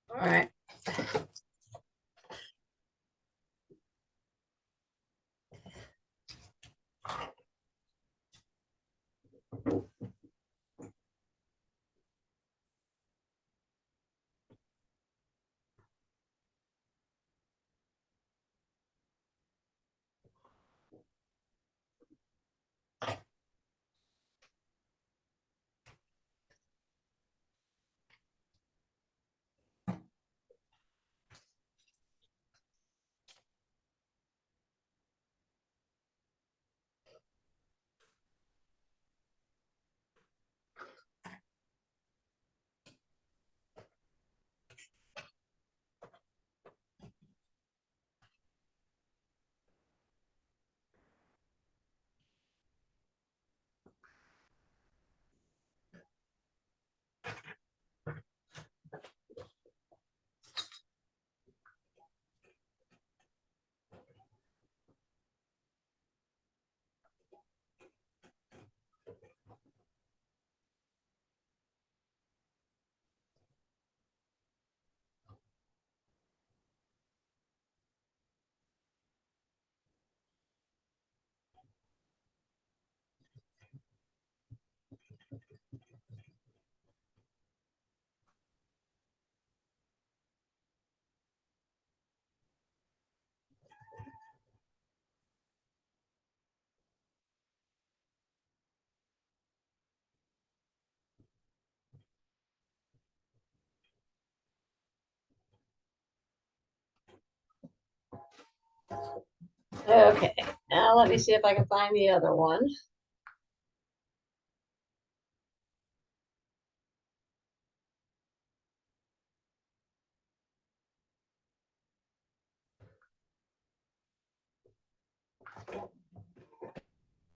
[SPEAKER 1] All right. Okay, now let me see if I can find the other one.